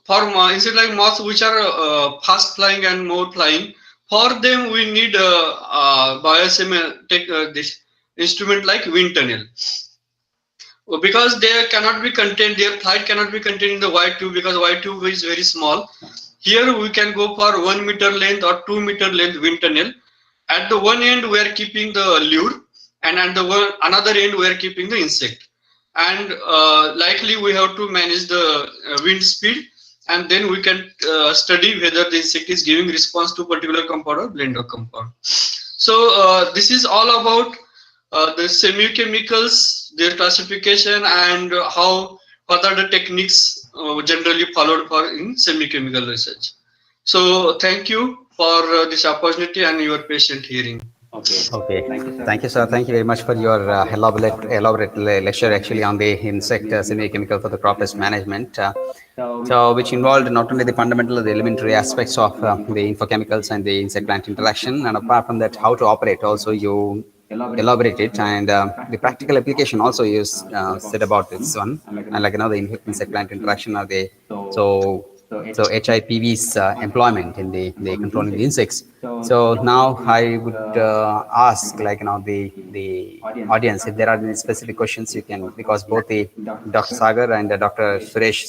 like moths which are fast flying and more flying, for them we need bioassay this instrument like wind tunnel, because they cannot be contained, their flight cannot be contained in the white tube because white tube is very small. Here we can go for 1 meter length or 2 meter length wind tunnel. At the one end we are keeping the lure, and at the another end we are keeping the insect, and likely we have to manage the wind speed, and then we can study whether the insect is giving response to particular compound or blend of compound. So this is all about the semiochemicals, their classification, and what are the techniques generally followed for in semiochemical research. So thank you for this opportunity and your patient hearing. Okay. Thank you, sir. Thank you very much for your elaborate lecture actually on the insect semiochemical for the crop pest management. So which involved not only the fundamental, the elementary aspects of the infochemicals and the insect plant interaction, and apart from that, how to operate. Also, you elaborated, and the practical application also you said about this one, and like the insect plant interaction are they so HIPV's employment in the controlling the insects. So now I would ask the audience if there are any specific questions you can, because both the Dr. Sagar and Dr. Suresh